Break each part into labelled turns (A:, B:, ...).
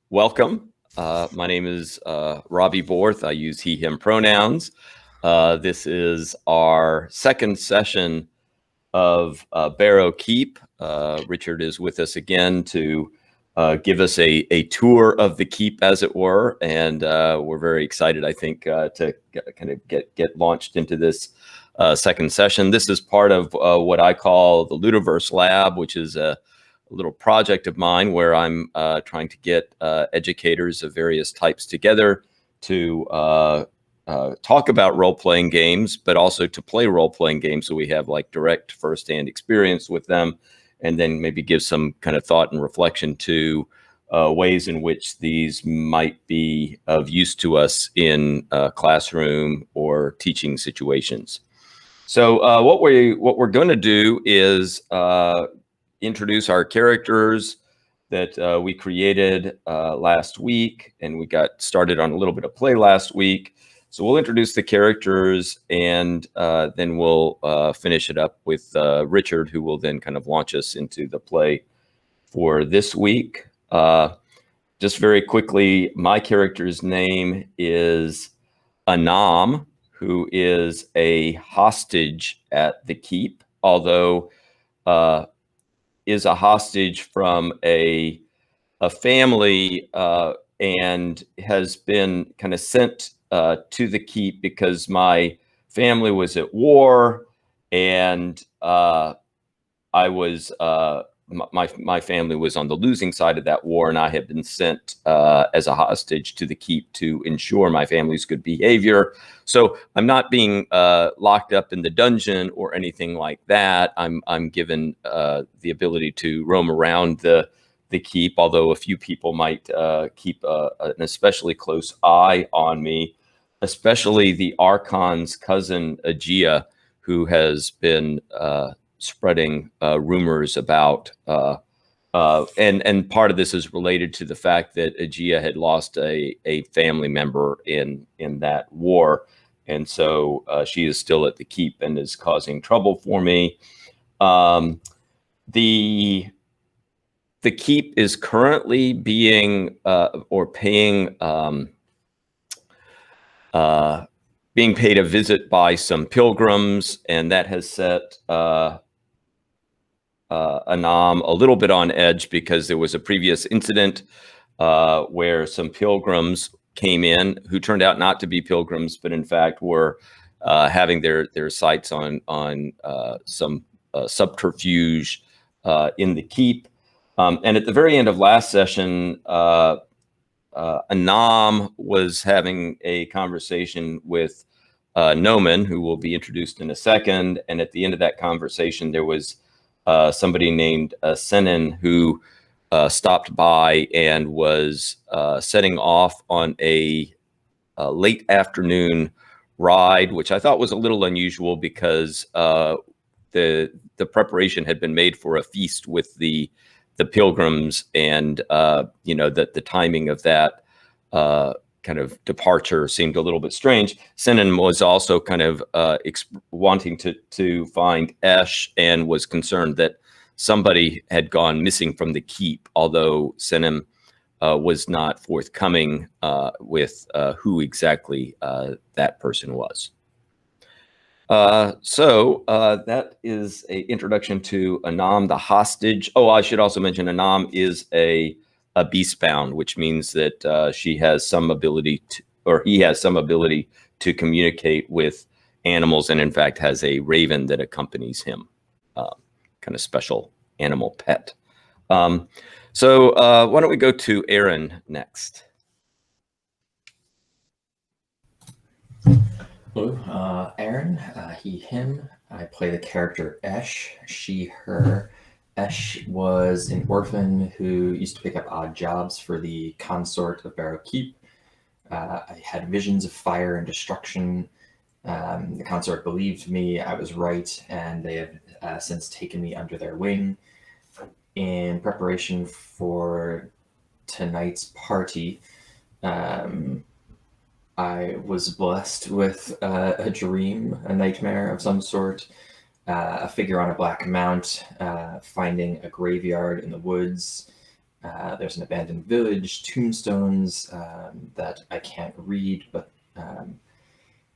A: Welcome. My name is Robbie Borth. I use he, him pronouns. This is our second session of Barrow Keep. Richard is with us again to give us a tour of the keep, as it were, and we're very excited, I think, to kind of get launched into this second session. This is part of what I call the Ludoverse Lab, which is a little project of mine where I'm trying to get educators of various types together to talk about role-playing games, but also to play role-playing games so we have like direct first-hand experience with them, and then maybe give some kind of thought and reflection to ways in which these might be of use to us in classroom or teaching situations. So what we're going to do is introduce our characters that we created last week, and we got started on a little bit of play last week. So we'll introduce the characters, and then we'll finish it up with Richard, who will then kind of launch us into the play for this week. Just very quickly, my character's name is Anam, who is a hostage at the keep, although is a hostage from a family and has been kind of sent to the keep because my family was at war, and I was my family was on the losing side of that war, and I had been sent as a hostage to the keep to ensure my family's good behavior. So I'm not being locked up in the dungeon or anything like that. I'm given the ability to roam around the keep, although a few people might keep an especially close eye on me, especially the Archon's cousin Aegea, who has been spreading rumors about, and part of this is related to the fact that Aegea had lost a family member in that war, and so she is still at the keep and is causing trouble for me. The keep is currently being or paying being paid a visit by some pilgrims, and that has set Anam a little bit on edge because there was a previous incident where some pilgrims came in who turned out not to be pilgrims, but in fact were having their sights on some subterfuge in the keep. And at the very end of last session, Anam was having a conversation with Noman, who will be introduced in a second. And at the end of that conversation, there was somebody named Senin who stopped by and was setting off on a late afternoon ride, which I thought was a little unusual because the preparation had been made for a feast with the pilgrims, and you know, that the timing of that kind of departure seemed a little bit strange. Senin was also kind of wanting to find Esh and was concerned that somebody had gone missing from the keep, although Senin was not forthcoming with who exactly that person was. So that is an introduction to Anam, the hostage. Oh, I should also mention Anam is a beastbound, which means that she has some ability to, or he has some ability to communicate with animals, and in fact has a raven that accompanies him, kind of special animal pet. So why don't we go to Aaron next?
B: Hello, Aaron, he, him. I play the character Esh, she, her. Esh was an orphan who used to pick up odd jobs for the consort of Barrow Keep. I had visions of fire and destruction. The consort believed me, I was right, and they have since taken me under their wing. In preparation for tonight's party, I was blessed with a dream, a nightmare of some sort, a figure on a black mount, finding a graveyard in the woods, There's an abandoned village, tombstones that I can't read, but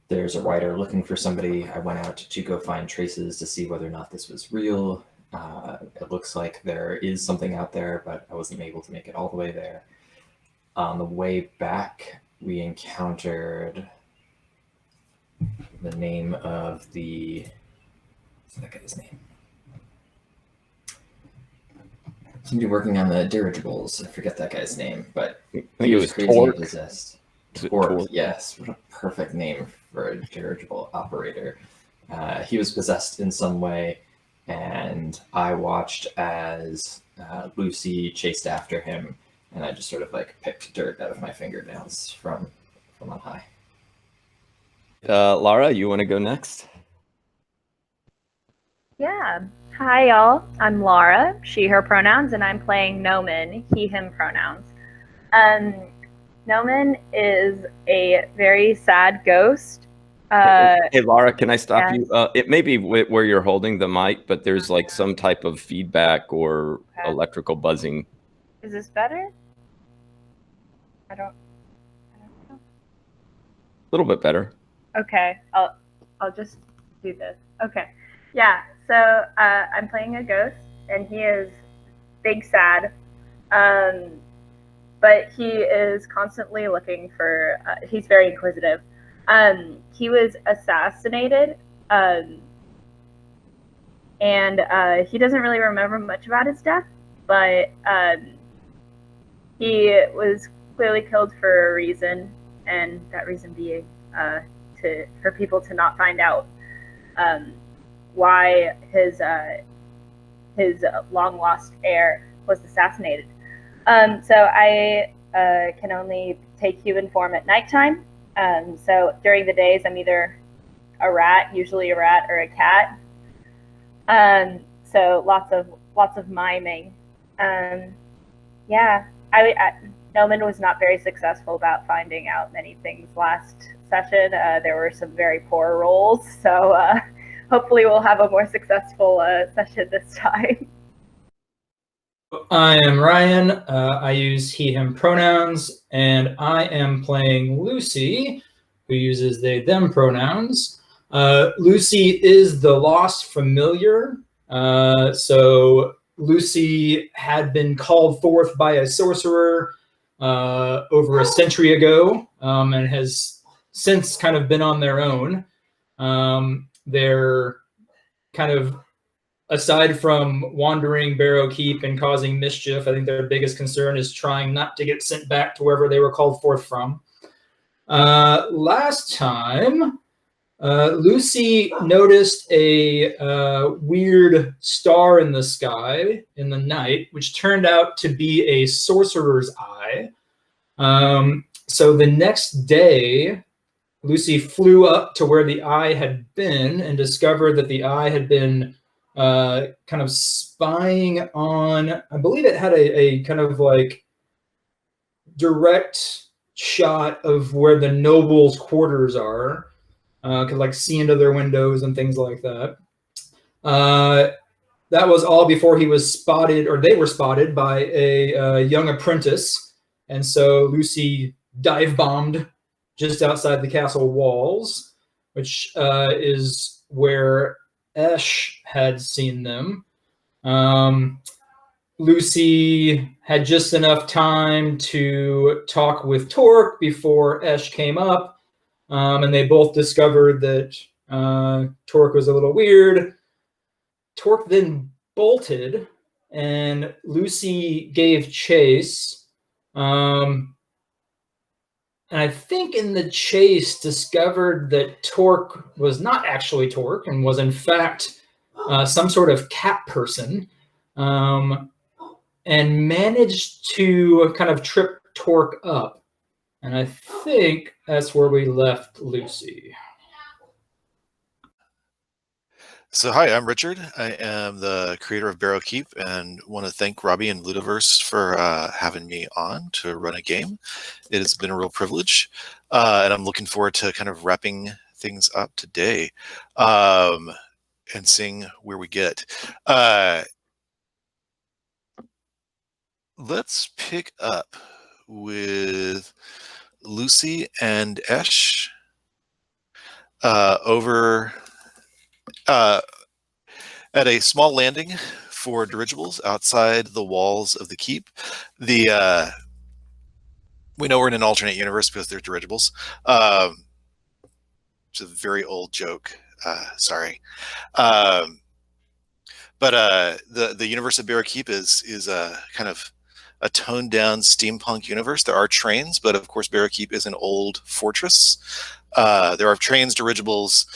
B: there's a writer looking for somebody. I went out to go find traces to see whether or not this was real. It looks like there is something out there, but I wasn't able to make it all the way there. On the way back, we encountered the name of the... What's that guy's name? Somebody working on the dirigibles. I forget that guy's name, but
A: I think it was
B: crazy
A: Torque.
B: and possessed.
A: Torque?
B: Torque, yes. What a perfect name for a dirigible operator. He was possessed in some way, and I watched as Lucy chased after him, and I just sort of like picked dirt out of my fingernails from on high.
A: Lara, you want to go next?
C: Yeah. Hi, y'all. I'm Laura, she, her pronouns, and I'm playing Noman, he, him pronouns. Noman is a very sad ghost.
A: Hey, Laura, can I stop
C: yes.
A: you? It may be where you're holding the mic, but there's like some type of feedback or electrical buzzing.
C: Is this better? I don't know.
A: A little bit better.
C: Okay, I'll just do this. Okay. Yeah, so I'm playing a ghost, and he is big sad, but he is constantly looking for, he's very inquisitive. He was assassinated, and he doesn't really remember much about his death, but he was clearly killed for a reason, and that reason being for people to not find out why his long lost heir was assassinated. So I can only take human form at nighttime. So during the days, I'm either a rat, usually a rat, or a cat. So lots of miming. Yeah, Noman was not very successful about finding out many things last session. There were some very poor rolls, so hopefully we'll have a more successful session this time.
D: I am Ryan. I use he, him pronouns, and I am playing Lucy, who uses they, them pronouns. Lucy is the lost familiar. So Lucy had been called forth by a sorcerer over a century ago, and has since kind of been on their own. They're kind of, aside from wandering Barrow Keep and causing mischief, I think their biggest concern is trying not to get sent back to wherever they were called forth from. Last time, Lucy noticed a weird star in the sky in the night, which turned out to be a sorcerer's eye. So the next day, Lucy flew up to where the eye had been and discovered that the eye had been kind of spying on, I believe it had a kind of like direct shot of where the nobles' quarters are. Could like see into their windows and things like that. That was all before he was spotted, or they were spotted by a young apprentice. And so Lucy dive bombed just outside the castle walls, which is where Esh had seen them. Lucy had just enough time to talk with Torque before Esh came up, and they both discovered that Torque was a little weird. Torque then bolted, and Lucy gave chase. And I think in the chase discovered that Torque was not actually Torque and was in fact some sort of cat person, and managed to kind of trip Torque up. And I think that's where we left Lucy.
E: So hi, I'm Richard. I am the creator of Barrow Keep and want to thank Robbie and Ludoverse for having me on to run a game. It has been a real privilege, and I'm looking forward to kind of wrapping things up today and seeing where we get. let's pick up with Lucy and Esh over at a small landing for dirigibles outside the walls of the keep. We know we're in an alternate universe because they're dirigibles. It's a very old joke. Sorry. But the universe of Barrow Keep is a kind of a toned down steampunk universe. There are trains, but of course Barrow Keep is an old fortress. There are trains, dirigibles,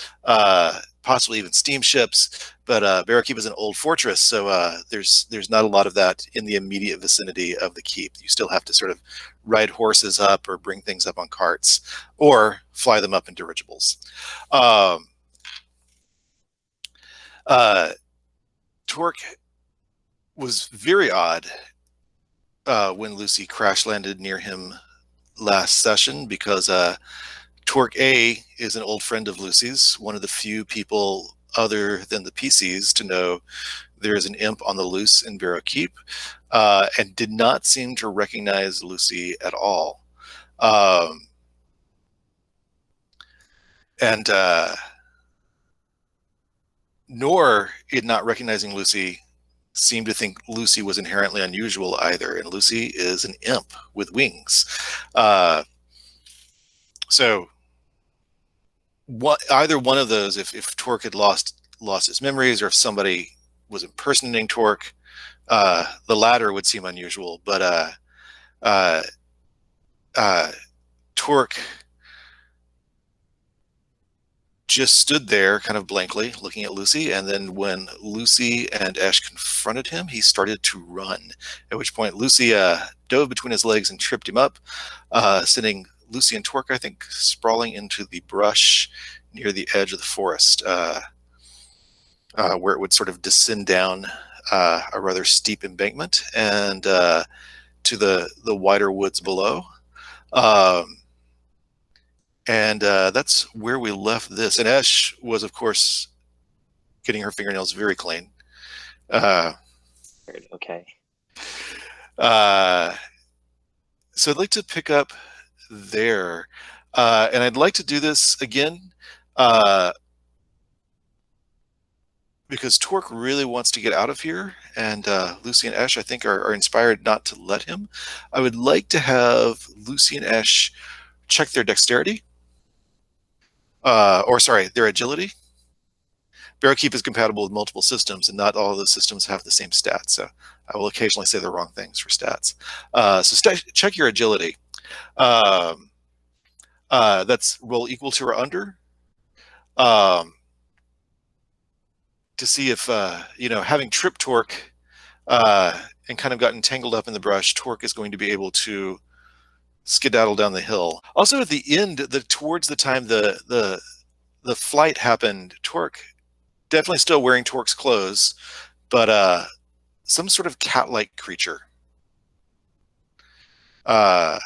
E: possibly even steamships, but Barrow Keep is an old fortress, so there's not a lot of that in the immediate vicinity of the keep. You still have to sort of ride horses up or bring things up on carts or fly them up in dirigibles. Torque was very odd when Lucy crash landed near him last session because Torque A is an old friend of Lucy's, one of the few people other than the PCs to know there is an imp on the loose in Barrow Keep, and did not seem to recognize Lucy at all. Nor in not recognizing Lucy seemed to think Lucy was inherently unusual either, and Lucy is an imp with wings. So either one of those, if Torque had lost his memories, or if somebody was impersonating Torque, the latter would seem unusual. But Torque just stood there kind of blankly looking at Lucy, and then when Lucy and Esh confronted him, he started to run, at which point Lucy dove between his legs and tripped him up, sending Lucy and Torque, I think, sprawling into the brush near the edge of the forest, where it would sort of descend down a rather steep embankment and to the wider woods below. And that's where we left this. And Esh was, of course, getting her fingernails very clean.
F: Okay.
E: So I'd like to pick up there. And I'd like to do this again because Torque really wants to get out of here. And Lucy and Esh, I think, are inspired not to let him. I would like to have Lucy and Esh check their dexterity. Their agility. Barrow Keep is compatible with multiple systems, and not all of the systems have the same stats. So I will occasionally say the wrong things for stats. Check your agility. That's roll equal to or under. To see if having tripped Torque and kind of gotten tangled up in the brush, Torque is going to be able to skedaddle down the hill. Also, at the end, towards the time the flight happened, Torque definitely still wearing Torque's clothes, but some sort of cat-like creature. And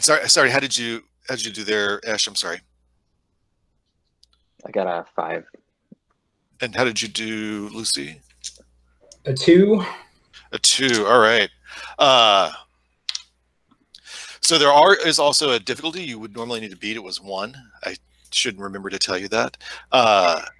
E: sorry, how did you do there, Ash? I'm sorry.
F: I got a 5.
E: And how did you do, Lucy?
D: A 2.
E: A 2. All right. So there is also a difficulty you would normally need to beat. It was 1. I should remember to tell you that. But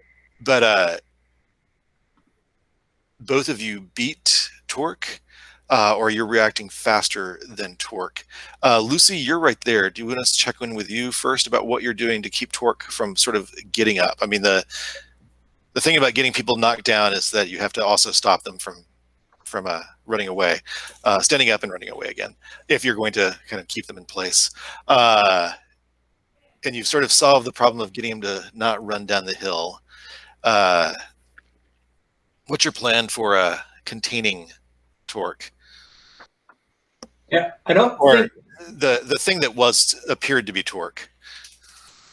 E: both of you beat Torque, or you're reacting faster than Torque. Lucy, you're right there. Do you want us to check in with you first about what you're doing to keep Torque from sort of getting up? I mean, the thing about getting people knocked down is that you have to also stop them from running away, standing up and running away again, if you're going to kind of keep them in place. And you've sort of solved the problem of getting him to not run down the hill. What's your plan for containing Torque?
D: Yeah, I don't
E: Or
D: think...
E: the thing that appeared to be Torque.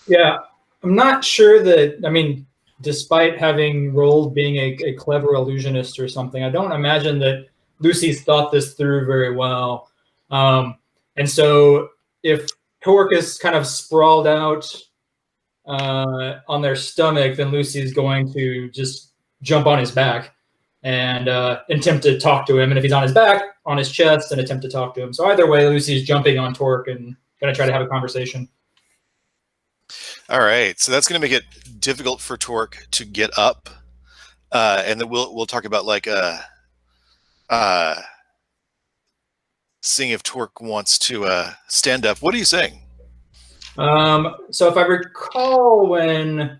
D: Yeah, I'm not sure that, I mean, despite having rolled being a clever illusionist or something, I don't imagine that Lucy's thought this through very well. And so if Torque is kind of sprawled out on their stomach, then Lucy's going to just jump on his back and attempt to talk to him. And if he's on his back, on his chest, and attempt to talk to him. So either way, Lucy's jumping on Torque and going to try to have a conversation.
E: All right, so that's going to make it difficult for Torque to get up, and then we'll talk about like seeing if Torque wants to stand up. What are you saying?
D: So if I recall, when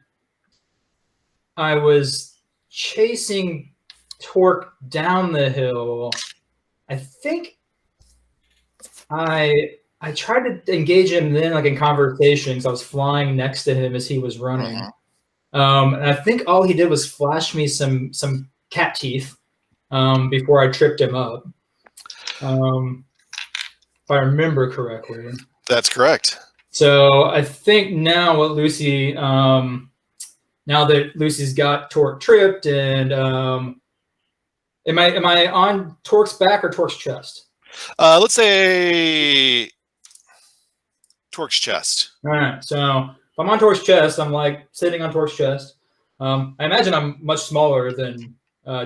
D: I was chasing Torque down the hill, I think I tried to engage him then, like in conversation, because I was flying next to him as he was running. And I think all he did was flash me some cat teeth before I tripped him up. If I remember correctly.
E: That's correct.
D: So I think now what Lucy, now that Lucy's got Torque tripped, and am I on Torque's back or Torque's chest?
E: Let's say Torque's chest.
D: All right. So if I'm on Torque's chest, I'm like sitting on Torque's chest. I imagine I'm much smaller than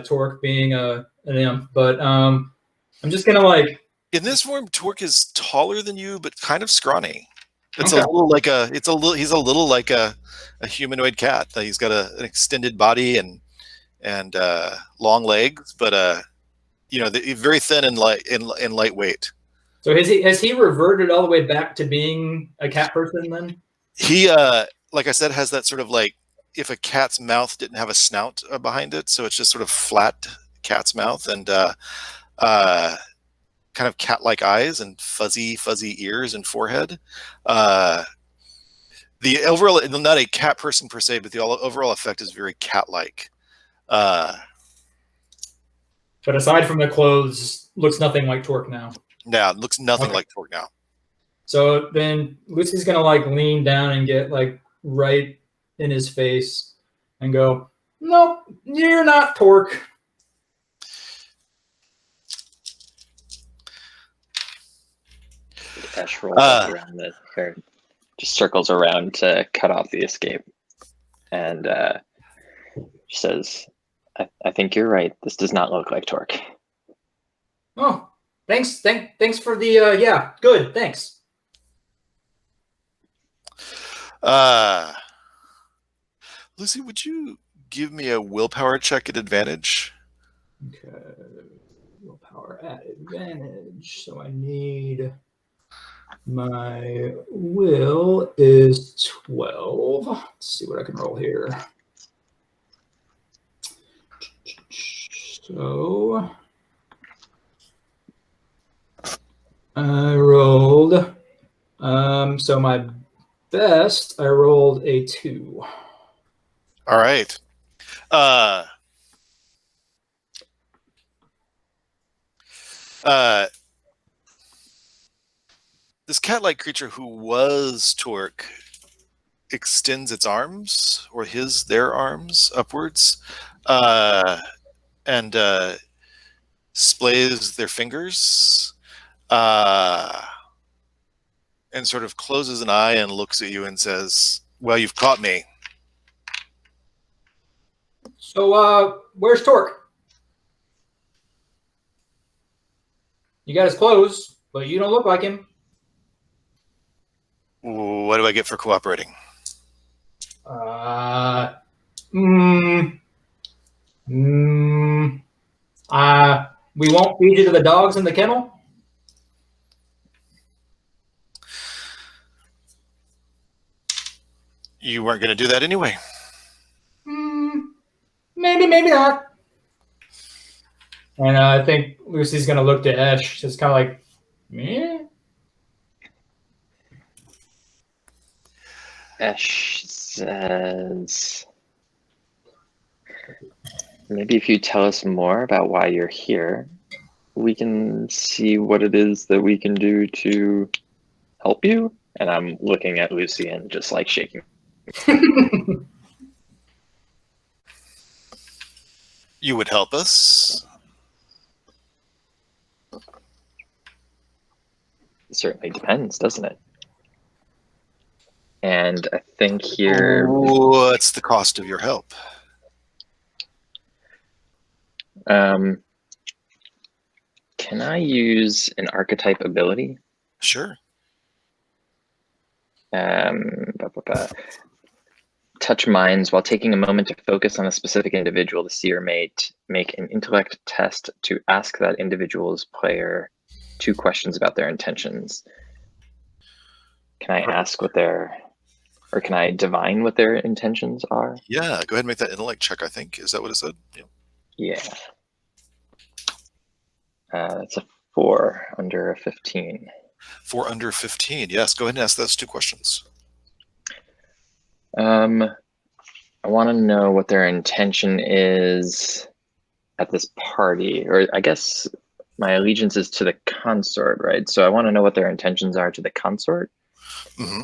D: Torque, being an imp, but I'm just gonna like.
E: In this form, Torque is taller than you, but kind of scrawny. It's
D: Okay.
E: a little like he's a little like a humanoid cat. He's got an extended body and long legs, but very thin and lightweight.
D: So has he reverted all the way back to being a cat person then?
E: He like I said, has that sort of like if a cat's mouth didn't have a snout behind it, so it's just sort of flat cat's mouth and kind of cat-like eyes and fuzzy ears and forehead. The overall, not a cat person per se, but the overall effect is very cat-like.
D: But aside from the clothes, looks nothing like Torque now.
E: Yeah, it looks nothing like Torque now.
D: So then Lucy's gonna like lean down and get like right in his face and go, "Nope, you're not Torque."
F: Ash rolls up around or just circles around to cut off the escape, and says, "I think you're right. This does not look like Torque."
D: Oh, thanks for the yeah, good, thanks.
E: Lucy, would you give me a willpower check at advantage?
D: Okay, willpower at advantage. So I need. My will is 12. Let's see what I can roll here. So I rolled. So my best, I rolled a 2.
E: All right. This cat-like creature who was Torque extends its arms, or their arms upwards, and splays their fingers, and sort of closes an eye and looks at you and says, "Well, you've caught me."
D: So where's Torque? You got his clothes, but you don't look like him.
E: What do I get for cooperating?
D: We won't feed you to the dogs in the kennel.
E: You weren't going to do that anyway.
D: Maybe not. And I think Lucy's going to look to Esh, just kind of like, meh.
F: Ash says, "Maybe if you tell us more about why you're here, we can see what it is that we can do to help you." And I'm looking at Lucy and just like shaking.
E: You would help us?
F: It certainly depends, doesn't it? And I think here...
E: What's the cost of your help?
F: Can I use an archetype ability?
E: Sure.
F: Touch minds. While taking a moment to focus on a specific individual, the seer may make an intellect test to ask that individual's player 2 questions about their intentions. Can I ask what their, or can I divine what their intentions are?
E: Yeah, go ahead and make that intellect check, I think. Is that what it said?
F: Yeah. That's a 4 under a 15.
E: 4 under 15. Yes, go ahead and ask those 2 questions.
F: I want to know what their intention is at this party, or I guess my allegiance is to the consort, right? So I want to know what their intentions are to the consort,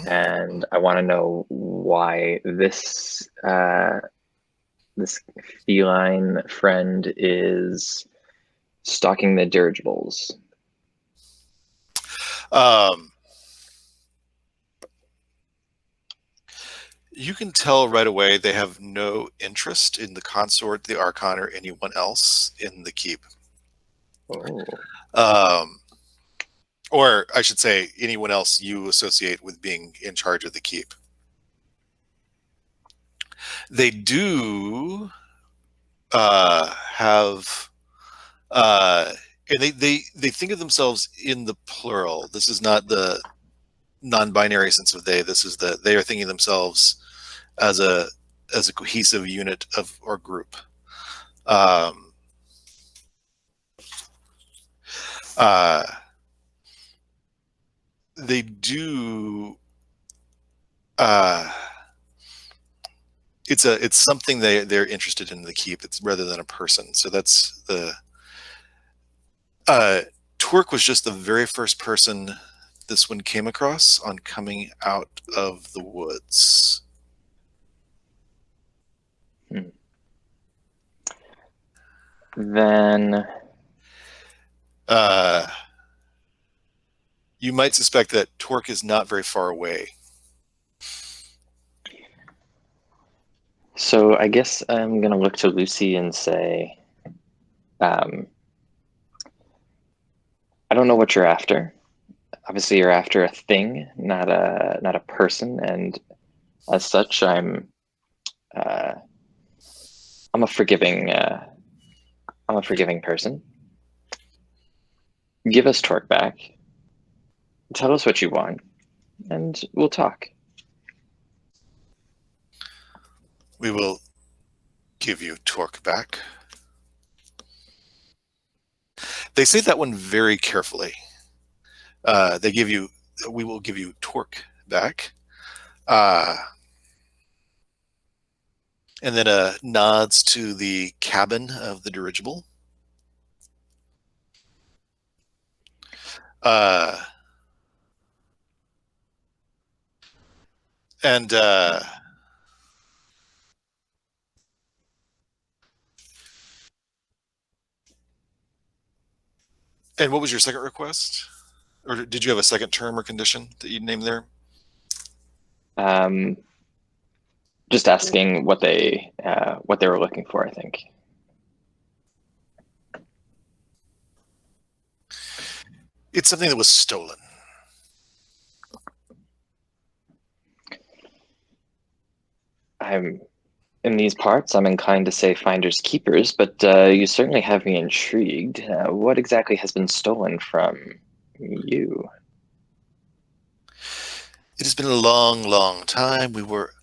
F: and I want to know why this this feline friend is stalking the dirigibles.
E: You can tell right away they have no interest in the consort, the archon, or anyone else in the keep.
F: Oh.
E: Or I should say, anyone else you associate with being in charge of the keep. They do have, and they think of themselves in the plural. This is not the non-binary sense of they. This is they are thinking of themselves as a cohesive unit of or group. They do. It's something they're interested in the keep. It's rather than a person. So that's the. Twerk was just the very first person this one came across on coming out of the woods.
F: Then
E: you might suspect that Twerk is not very far away.
F: So I guess I'm going to look to Lucy and say, I don't know what you're after. Obviously, you're after a thing, not a person, and as such, I'm a forgiving person. Give us Torque back. Tell us what you want, and we'll talk.
E: We will give you Torque back. They say that one very carefully. We will give you Torque back. And then nods to the cabin of the dirigible. And what was your second request? Or did you have a second term or condition that you'd name there?
F: Just asking what they were looking for, I think.
E: It's something that was stolen.
F: In these parts, I'm inclined to say finders keepers, but you certainly have me intrigued. What exactly has been stolen from you?
E: It has been a long, long time. We were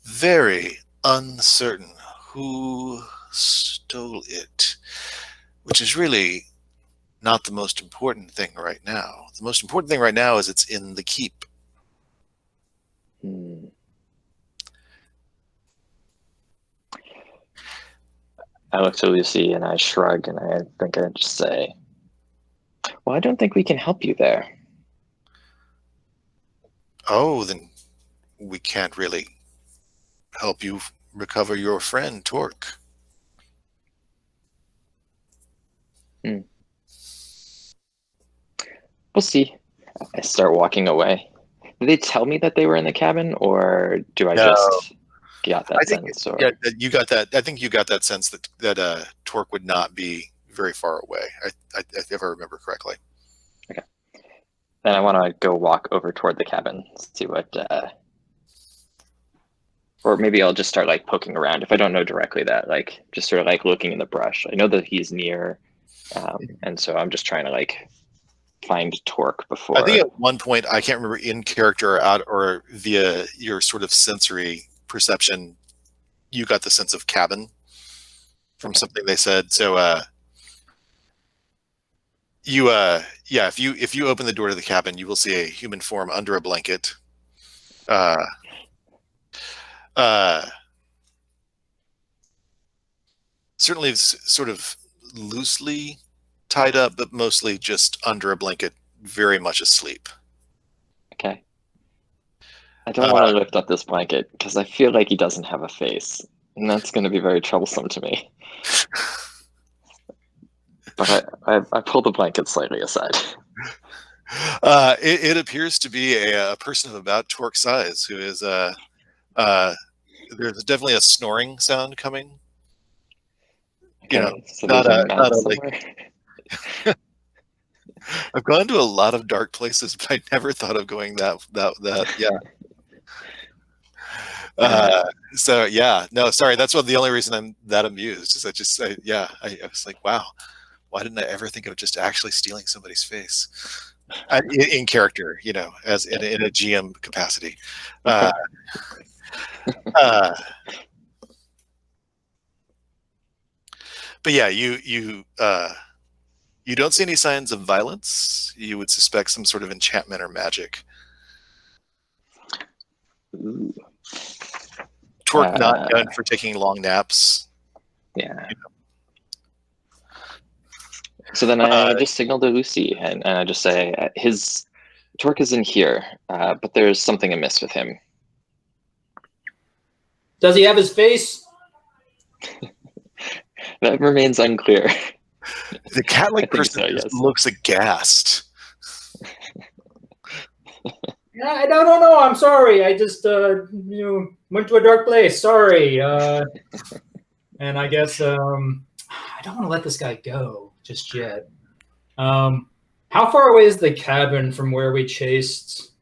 E: very uncertain who stole it, which is really not the most important thing right now. The most important thing right now is it's in the keep.
F: I look to Lucy and I shrug and I think I just say, well, I don't think we can help you there.
E: Oh, then we can't really help you recover your friend, Torque.
F: We'll see. I start walking away. Did they tell me that they were in the cabin, or do I
E: No.
F: just got that
E: I think
F: sense? Or...
E: yeah, you got that. I think you got that sense that Torque would not be very far away. If I remember correctly.
F: Okay. Then I want to go walk over toward the cabin, see what, or maybe I'll just start like poking around if I don't know directly that, like just sort of like looking in the brush. I know that he's near, and so I'm just trying to like find Torque before.
E: I think at one point, I can't remember in character or out or via your sort of sensory perception, you got the sense of cabin from something they said. So yeah, if you open the door to the cabin, you will see a human form under a blanket. Certainly it's sort of loosely tied up, but mostly just under a blanket, very much asleep.
F: Okay. I don't want to lift up this blanket because I feel like he doesn't have a face, and that's going to be very troublesome to me. But I pull the blanket slightly aside.
E: It appears to be a person of about Torque size who is there's definitely a snoring sound coming.
F: Okay,
E: You know,
F: so
E: not
F: there's
E: a
F: mouse
E: like.
F: somewhere.
E: I've gone to a lot of dark places, but I never thought of going that yeah. So yeah, no, sorry. That's the only reason I'm that amused is I was like, wow, why didn't I ever think of just actually stealing somebody's face in character, you know, as in a GM capacity. But yeah, you don't see any signs of violence. You would suspect some sort of enchantment or magic.
F: Ooh.
E: Torque not known for taking long naps.
F: Yeah. You know. So then I just signal to Lucy and I just say, his Torque is in here, but there's something amiss with him.
D: Does he have his face?
F: That remains unclear.
E: The cat-like person
F: so, yes.
E: looks aghast.
D: Yeah, I don't know. I'm sorry. I just went to a dark place. Sorry. And I guess I don't want to let this guy go just yet. How far away is the cabin from where we chased?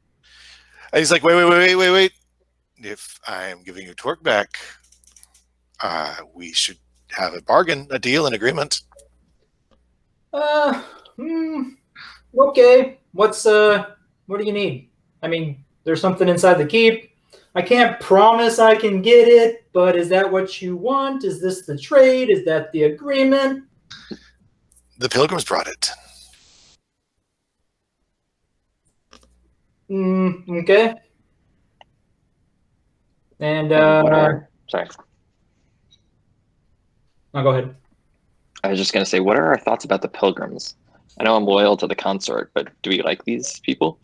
E: And he's like, wait. If I am giving you Torque back, we should have a bargain, a deal, an agreement.
D: Okay. What do you need? I mean, there's something inside the keep. I can't promise I can get it, but is that what you want? Is this the trade? Is that the agreement?
E: The Pilgrims brought it.
D: Okay. And
F: sorry.
D: No, go ahead.
F: I was just going to say, what are our thoughts about the Pilgrims? I know I'm loyal to the consort, but do we like these people?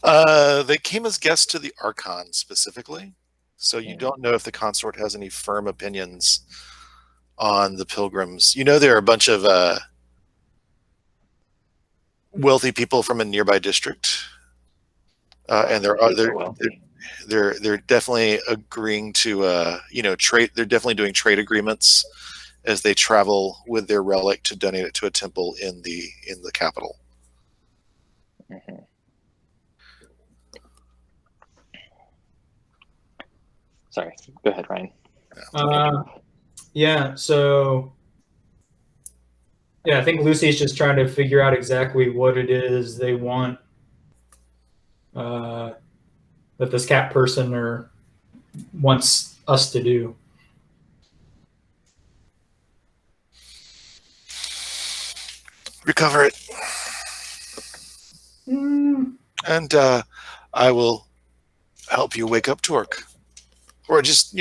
E: They came as guests to the Archon specifically, so you don't know if the consort has any firm opinions on the Pilgrims. You know, there are a bunch of wealthy people from a nearby district, and they're definitely agreeing to trade. They're definitely doing trade agreements as they travel with their relic to donate it to a temple in the capital.
F: Mm-hmm. Sorry, go ahead, Ryan.
D: Yeah, so I think Lucy's just trying to figure out exactly what it is they want that this cat person wants us to do.
E: Recover it. And I will help you wake up Torque. Or just,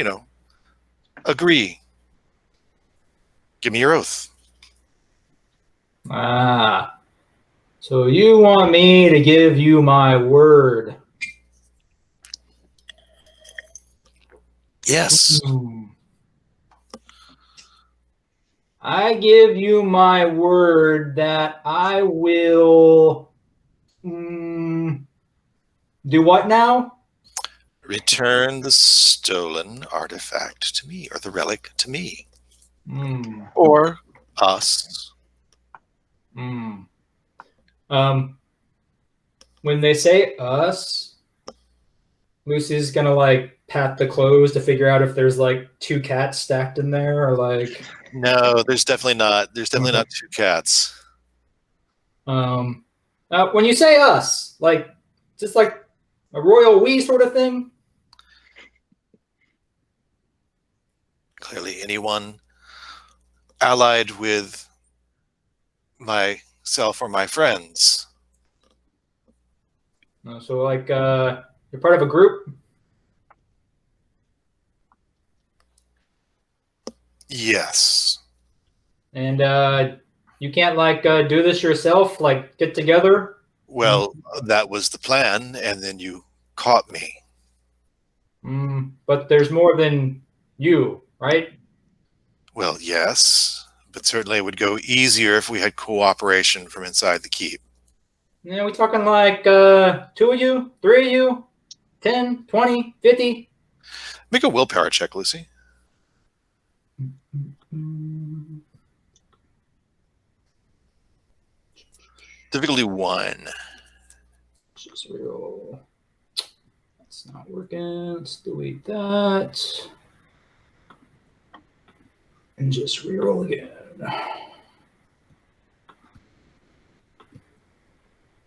E: agree. Give me your oath.
D: So you want me to give you my word?
E: Yes.
D: I give you my word that I will Do what now?
E: Return the stolen artifact to me, or the relic to me.
D: Hmm.
E: Or us.
D: Hmm. When they say us, Lucy's gonna like pat the clothes to figure out if there's like 2 cats stacked in there or like.
E: No, there's definitely not. There's definitely not 2 cats.
D: When you say us, like just like a royal we sort of thing.
E: Clearly, anyone allied with myself or my friends.
D: So like you're part of a group.
E: Yes.
D: And you can't like do this yourself, like get together.
E: Well, that was the plan, and then you caught me.
D: But there's more than you, right?
E: Well, yes, but certainly it would go easier if we had cooperation from inside the keep.
D: Yeah, we talking like 2 of you, 3 of you, 10, 20, 50?
E: Make a willpower check, Lucy. Difficulty 1.
D: Just real. That's not working. Let's delete that. And just reroll again.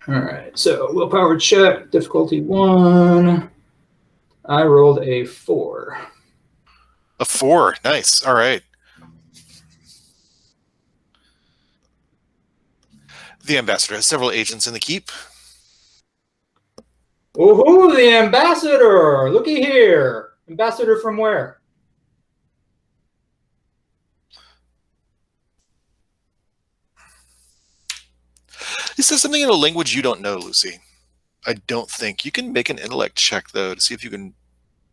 D: All right, so willpower check, difficulty 1. I rolled a 4.
E: A 4. Nice. All right. The ambassador has several agents in the keep.
D: Oh, the ambassador! Looky here. Ambassador from where?
E: He says something in a language you don't know, Lucy. I don't think. You can make an intellect check, though, to see if you can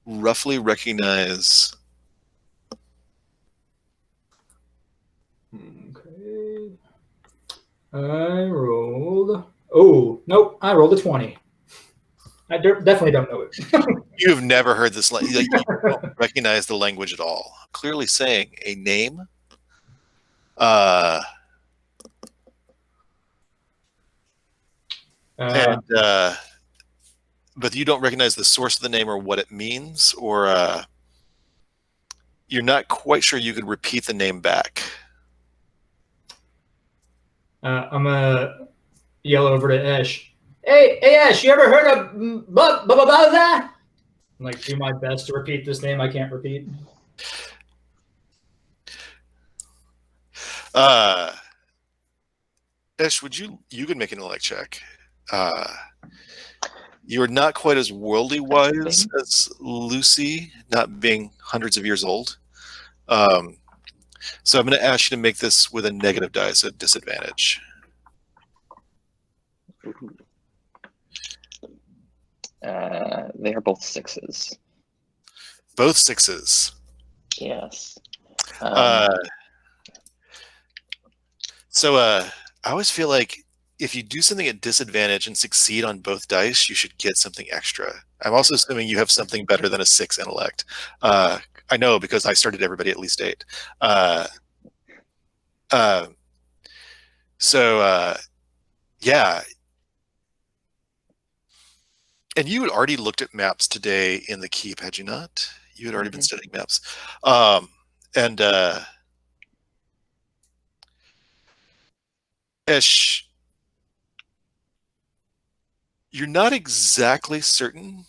E: roughly recognize.
D: Okay. I rolled. Oh, nope. I rolled a 20. I definitely don't know it.
E: You have never heard this language. Like, you don't recognize the language at all. Clearly saying a name. But you don't recognize the source of the name or what it means, or you're not quite sure you could repeat the name back.
D: I'm gonna yell over to Ash. Hey, Ash, you ever heard of that? Like, do my best to repeat this name I can't repeat.
E: Ash, you could make an intellect check. You're not quite as worldly wise as Lucy, not being hundreds of years old. So I'm going to ask you to make this with a negative dice at disadvantage.
F: They are both 6s.
E: Both 6s.
F: Yes.
E: So I always feel like if you do something at disadvantage and succeed on both dice, you should get something extra. I'm also assuming you have something better than a 6 intellect. I know because I started everybody at least 8. Yeah. And you had already looked at maps today in the keep, had you not? You had already been studying maps. Ish, you're not exactly certain,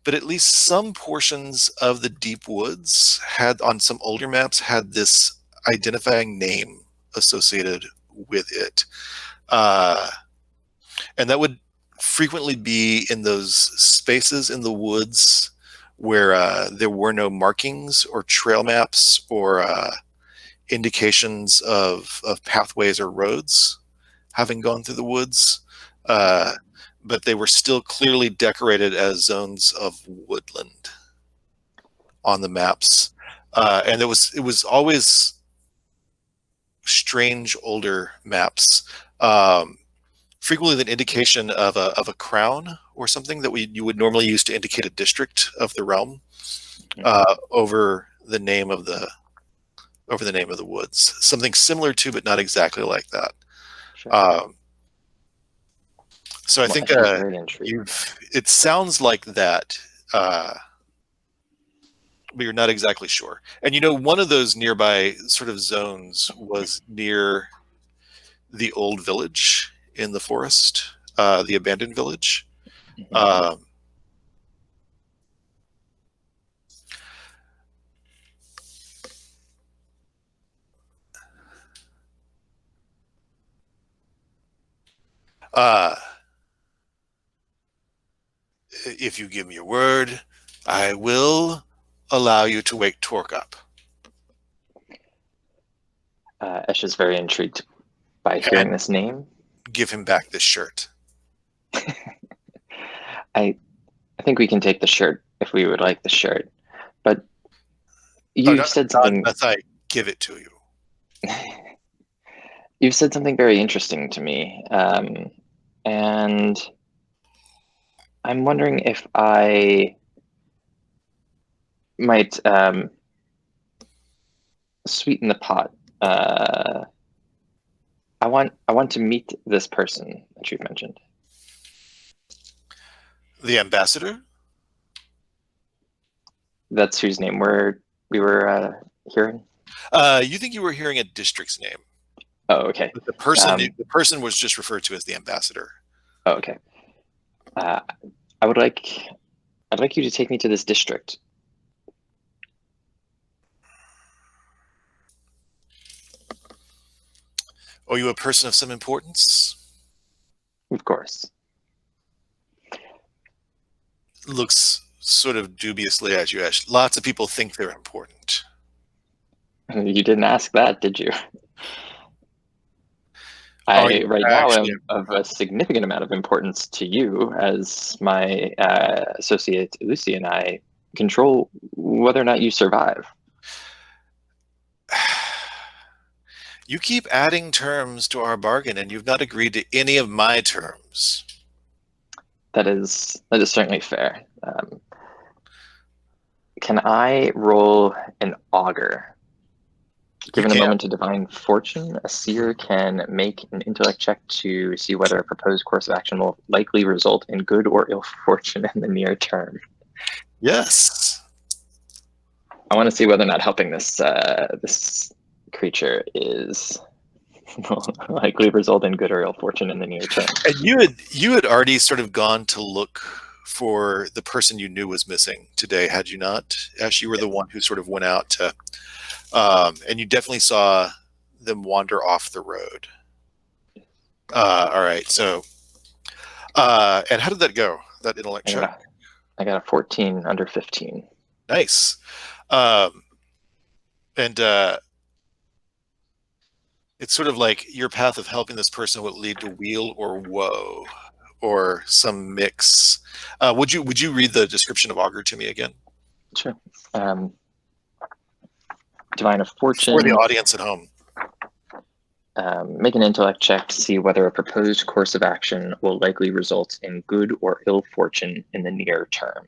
E: but at least some portions of the deep woods had, on some older maps, had this identifying name associated with it. And that would frequently be in those spaces in the woods where there were no markings or trail maps or indications of pathways or roads having gone through the woods. But they were still clearly decorated as zones of woodland on the maps. And it was always strange older maps. frequently an indication of a crown or something that you would normally use to indicate a district of the realm, over the name of the woods. Something similar to, but not exactly like that.
F: Sure.
E: So I think
F: very intrigued.
E: it sounds like that, but you're not exactly sure. And you know, one of those nearby sort of zones was near the old village in the forest, the abandoned village. If you give me your word, I will allow you to wake Torque up.
F: Esh is very intrigued by hearing this name.
E: Give him back this shirt.
F: I think we can take the shirt if we would like the shirt, but you said something.
E: Unless I give it to you.
F: You've said something very interesting to me, and I'm wondering if I might sweeten the pot. I want to meet this person that you've mentioned.
E: The ambassador?
F: That's whose name we were hearing?
E: You think you were hearing a district's name.
F: Oh, okay.
E: But the person was just referred to as the ambassador.
F: Oh, okay. I'd like you to take me to this district.
E: Are you a person of some importance?
F: Of course.
E: Looks sort of dubiously at you, Ash. Lots of people think they're important.
F: You didn't ask that, did you? I right now am of a significant amount of importance to you, as my associate Lucy and I control whether or not you survive.
E: You keep adding terms to our bargain, and you've not agreed to any of my terms.
F: That is certainly fair. Can I roll an augur? Given a moment to divine fortune, a seer can make an intellect check to see whether a proposed course of action will likely result in good or ill fortune in the near term.
E: Yes.
F: I want to see whether or not helping this this creature is likely result in good or ill fortune in the near term.
E: And you had already sort of gone to look for the person you knew was missing today, had you not? Ash, you were the one who sort of went out to, and you definitely saw them wander off the road. All right, so, and how did that go? That intellect check?
F: I got a 14 under 15.
E: Nice. And it's sort of like your path of helping this person would lead to weal or woe, or some mix. Would you read the description of augur to me again?
F: Sure. Divine of fortune.
E: For the audience at home.
F: Make an intellect check to see whether a proposed course of action will likely result in good or ill fortune in the near term.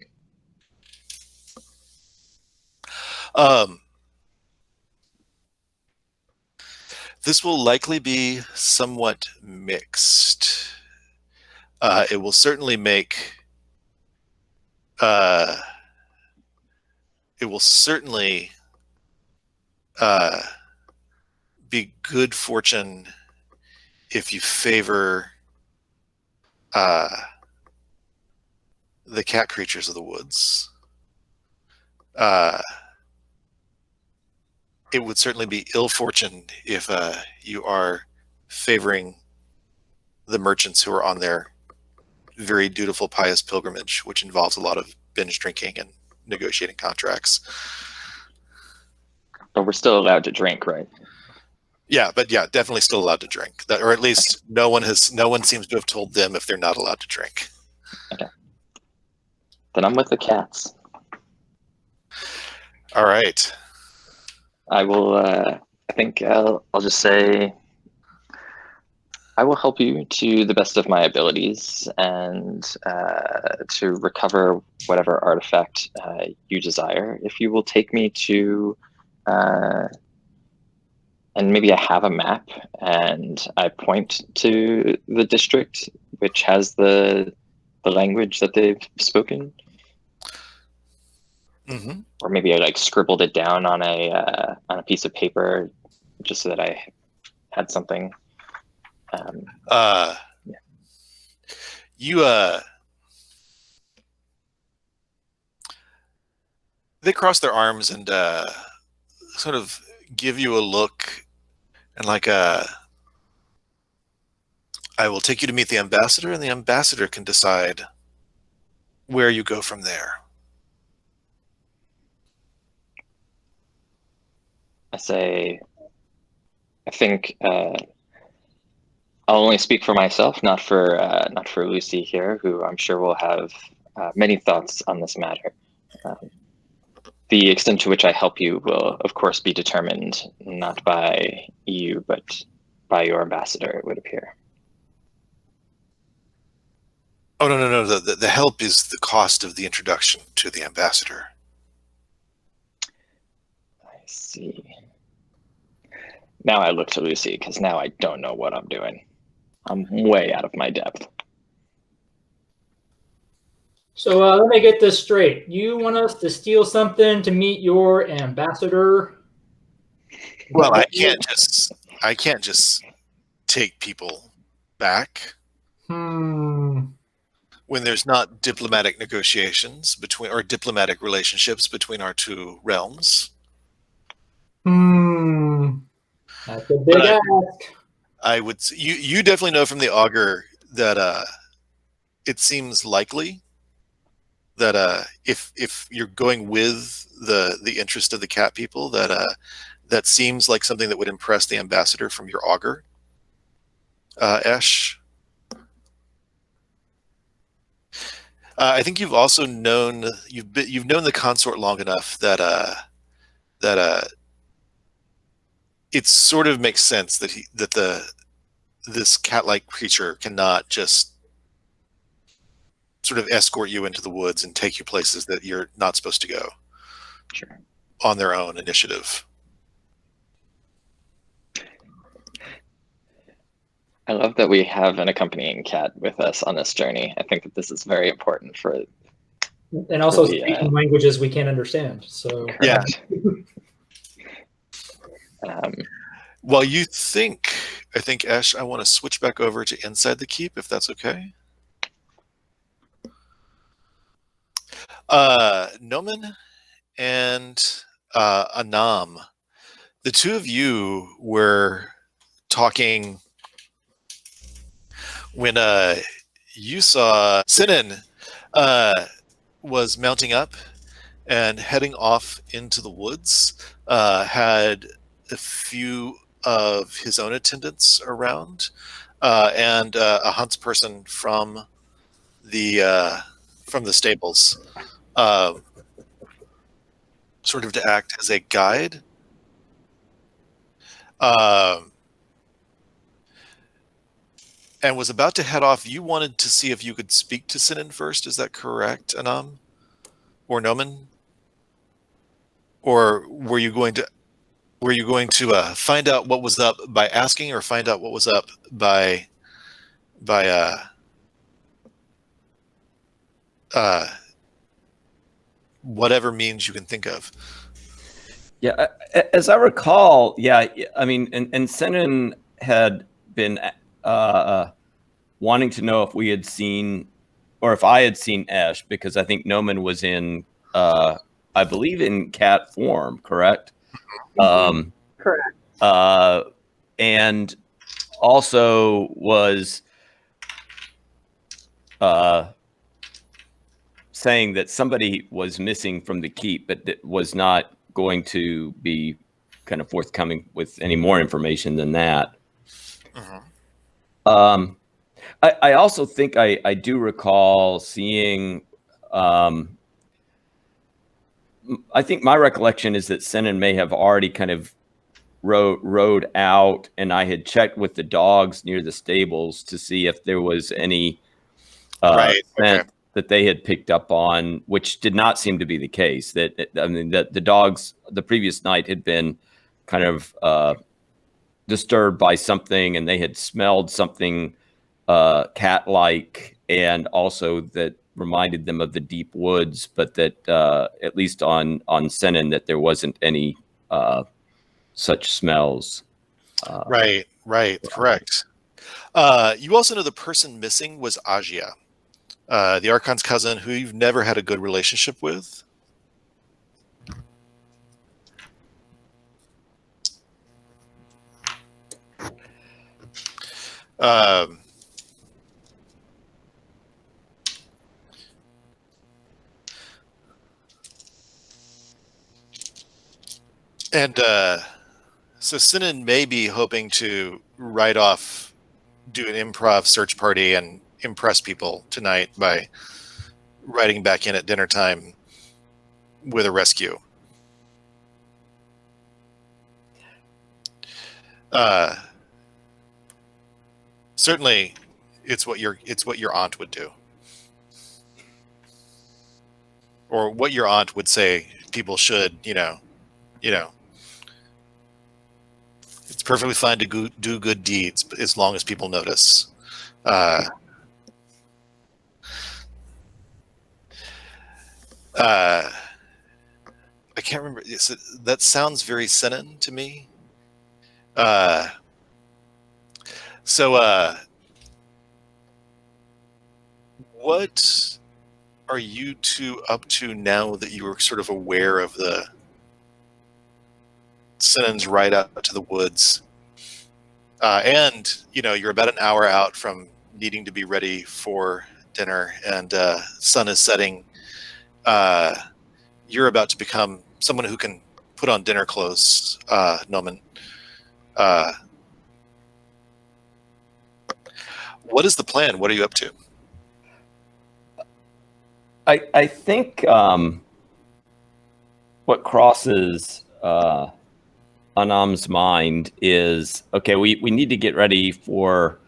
E: This will likely be somewhat mixed. It will certainly make. It will certainly be good fortune if you favor the cat creatures of the woods. It would certainly be ill fortune if you are favoring the merchants who are on their very dutiful, pious pilgrimage, which involves a lot of binge drinking and negotiating contracts.
F: But we're still allowed to drink, right?
E: Yeah, but yeah, definitely still allowed to drink. That, or at least no one seems to have told them if they're not allowed to drink.
F: Okay. Then I'm with the cats.
E: All right.
F: I will. I think I'll just say I will help you to the best of my abilities and to recover whatever artifact you desire. If you will take me to, and maybe I have a map, and I point to the district which has the language that they've spoken.
E: Mm-hmm.
F: Or maybe I like scribbled it down on a piece of paper, just so that I had something.
E: You they cross their arms and sort of give you a look, and like I will take you to meet the ambassador, and the ambassador can decide where you go from there.
F: I say, I think I'll only speak for myself, not for Lucy here, who I'm sure will have many thoughts on this matter. The extent to which I help you will, of course, be determined not by you, but by your ambassador, it would appear.
E: Oh, no. The help is the cost of the introduction to the ambassador.
F: I see. Now I look to Lucy, because now I don't know what I'm doing. I'm way out of my depth.
D: So let me get this straight. You want us to steal something to meet your ambassador?
E: Well, I can't just take people back when there's not diplomatic negotiations between, or diplomatic relationships between our two realms.
D: That's a big ask.
E: I would. You definitely know from the augur that it seems likely that if you're going with the interest of the cat people, that seems like something that would impress the ambassador from your augur, Esh. I think you've also known you've known the consort long enough that it sort of makes sense that this cat-like creature cannot just sort of escort you into the woods and take you places that you're not supposed to go.
F: Sure.
E: On their own initiative.
F: I love that we have an accompanying cat with us on this journey. I think that this is very important for.
D: And also speaking languages we can't understand. So
E: yeah. Well, I think Esh, I want to switch back over to inside the keep, if that's okay. Noman and Anam, the two of you were talking when you saw Sinan was mounting up and heading off into the woods, had a few of his own attendants around, and a huntsperson from the stables, sort of to act as a guide. And was about to head off. You wanted to see if you could speak to Sinan first. Is that correct, Anam? Or Noman? Or were you going to find out what was up by asking, or find out what was up by whatever means you can think of?
A: Yeah, as I recall, yeah, I mean, and Sinan had been wanting to know if we had seen, or if I had seen Esh, because I think Noman was in, I believe, in cat form, correct?
C: Correct.
A: And also was saying that somebody was missing from the keep, but that was not going to be kind of forthcoming with any more information than that. I also think I do recall seeing, I think my recollection is that Sinan may have already kind of rode out, and I had checked with the dogs near the stables to see if there was any scent that they had picked up on, which did not seem to be the case. That the dogs the previous night had been kind of disturbed by something, and they had smelled something cat-like, and also that reminded them of the deep woods, but that at least on Senin, that there wasn't any such smells.
E: Right, correct. You also know the person missing was Agia, the Archon's cousin, who you've never had a good relationship with. And so Sinan may be hoping to do an improv search party and impress people tonight by riding back in at dinner time with a rescue. Certainly, it's what your aunt would do, or what your aunt would say people should. It's perfectly fine to do good deeds, but as long as people notice. I can't remember. That sounds very Senin to me. What are you two up to now that you are sort of aware of the Senin's right out to the woods? And, you're about an hour out from needing to be ready for dinner, and sun is setting. You're about to become someone who can put on dinner clothes, Noman. What is the plan? What are you up to?
A: I think what crosses Anam's mind is, okay, we need to get ready for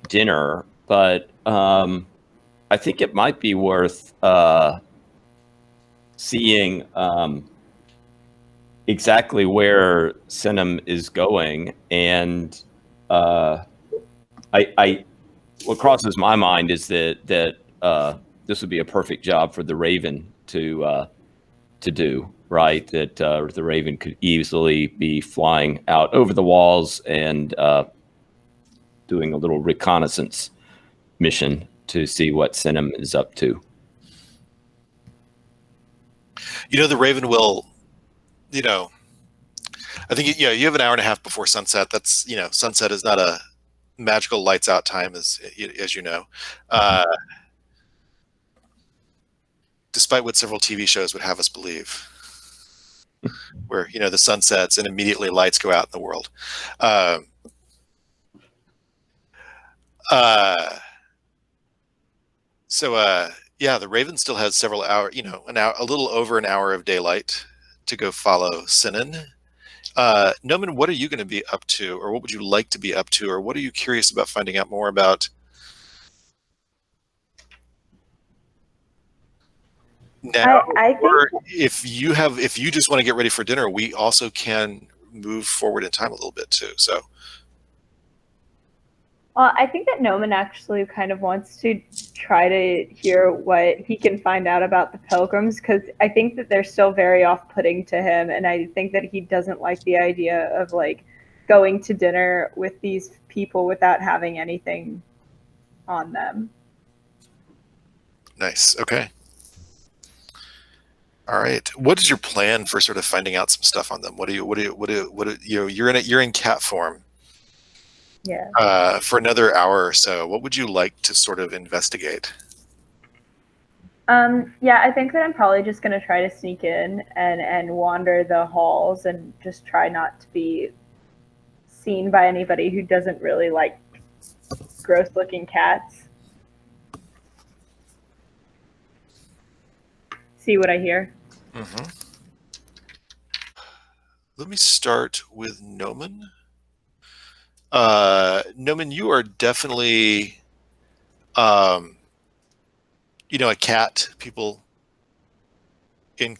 A: dinner, but I think it might be worth seeing exactly where Senim is going, and what crosses my mind is that this would be a perfect job for the Raven to do, right? That the Raven could easily be flying out over the walls and doing a little reconnaissance mission to see what Senim is up to.
E: The Raven will, I think, you have an hour and a half before sunset. That's, sunset is not a magical lights out time, as you know. Despite what several TV shows would have us believe, where, the sun sets and immediately lights go out in the world. The Raven still has several hours, a little over an hour of daylight to go follow Sinan. Noman, what are you going to be up to, or what would you like to be up to, or what are you curious about finding out more about? Now,
C: I think,
E: or if you just want to get ready for dinner, we also can move forward in time a little bit too. So,
C: well, I think that Noman actually kind of wants to try to hear what he can find out about the Pilgrims, because I think that they're still very off-putting to him, and I think that he doesn't like the idea of going to dinner with these people without having anything on them.
E: Nice. Okay. All right. What is your plan for sort of finding out some stuff on them? You're in cat form.
C: Yeah.
E: For another hour or so, what would you like to sort of investigate?
C: Yeah, I think that I'm probably just going to try to sneak in and wander the halls and just try not to be seen by anybody who doesn't really like gross looking cats. See what I hear.
E: Mm-hmm. Let me start with Noman. Noman, you are definitely, a cat. People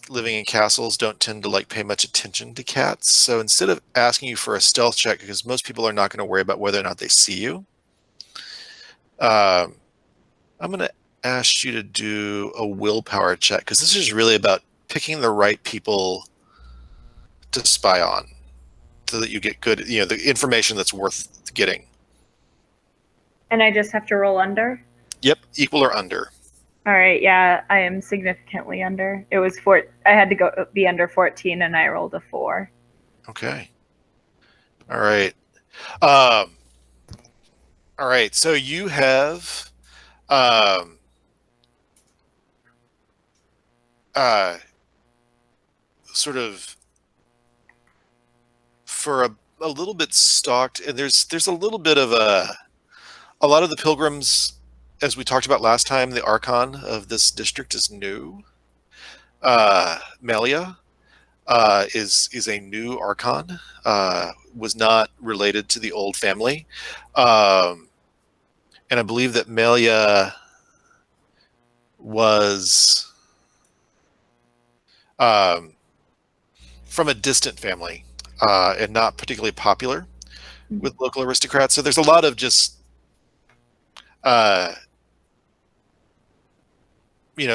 E: living in castles don't tend to pay much attention to cats. So instead of asking you for a stealth check, because most people are not going to worry about whether or not they see you, I'm going to ask you to do a willpower check, because this is really about picking the right people to spy on, so that you get good, the information that's worth getting.
C: And I just have to roll under?
E: Yep, equal or under.
C: All right, yeah, I am significantly under. It was I had to be under 14, and I rolled a 4.
E: Okay. All right. All right. So you have, sort of, for a little bit stalked, and there's a little bit of a lot of the pilgrims, as we talked about last time. The Archon of this district is new. Melia is a new Archon. Was not related to the old family, and I believe that Melia was from a distant family, and not particularly popular with local aristocrats. So there's a lot of just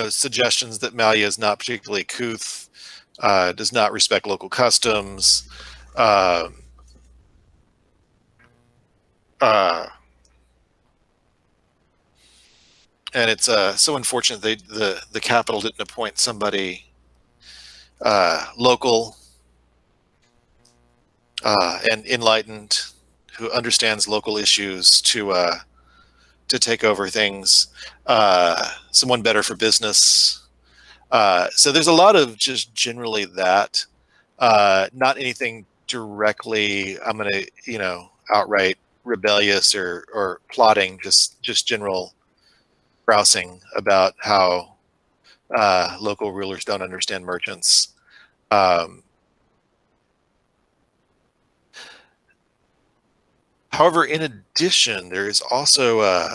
E: suggestions that Malia is not particularly couth, does not respect local customs, and it's so unfortunate the capital didn't appoint somebody local and enlightened, who understands local issues to take over things. Someone better for business. So there's a lot of just generally that, not anything directly, I'm going to, outright rebellious or plotting, just general grousing about how local rulers don't understand merchants. However, in addition, there is also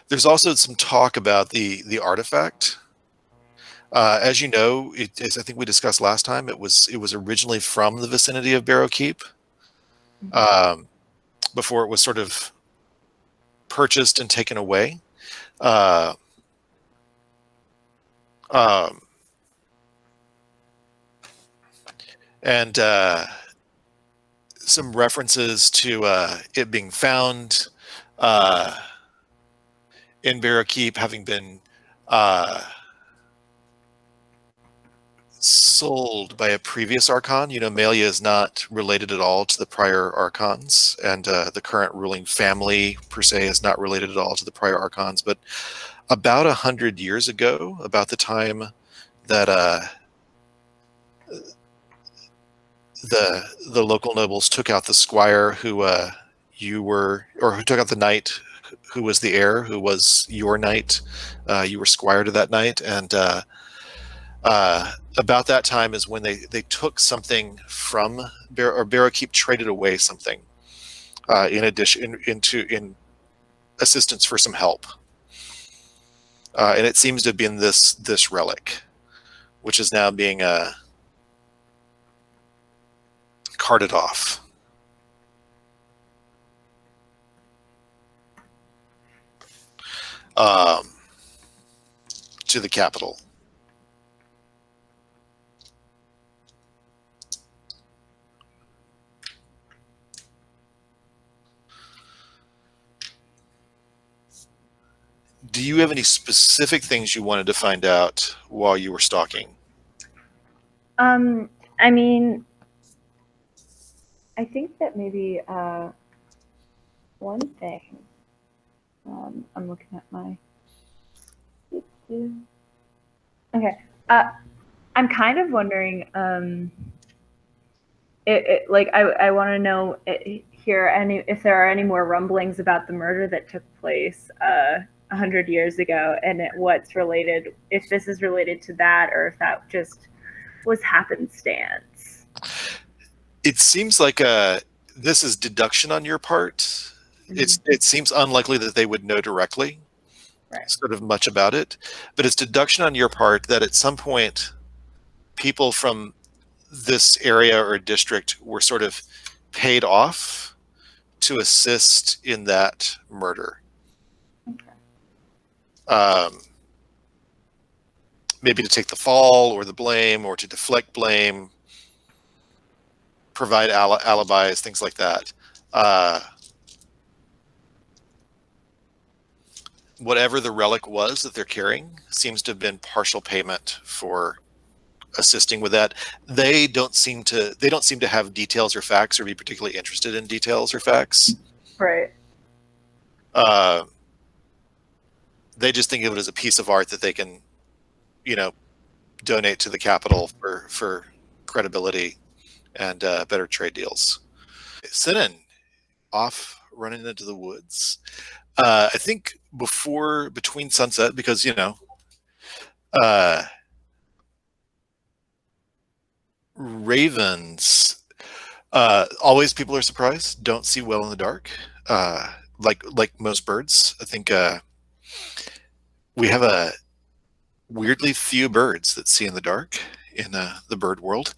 E: there's also some talk about the artifact. As you know, as I think we discussed last time, it was originally from the vicinity of Barrow Keep, before it was sort of purchased and taken away. And some references to it being found in Barrow Keep, having been sold by a previous Archon. Malia is not related at all to the prior Archons, and the current ruling family, per se, is not related at all to the prior Archons. But about 100 years ago, about the time that the local nobles took out the squire who who took out the knight who was the heir, who was your knight. You were squire to that knight, and about that time is when they took something from Barrow Keep, traded away something in addition in assistance for some help, and it seems to have been this relic, which is now being carted off. To the capital. Do you have any specific things you wanted to find out while you were stalking?
C: I mean, I think that maybe one thing. I'm looking at my. Okay. I'm kind of wondering. I want to know if there are any more rumblings about the murder that took place 100 years ago, and what's related, if this is related to that, or if that just was happenstance.
E: It seems like this is deduction on your part. It seems unlikely that they would know directly sort of much about it, but it's deduction on your part that at some point people from this area or district were sort of paid off to assist in that murder. Maybe to take the fall or the blame, or to deflect blame, provide alibis, things like that. Whatever the relic was that they're carrying seems to have been partial payment for assisting with that. They don't seem to have details or facts, or be particularly interested in details or facts.
C: Right.
E: They just think of it as a piece of art that they can, donate to the capital for credibility and better trade deals. Sinan off running into the woods. I think between sunset, because ravens, always people are surprised, don't see well in the dark, like most birds. I think we have a weirdly few birds that see in the dark in the bird world.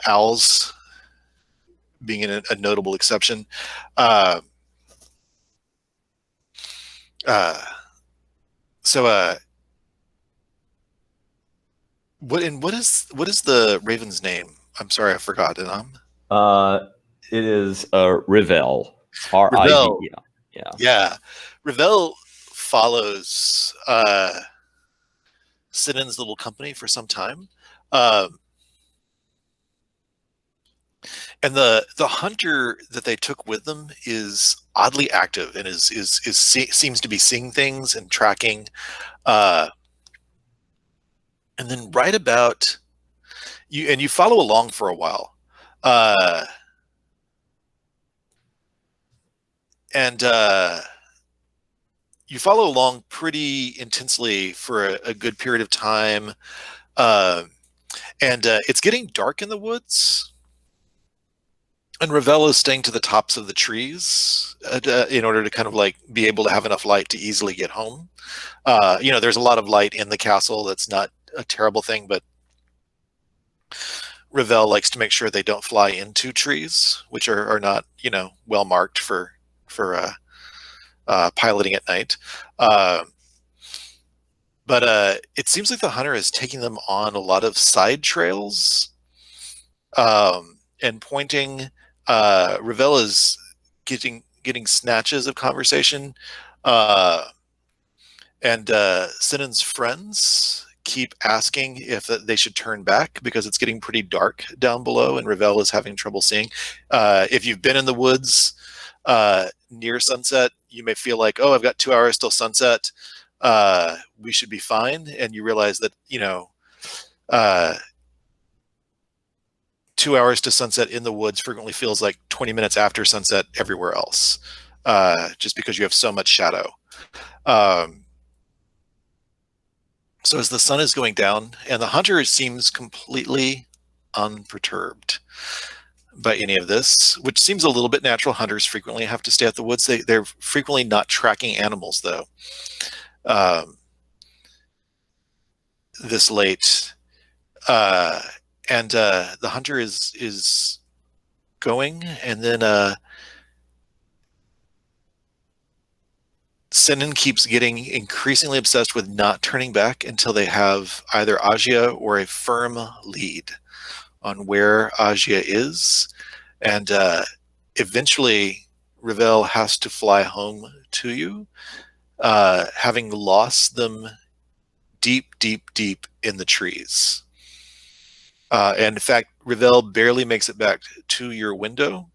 E: Owls being a notable exception. What is the raven's name? I'm sorry, I forgot it.
A: It is Rivel. R-I-V.
E: Rivel.
A: Yeah.
E: Rivel follows Sinan's little company for some time. And the hunter that they took with them is oddly active and seems to be seeing things and tracking. And then right about you follow along for a while. You follow along pretty intensely for a good period of time. And it's getting dark in the woods. And Ravel is staying to the tops of the trees in order to kind of like be able to have enough light to easily get home. There's a lot of light in the castle. That's not a terrible thing, but Ravel likes to make sure they don't fly into trees, which are not, well marked for piloting at night. But it seems like the hunter is taking them on a lot of side trails and pointing. Ravel is getting snatches of conversation, and Sinan's friends keep asking if they should turn back because it's getting pretty dark down below, and Ravel is having trouble seeing. If you've been in the woods near sunset, you may feel like, oh, I've got 2 hours till sunset. We should be fine, and you realize that 2 hours to sunset in the woods frequently feels like 20 minutes after sunset everywhere else, just because you have so much shadow. So as the sun is going down, and the hunter seems completely unperturbed by any of this, which seems a little bit natural. Hunters frequently have to stay at the woods. They're frequently not tracking animals, though. This late. And the hunter is going, and then Sinan keeps getting increasingly obsessed with not turning back until they have either Agia or a firm lead on where Agia is. And eventually, Ravel has to fly home to you, having lost them deep, deep, deep in the trees. And in fact, Ravel barely makes it back to your window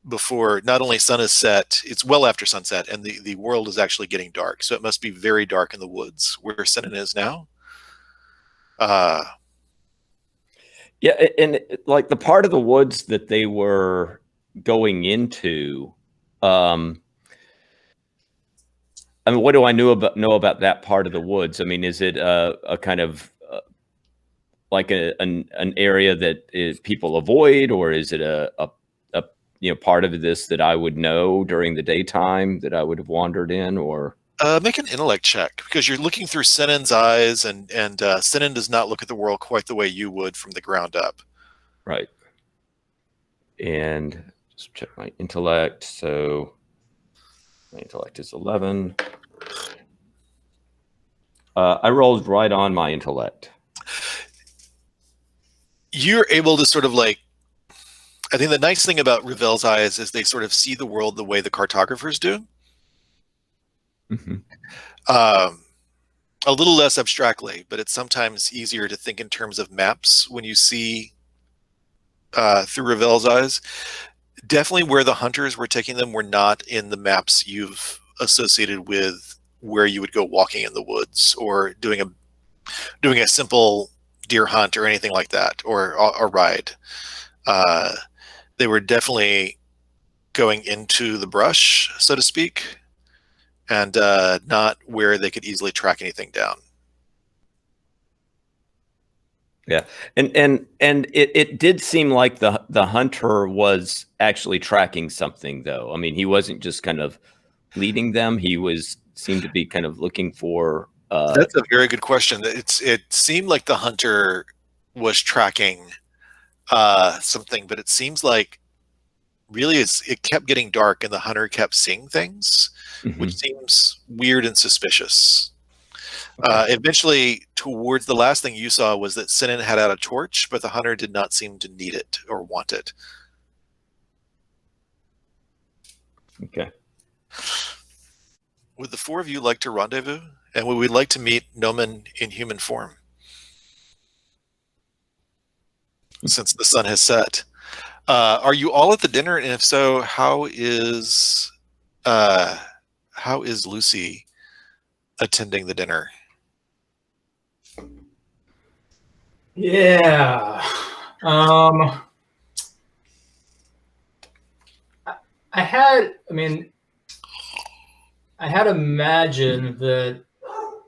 E: before not only sun is set, it's well after sunset, and the world is actually getting dark. So it must be very dark in the woods where Sinan is now.
A: Yeah, and like the part of the woods that they were going into, I mean, what do I know about that part of the woods? I mean, is it a kind of like an area that people avoid, or is it a part of this that I would know during the daytime that I would have wandered in, or?
E: Make an intellect check, because you're looking through Sinan's eyes, and Sinan does not look at the world quite the way you would from the ground up.
A: Right. And just check my intellect. So my intellect is 11. I rolled right on my intellect.
E: You're able to sort of like, I think the nice thing about Ravel's eyes is they sort of see the world the way the cartographers do.
A: Mm-hmm.
E: A little less abstractly, but it's sometimes easier to think in terms of maps when you see through Ravel's eyes. Definitely where the hunters were taking them were not in the maps you've associated with where you would go walking in the woods or doing a simple deer hunt or anything like that, or a ride. They were definitely going into the brush, so to speak, and not where they could easily track anything down.
A: Yeah, and it did seem like the hunter was actually tracking something, though. I mean, he wasn't just kind of leading them. He seemed to be kind of looking for.
E: That's a very good question. It seemed like the hunter was tracking something, but it seems like really it kept getting dark and the hunter kept seeing things,
A: Mm-hmm.
E: which seems weird and suspicious. Eventually, towards the last thing you saw was that Sinan had out a torch, but the hunter did not seem to need it or want it.
A: Okay.
E: Would the four of you like to rendezvous? And would we like to meet Nomen in human form? Since the sun has set. Are you all at the dinner? And if so, how is Lucy attending the dinner?
D: Yeah. I had imagined that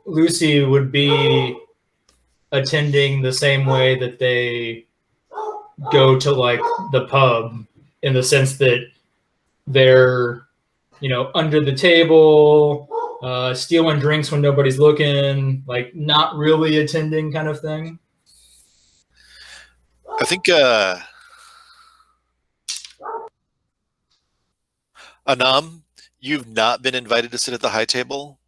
D: Lucy would be attending the same way that they go to like the pub, in the sense that they're, under the table, stealing drinks when nobody's looking, like not really attending kind of thing.
E: I think Anam, you've not been invited to sit at the high table.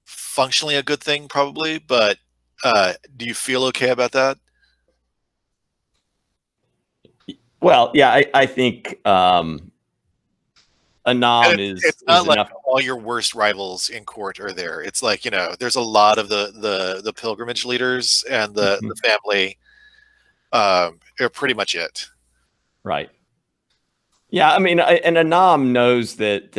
E: Functionally a good thing, probably, but do you feel okay about that?
A: Well, yeah, I think Anam
E: it's not
A: is
E: like
A: enough.
E: all your worst rivals in court are there. It's like, there's a lot of the pilgrimage leaders and the family are pretty much it.
A: Right. Yeah, I mean, and Anam knows that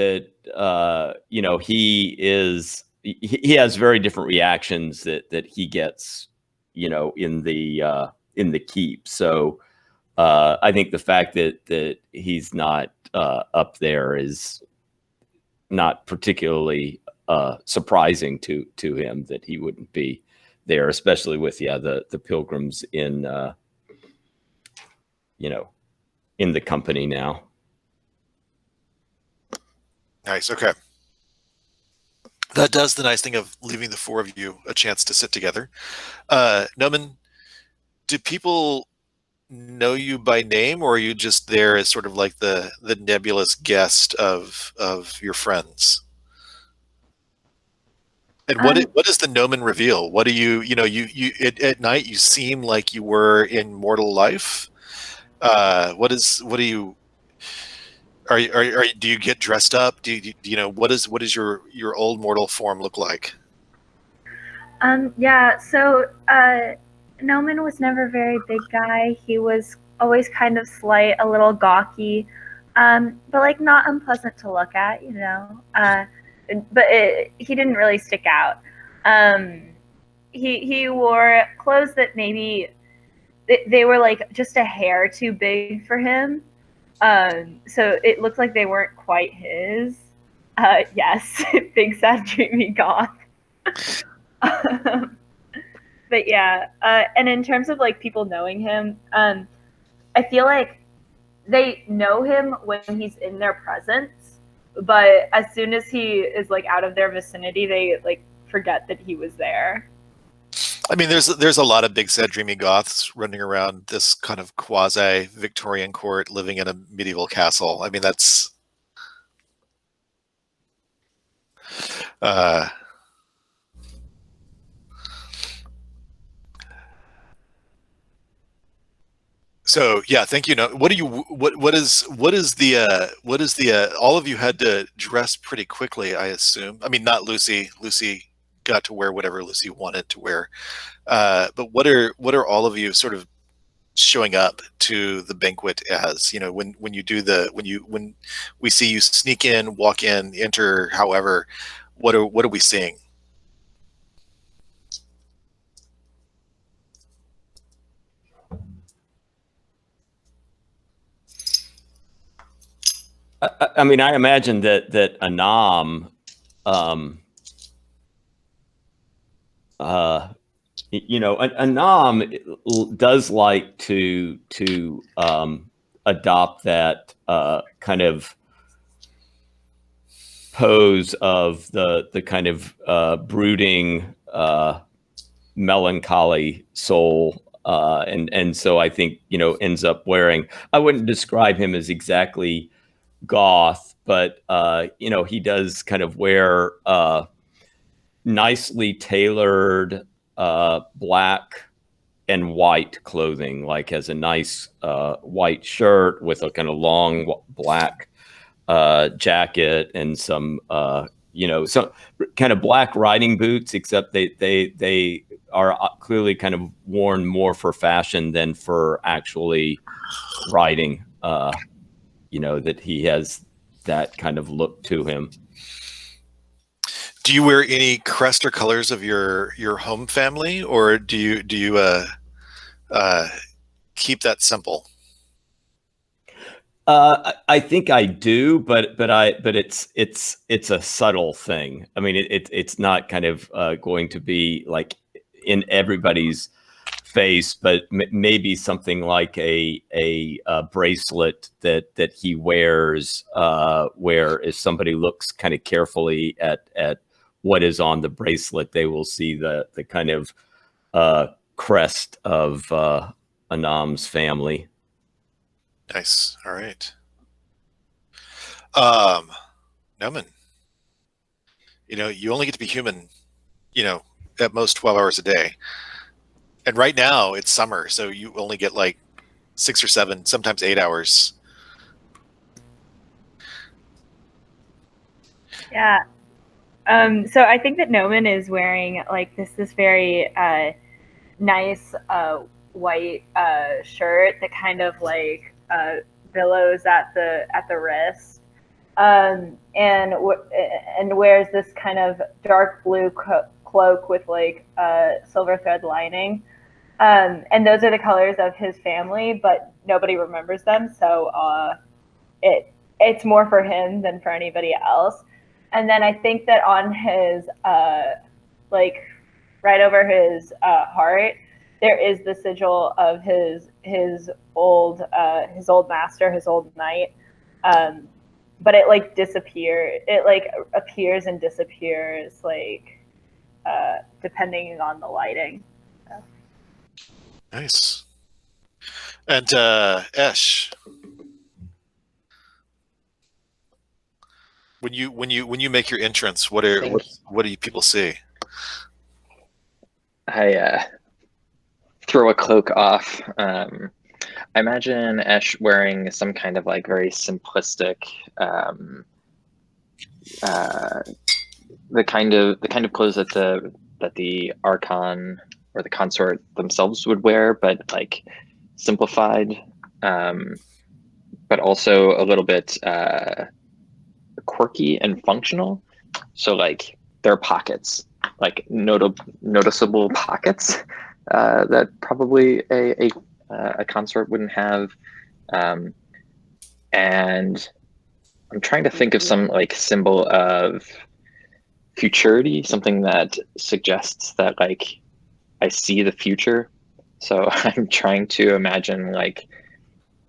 A: he has very different reactions that he gets, in the keep. So I think the fact that he's not up there is not particularly surprising to him, that he wouldn't be there, especially with the pilgrims in in the company now.
E: Nice. Okay. That does the nice thing of leaving the four of you a chance to sit together. Nomen, do people know you by name, or are you just there as sort of like the nebulous guest of your friends? And what does the Nomen reveal? What do you at night you seem like you were in mortal life? Do you get dressed up? What does your old mortal form look like?
C: Yeah, so Noman was never a very big guy. He was always kind of slight, a little gawky, but like not unpleasant to look at, but he didn't really stick out. He wore clothes that maybe they were like just a hair too big for him. So it looked like they weren't quite his. Yes, big sad dreamy goth. But yeah, and in terms of like people knowing him, I feel like they know him when he's in their presence, but as soon as he is like out of their vicinity, they like forget that he was there.
E: I mean, there's a lot of big sad dreamy goths running around this kind of quasi Victorian court, living in a medieval castle. I mean, that's so yeah. Thank you. No, what do you what is the all of you had to dress pretty quickly, I assume. I mean, not Lucy. Lucy got to wear whatever Lucy wanted to wear. But what are all of you sort of showing up to the banquet as? You know, when you do when we see you sneak in, walk in, enter, however, what are we seeing?
A: I mean, I imagine that Anam, you know, Anam does like to adopt that kind of pose of the kind of brooding, melancholy soul. And so I think, you know, ends up wearing, I wouldn't describe him as exactly goth, but you know, he does kind of wear nicely tailored black and white clothing, like has a nice white shirt with a kind of long black jacket and some you know, some kind of black riding boots, except they are clearly kind of worn more for fashion than for actually riding. You know, that he has that kind of look to him.
E: Do you wear any crest or colors of your home family, or do you keep that simple?
A: I think I do, but it's a subtle thing. I mean, it's not kind of going to be like in everybody's face, but maybe something like a bracelet that he wears, where if somebody looks kind of carefully at what is on the bracelet, they will see the kind of crest of Anam's family.
E: Nice. All right. Noman, you know, you only get to be human, you know, at most 12 hours a day. And right now it's summer, so you only get like 6 or 7, sometimes 8 hours.
C: Yeah. So I think that Noman is wearing like this very nice white shirt that kind of like billows at the wrist, and wears this kind of dark blue cloak with like silver thread lining, and those are the colors of his family, but nobody remembers them, so it's more for him than for anybody else. And then I think that on his like right over his heart, there is the sigil of his old master, his old knight. But it like disappears. It like appears and disappears, like depending on the lighting. So.
E: Nice. And Esh, when you make your entrance, what do you people see?
F: I throw a cloak off. I imagine Esh wearing some kind of like very simplistic, the kind of clothes that the Archon or the consort themselves would wear, but like simplified, but also a little bit quirky and functional. So like there are pockets, like noticeable pockets that probably a consort wouldn't have, and I'm trying to think of some like symbol of futurity, something that suggests that like I see the future. So I'm trying to imagine like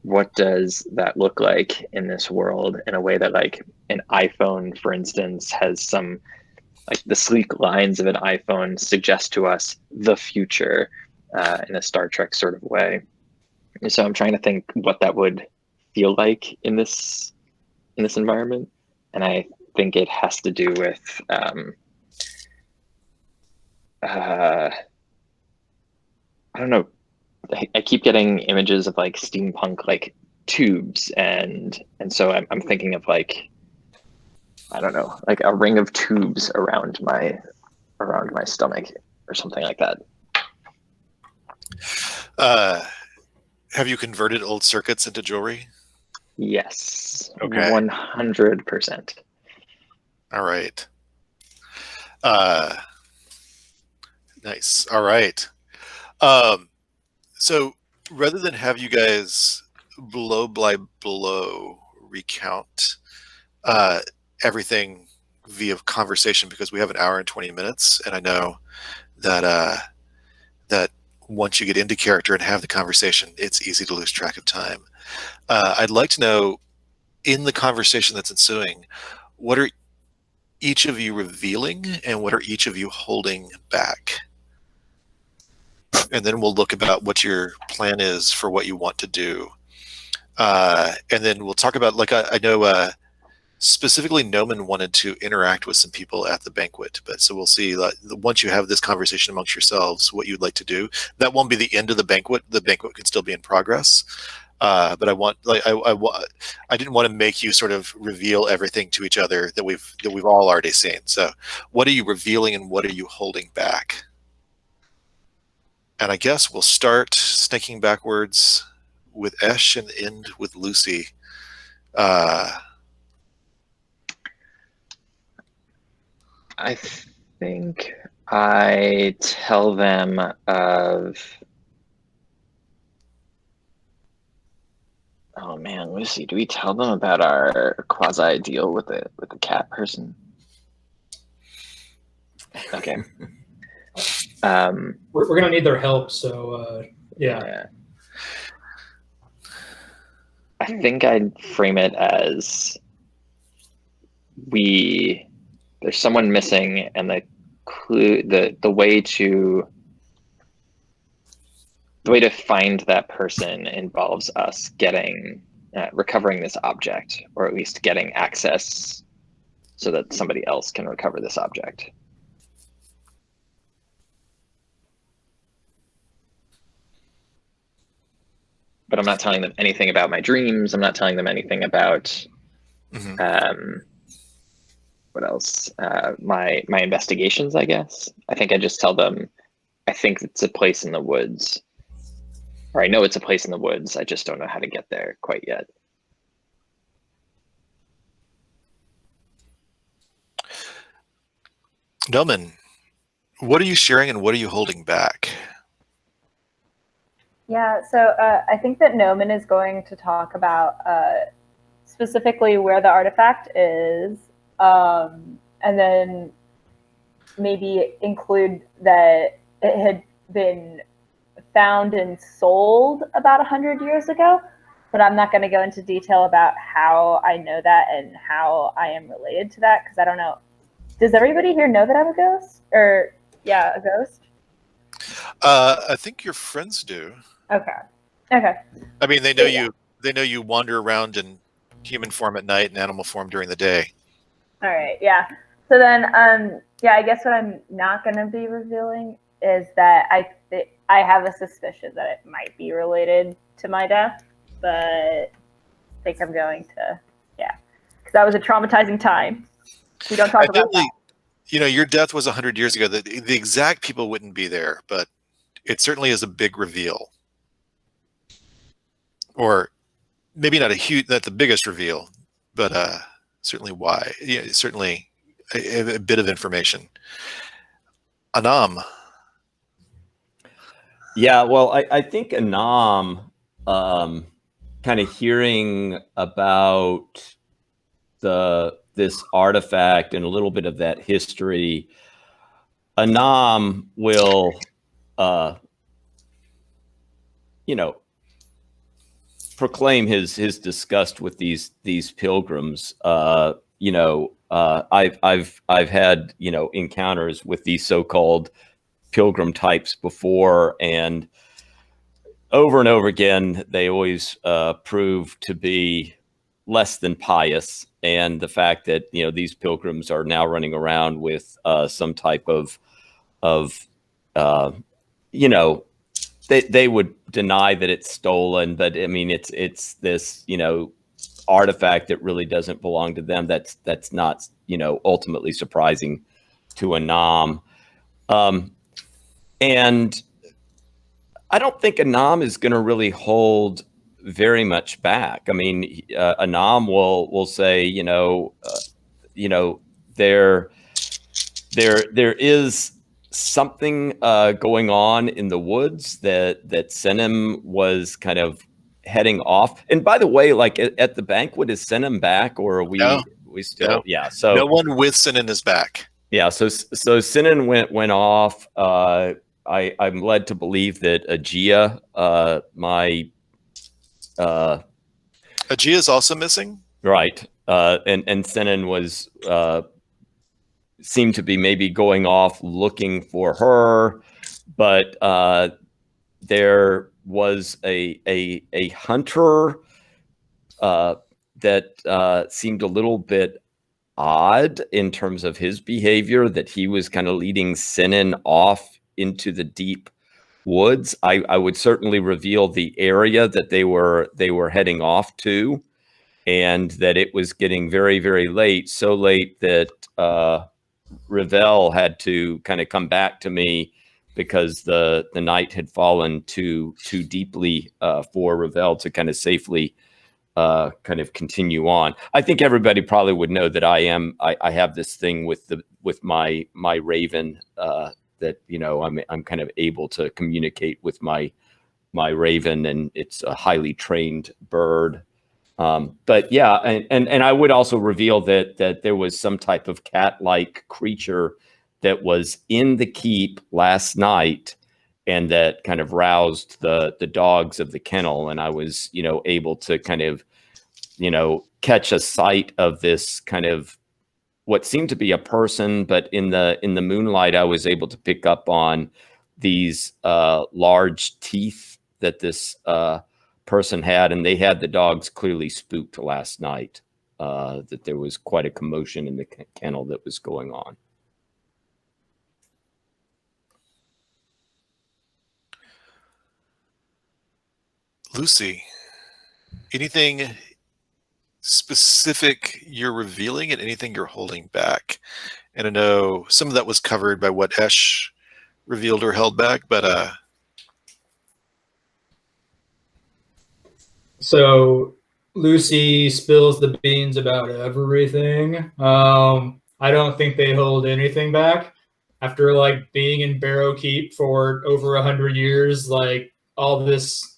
F: what does that look like in this world in a way that like an iPhone, for instance, has some like the sleek lines of an iPhone suggest to us the future in a Star Trek sort of way. And so I'm trying to think what that would feel like in this environment, and I think it has to do with I don't know. I keep getting images of like steampunk like tubes, and so I'm thinking of like, I don't know, like a ring of tubes around my stomach or something like that.
E: Have you converted old circuits into jewelry?
F: Yes.
E: Okay.
F: 100%.
E: All right. Nice. All right. So rather than have you guys blow by blow recount everything via conversation, because we have an hour and 20 minutes, and I know that that once you get into character and have the conversation, it's easy to lose track of time. I'd like to know, in the conversation that's ensuing, what are each of you revealing and what are each of you holding back? And then we'll look about what your plan is for what you want to do. And then we'll talk about, like, I know specifically Noman wanted to interact with some people at the banquet, but so we'll see once you have this conversation amongst yourselves what you'd like to do. That won't be the end of the banquet. The banquet can still be in progress. But I want, like, I didn't want to make you sort of reveal everything to each other that we've all already seen. So what are you revealing and what are you holding back? And I guess we'll start snaking backwards with Esh and end with Lucy.
F: I think I tell them of, oh man, Lucy, do we tell them about our quasi deal with the cat person? Okay.
D: We're gonna need their help, so yeah.
F: I think I'd frame it as there's someone missing, and the clue, the way to find that person involves us recovering this object, or at least getting access so that somebody else can recover this object. But I'm not telling them anything about my dreams. I'm not telling them anything about what else? My investigations, I guess. I think I just tell them, I think it's a place in the woods, or I know it's a place in the woods. I just don't know how to get there quite yet.
E: Noman, what are you sharing and what are you holding back?
C: Yeah, so I think that Noman is going to talk about specifically where the artifact is, and then maybe include that it had been found and sold about 100 years ago, but I'm not going to go into detail about how I know that and how I am related to that, because I don't know. Does everybody here know that I'm a ghost? Or, yeah, a ghost?
E: I think your friends do.
C: Okay. Okay.
E: I mean, they know you. They know you wander around in human form at night and animal form during the day.
C: All right. Yeah. So then, yeah, I guess what I'm not going to be revealing is that I have a suspicion that it might be related to my death, but I think I'm going to, yeah, because that was a traumatizing time. We don't talk about that.
E: You know, your death was 100 years ago. The exact people wouldn't be there, but it certainly is a big reveal. Or maybe not the biggest reveal, but certainly why. Yeah, certainly a bit of information. Anam.
A: Yeah, well, I think Anam, kind of hearing about this artifact and a little bit of that history, Anam will, proclaim his disgust with these pilgrims. I've had encounters with these so-called pilgrim types before, and over again they always prove to be less than pious. And the fact that these pilgrims are now running around with some type of they would deny that it's stolen, but I mean it's this artifact that really doesn't belong to them. That's not ultimately surprising to Anam. And I don't think Anam is going to really hold very much back. I mean, Anam will say, there is something going on in the woods that Senem was kind of heading off. And by the way, like at the banquet, is Senem back, or are we still?
E: No.
A: Yeah. So
E: no one with Sinan is back.
A: Yeah. So Sinan went off. I'm led to believe that Agia,
E: Agia is also missing.
A: Right. And Sinan was seemed to be maybe going off looking for her, but there was a hunter that seemed a little bit odd in terms of his behavior, that he was kind of leading Sinan off into the deep woods. I would certainly reveal the area that they were heading off to, and that it was getting very, very late, so late that Ravel had to kind of come back to me because the night had fallen too deeply for Ravel to kind of safely kind of continue on. I think everybody probably would know that I have this thing with my raven, that I'm kind of able to communicate with my raven, and it's a highly trained bird. But yeah, and I would also reveal that there was some type of cat-like creature that was in the keep last night, and that kind of roused the dogs of the kennel, and I was able to kind of catch a sight of this kind of what seemed to be a person, but in the moonlight I was able to pick up on these large teeth that this person had, and they had the dogs clearly spooked last night, that there was quite a commotion in the kennel that was going on.
E: Lucy, anything specific you're revealing and anything you're holding back? And I know some of that was covered by what Esh revealed or held back, but
D: So Lucy spills the beans about everything. I don't think they hold anything back. After like being in Barrow Keep for over 100 years, like all this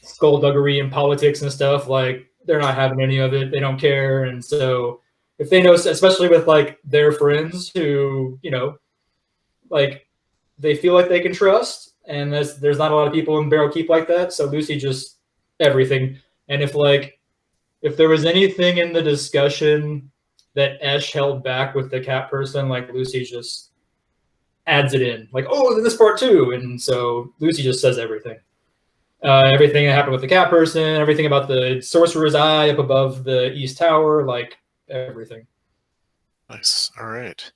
D: skullduggery and politics and stuff, like they're not having any of it. They don't care. And so if they know, especially with like their friends who, like they feel like they can trust, and there's not a lot of people in Barrow Keep like that. So Lucy just everything. And if there was anything in the discussion that Esh held back with the cat person, like Lucy just adds it in, like, oh, this part too. And so Lucy just says everything. Everything that happened with the cat person, everything about the sorcerer's eye up above the east tower, like everything.
E: nice. All right.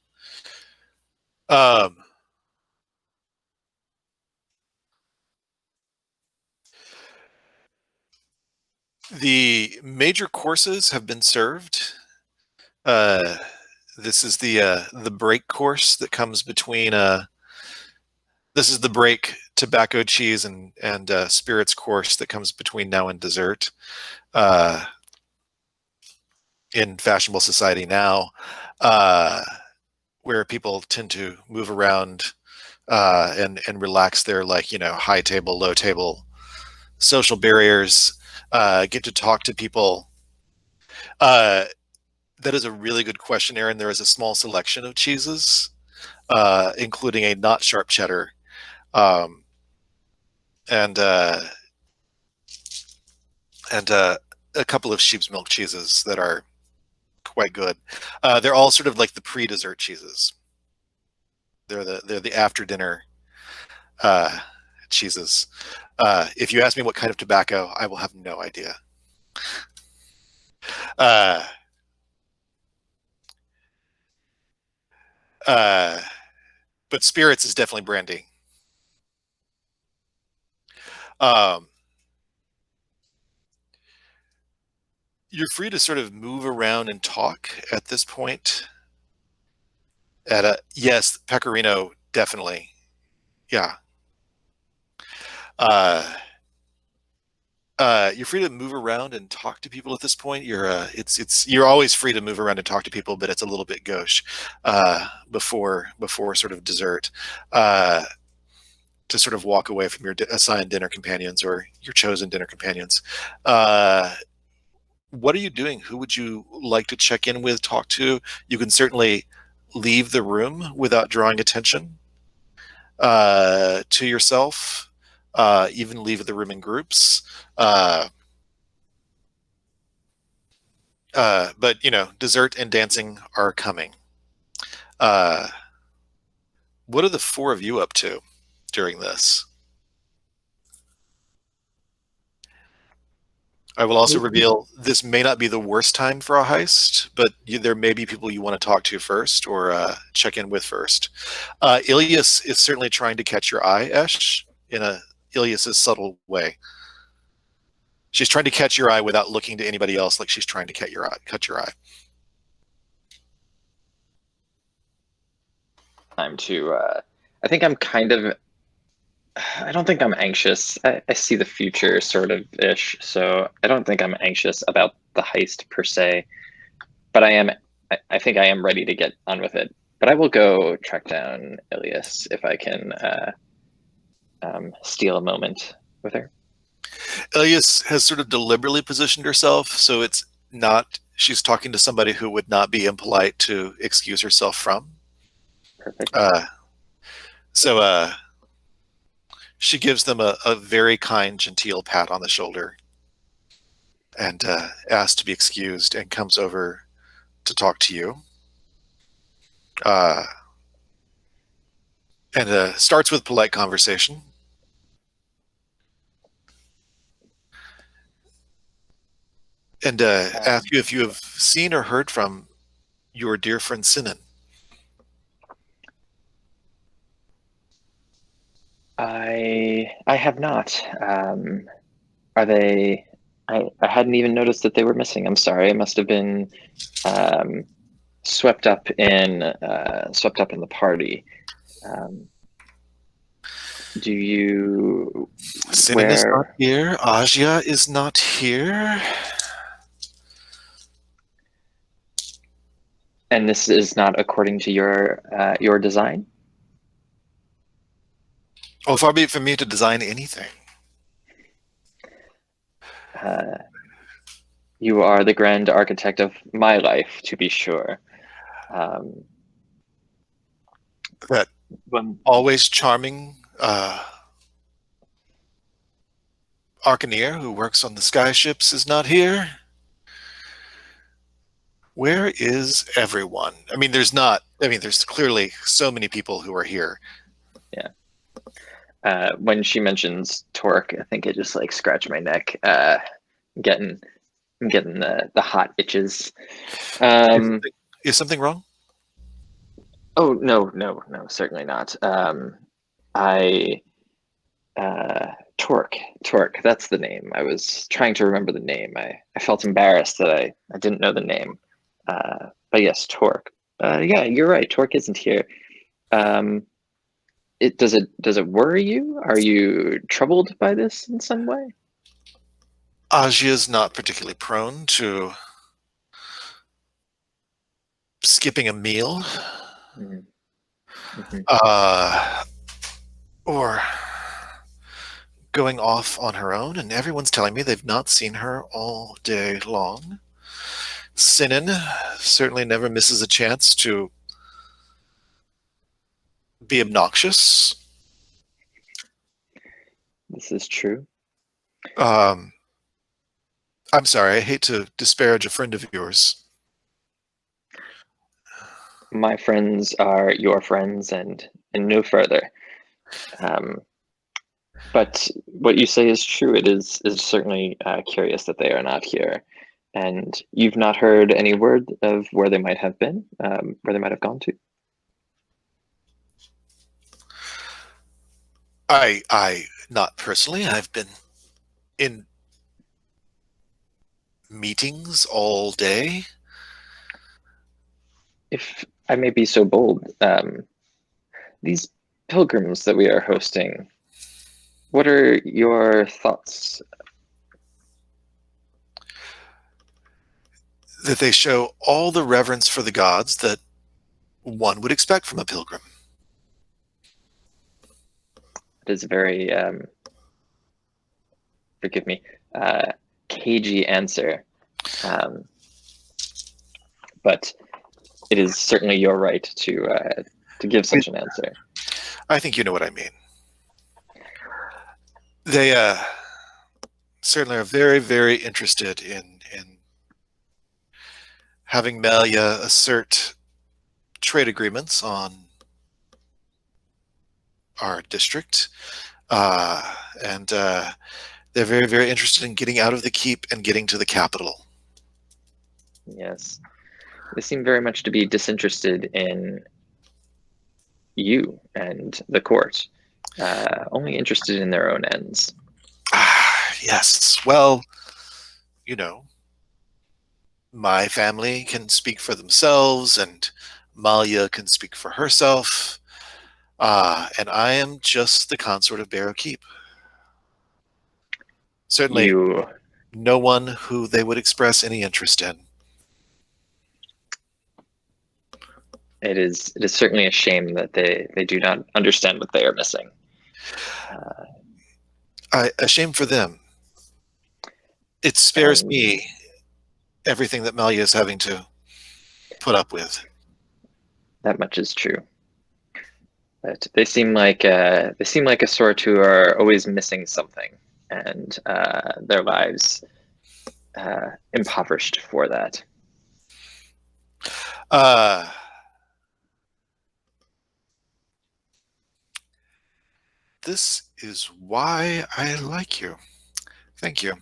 E: The major courses have been served. This is the break course that comes between. This is the break tobacco, cheese, and spirits course that comes between now and dessert. In fashionable society now, where people tend to move around and relax their high table, low table social barriers. Get to talk to people. That is a really good question, Aaron. There is a small selection of cheeses, including a not sharp cheddar, and a couple of sheep's milk cheeses that are quite good. They're all sort of like the pre-dessert cheeses. They're the after dinner cheeses. If you ask me what kind of tobacco, I will have no idea. But spirits is definitely brandy. You're free to sort of move around and talk at this point. Yes, Pecorino, definitely. Yeah. You're free to move around and talk to people at this point. You're always free to move around and talk to people, but it's a little bit gauche before sort of dessert. To sort of walk away from your assigned dinner companions or your chosen dinner companions. What are you doing? Who would you like to check in with, talk to? You can certainly leave the room without drawing attention to yourself. Even leave the room in groups. But dessert and dancing are coming. What are the four of you up to during this? I will also reveal this may not be the worst time for a heist, but there may be people you want to talk to first or check in with first. Ilias is certainly trying to catch your eye, Esh, in Ilias's subtle way. She's trying to catch your eye without looking to anybody else, like she's trying to cut your eye.
F: Time to. I think I'm kind of. I don't think I'm anxious. I see the future sort of ish, so I don't think I'm anxious about the heist per se. But I think I am ready to get on with it. But I will go track down Ilias if I can steal a moment with her.
E: Ilias has sort of deliberately positioned herself, so it's not. She's talking to somebody who would not be impolite to excuse herself from.
F: Perfect.
E: So she gives them a very kind, genteel pat on the shoulder and asks to be excused and comes over to talk to you. And starts with polite conversation. And ask you if you have seen or heard from your dear friend Sinan.
F: I have not. Are they? I hadn't even noticed that they were missing. I'm sorry. I must have been swept up in the party. Do you?
E: Sinan is not here. Asia is not here.
F: And this is not according to your design?
E: Oh, far be it from me to design anything.
F: You are the grand architect of my life, to be sure.
E: That always charming Arcaneer, who works on the sky ships, is not here. Where is everyone? I mean, there's clearly so many people who are here.
F: Yeah. When she mentions Torque, I think it just like scratched my neck. Getting the hot itches.
E: Is something wrong?
F: Oh no, certainly not. Torque, that's the name. I was trying to remember the name. I felt embarrassed that I didn't know the name. But yes, Torque. Yeah, you're right. Torque isn't here. Does it worry you? Are you troubled by this in some way?
E: Asia is not particularly prone to skipping a meal.
F: Mm-hmm.
E: Or going off on her own, and everyone's telling me they've not seen her all day long. Sinin certainly never misses a chance to be obnoxious.
F: This is true.
E: I'm sorry, I hate to disparage a friend of yours.
F: My friends are your friends and no further. But what you say is true. It is certainly curious that they are not here. And you've not heard any word of where they might have been, where they might have gone to?
E: I not personally. I've been in meetings all day.
F: If I may be so bold, these pilgrims that we are hosting, what are your thoughts?
E: That they show all the reverence for the gods that one would expect from a pilgrim.
F: It is a very, forgive me, cagey answer. But it is certainly your right to give such an answer.
E: I think you know what I mean. They certainly are very, very interested in having Malia assert trade agreements on our district. And they're very, very interested in getting out of the keep and getting to the capital.
F: Yes. They seem very much to be disinterested in you and the court, only interested in their own ends.
E: Yes. Well, you know, my family can speak for themselves, and Malia can speak for herself. And I am just the consort of Barrow Keep. Certainly no one who they would express any interest in.
F: It is certainly a shame that they do not understand what they are missing.
E: A shame for them. It spares me everything that Malia is having to put up with.
F: That much is true. But they seem like a sort who are always missing something, and their lives impoverished for that.
E: This is why I like you. Thank you.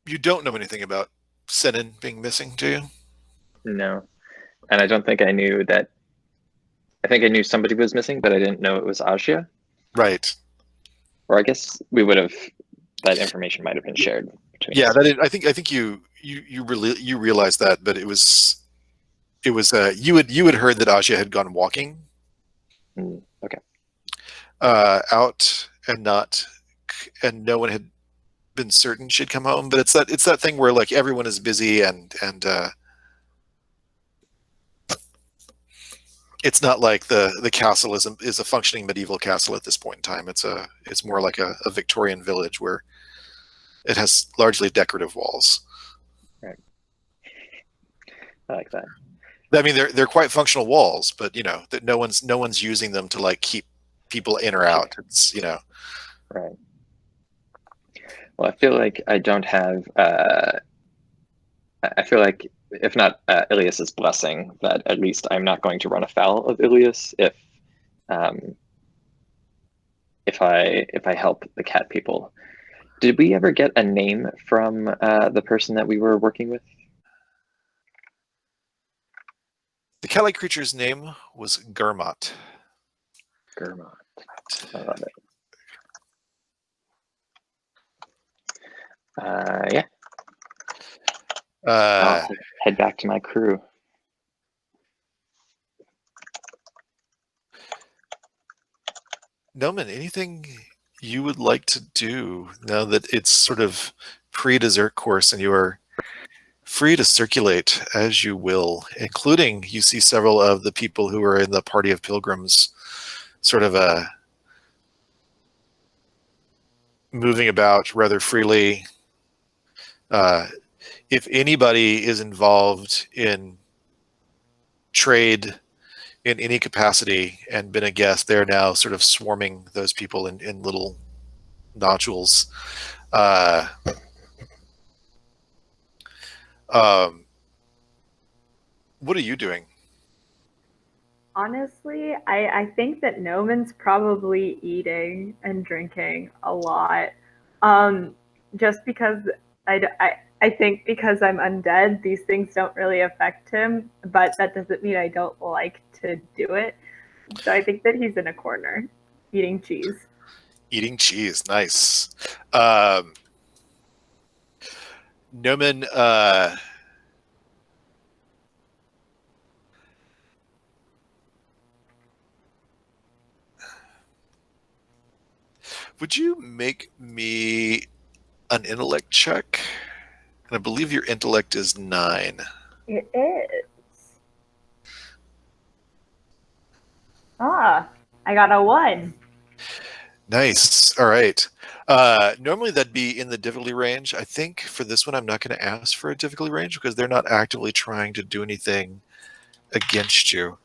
E: You don't know anything about Senin being missing, do you?
F: No. And I don't think I knew that. I think I knew somebody was missing, but I didn't know it was Asia.
E: Right.
F: Or I guess we would have, that information might have been shared between us.
E: I think you realized that, but it was you had heard that Asia had gone walking.
F: Okay.
E: Out and no one had been certain she'd come home. But it's that thing where like everyone is busy and it's not like the castle is a functioning medieval castle at this point in time. It's more like a Victorian village where it has largely decorative walls.
F: Right. I like that.
E: I mean, they're quite functional walls, but you know that no one's using them to like keep people in or out. It's
F: Right. Well, I feel like I don't have. I feel like if not Ilias's blessing, that at least I'm not going to run afoul of Ilias if I help the cat people. Did we ever get a name from the person that we were working with?
E: The cat-like creature's name was Gurmot.
F: Gurmot. I love it. Yeah. I'll head back to my crew.
E: Noman, anything you would like to do now that it's sort of pre-dessert course and you are free to circulate as you will, including you see several of the people who are in the party of pilgrims sort of moving about rather freely, If anybody is involved in trade in any capacity and been a guest, they're now sort of swarming those people in little nodules. What are you doing?
G: Honestly, I think that Noman's probably eating and drinking a lot. Just because I think because I'm undead, these things don't really affect him, but that doesn't mean I don't like to do it. So I think that he's in a corner eating cheese.
E: Eating cheese, nice. Noman, would you make me an intellect check? And I believe your intellect is 9.
G: It is. Ah, I got a 1.
E: Nice. All right. Normally that'd be in the difficulty range. I think for this one, I'm not going to ask for a difficulty range because they're not actively trying to do anything against you.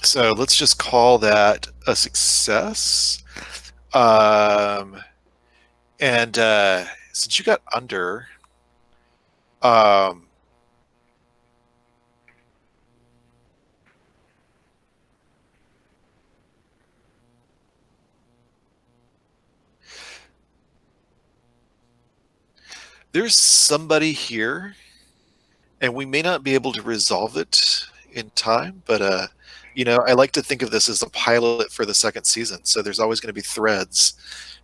E: So let's just call that a success. And since you got under, there's somebody here, and we may not be able to resolve it in time, but you know, I like to think of this as a pilot for the second season. So there's always going to be threads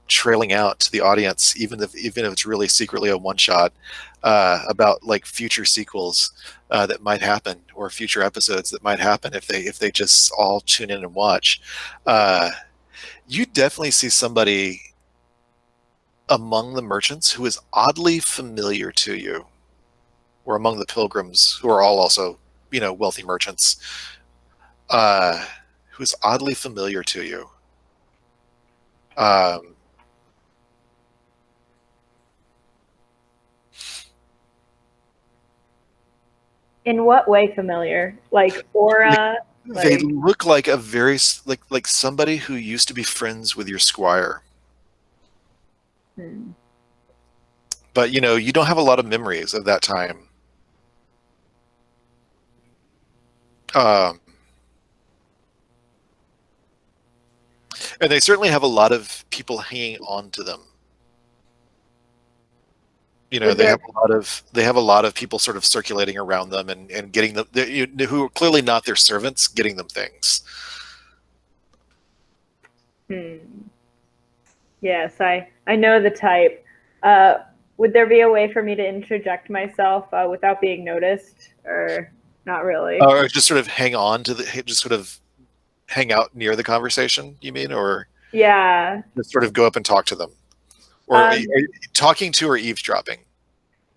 E: trailing out to the audience, even if it's really secretly a one shot, about like future sequels that might happen, or future episodes that might happen if they just all tune in and watch. You definitely see somebody among the merchants who is oddly familiar to you, or among the pilgrims who are all also, you know, wealthy merchants, who is oddly familiar to you.
G: In what way familiar? Like aura?
E: They look like a very like somebody who used to be friends with your squire. But you know, you don't have a lot of memories of that time. And they certainly have a lot of people hanging on to them. You know, they have a lot of people sort of circulating around them and getting them, who are clearly not their servants, getting them things.
G: Yes, I know the type. Would there be a way for me to interject myself without being noticed, or not really?
E: Or just sort of hang on to just sort of hang out near the conversation, you mean? Or
G: yeah,
E: just sort of go up and talk to them? Or are you talking to or eavesdropping?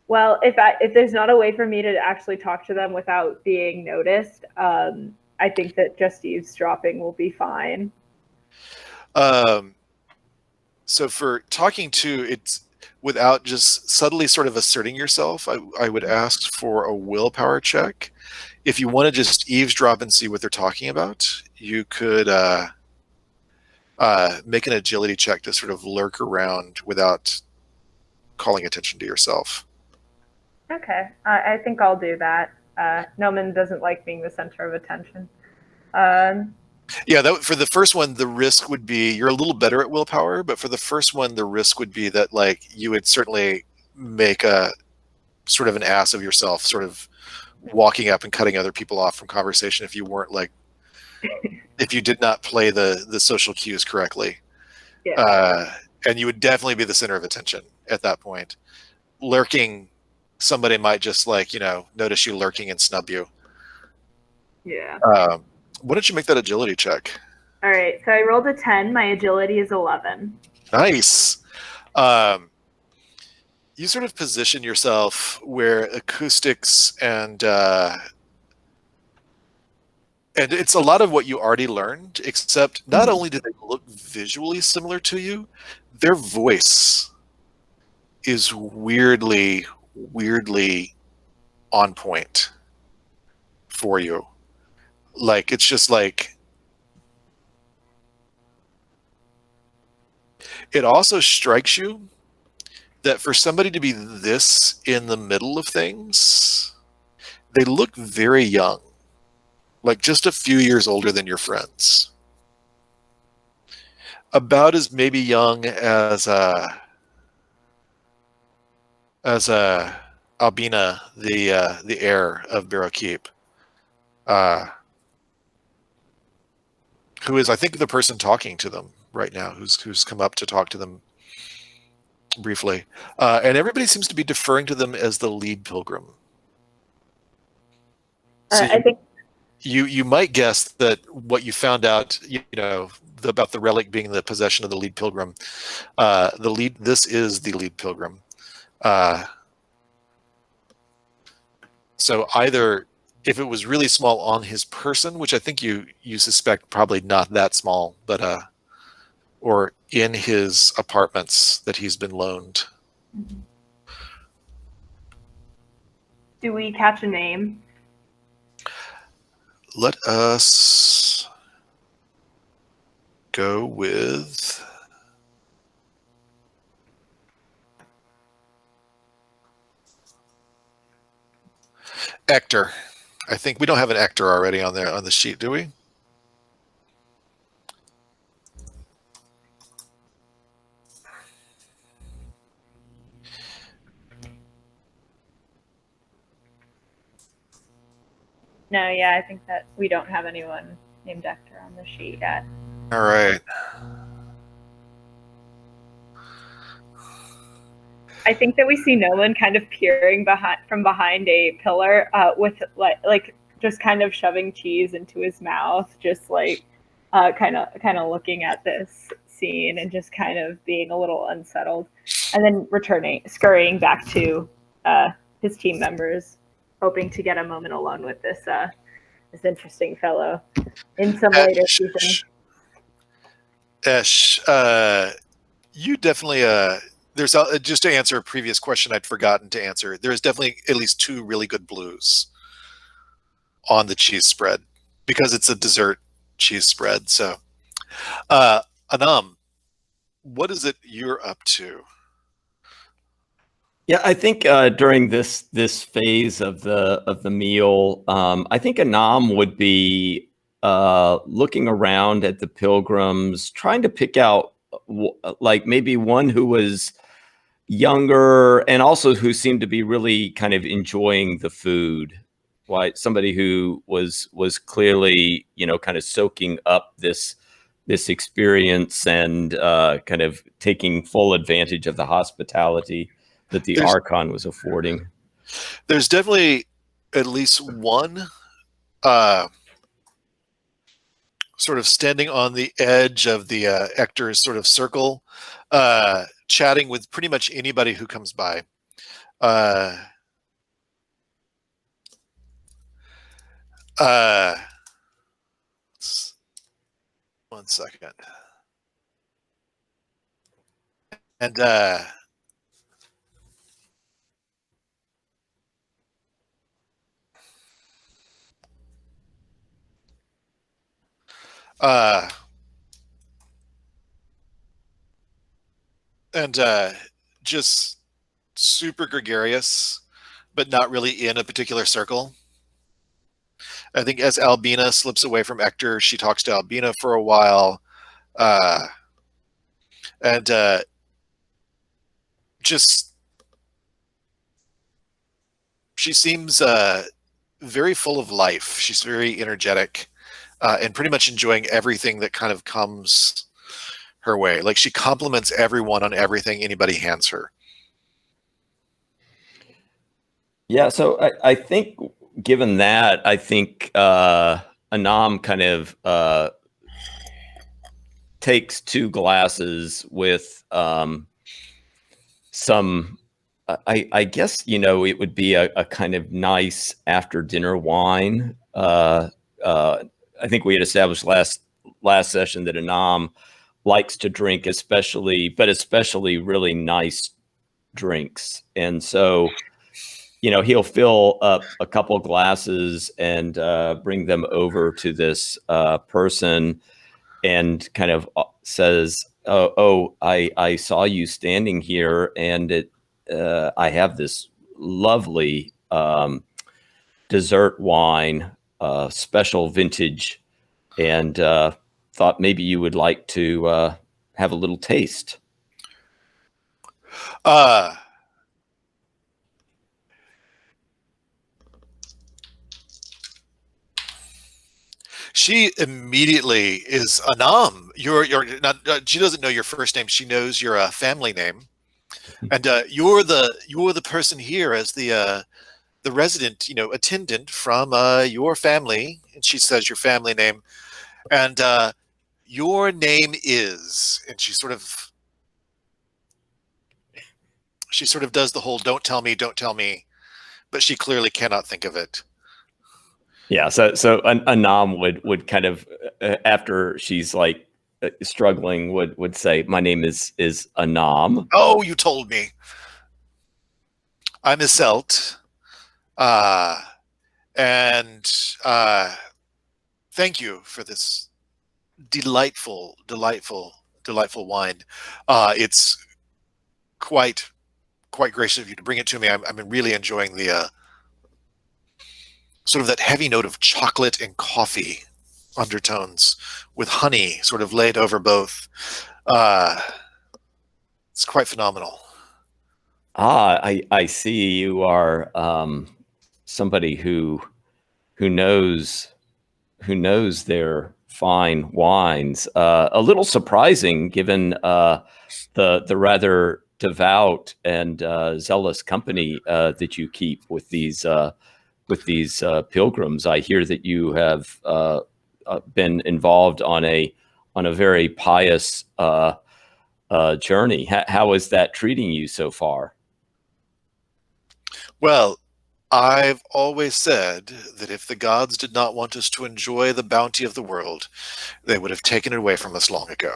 G: Well, if there's not a way for me to actually talk to them without being noticed, I think that just eavesdropping will be fine.
E: So for talking to, it's without just subtly sort of asserting yourself, I would ask for a willpower check. If you want to just eavesdrop and see what they're talking about, you could make an agility check to sort of lurk around without calling attention to yourself.
G: Okay, I think I'll do that. Noman doesn't like being the center of attention.
E: Yeah, for the first one, the risk would be, you're a little better at willpower, but for the first one, the risk would be that like you would certainly make a sort of an ass of yourself, sort of walking up and cutting other people off from conversation if you weren't like, if you did not play the social cues correctly. Yeah. And you would definitely be the center of attention at that point. Lurking, somebody might just like, you know, notice you lurking and snub you.
G: Yeah.
E: Why don't you make that agility check?
G: All right, so I rolled a 10. My agility is 11.
E: Nice. You sort of position yourself where acoustics and it's a lot of what you already learned, except not only do they look visually similar to you, their voice is weirdly on point for you. Like, it's just like, it also strikes you that for somebody to be this in the middle of things, they look very young, like just a few years older than your friends. About as maybe young as Albina, the heir of Barrow Keep, who is, I think, the person talking to them right now, who's come up to talk to them briefly, and everybody seems to be deferring to them as the lead pilgrim. So
C: I think
E: you might guess that what you found out, about the relic being the possession of the lead pilgrim, this is the lead pilgrim. So either if it was really small on his person, which I think you suspect probably not that small, but or in his apartments that he's been loaned.
G: Do we catch a name?
E: Let us go with Ector. I think we don't have an Ector already on the sheet, do we?
C: no, yeah, I think that we don't have anyone named Ector on the sheet yet.
E: All right.
C: I think that we see Nolan kind of peering from behind a pillar, with like just kind of shoving cheese into his mouth, just like kind of looking at this scene and just kind of being a little unsettled, and then scurrying back to his team members, hoping to get a moment alone with this interesting fellow in some later season.
E: Esh, you definitely there's just to answer a previous question I'd forgotten to answer. There is definitely at least 2 really good blues on the cheese spread because it's a dessert cheese spread. So, Anam, what is it you're up to?
A: Yeah, I think during this phase of the meal, I think Anam would be looking around at the pilgrims, trying to pick out like maybe one who was younger and also who seemed to be really kind of enjoying the food. Why somebody who was clearly, kind of soaking up this experience and kind of taking full advantage of the hospitality that the Archon was affording.
E: There's definitely at least one sort of standing on the edge of the Ector's sort of circle, chatting with pretty much anybody who comes by. One second. And just super gregarious, but not really in a particular circle. I think as Albina slips away from Ector, she talks to Albina for a while, and just she seems very full of life. She's very energetic, and pretty much enjoying everything that kind of comes her way. Like, she compliments everyone on everything anybody hands her.
A: Yeah, so I think given that, I think Anam kind of takes 2 glasses with some, I guess, it would be a kind of nice after dinner wine. I think we had established last session that Anam likes to drink, especially really nice drinks. And so, he'll fill up a couple glasses and bring them over to this person and kind of says, oh, I saw you standing here, and I have this lovely dessert wine, special vintage, and thought maybe you would like to have a little taste.
E: She immediately is Anam. You're not. She doesn't know your first name. She knows your family name, and you're the person here as the resident, attendant from your family. And she says your family name, and your name is. And she sort of does the whole don't tell me, but she clearly cannot think of it.
A: Yeah, so Anam would kind of, after she's like struggling, would say, "My name is Anam."
E: Oh, you told me. I'm Iselt, and thank you for this delightful wine. It's quite gracious of you to bring it to me. I'm really enjoying the sort of that heavy note of chocolate and coffee undertones with honey sort of laid over both. It's quite phenomenal.
A: I see you are somebody who knows their fine wines. A little surprising given the rather devout and zealous company that you keep with these pilgrims. I hear that you have been involved on a very pious journey. How is that treating you so far?
E: Well, I've always said that if the gods did not want us to enjoy the bounty of the world, they would have taken it away from us long ago.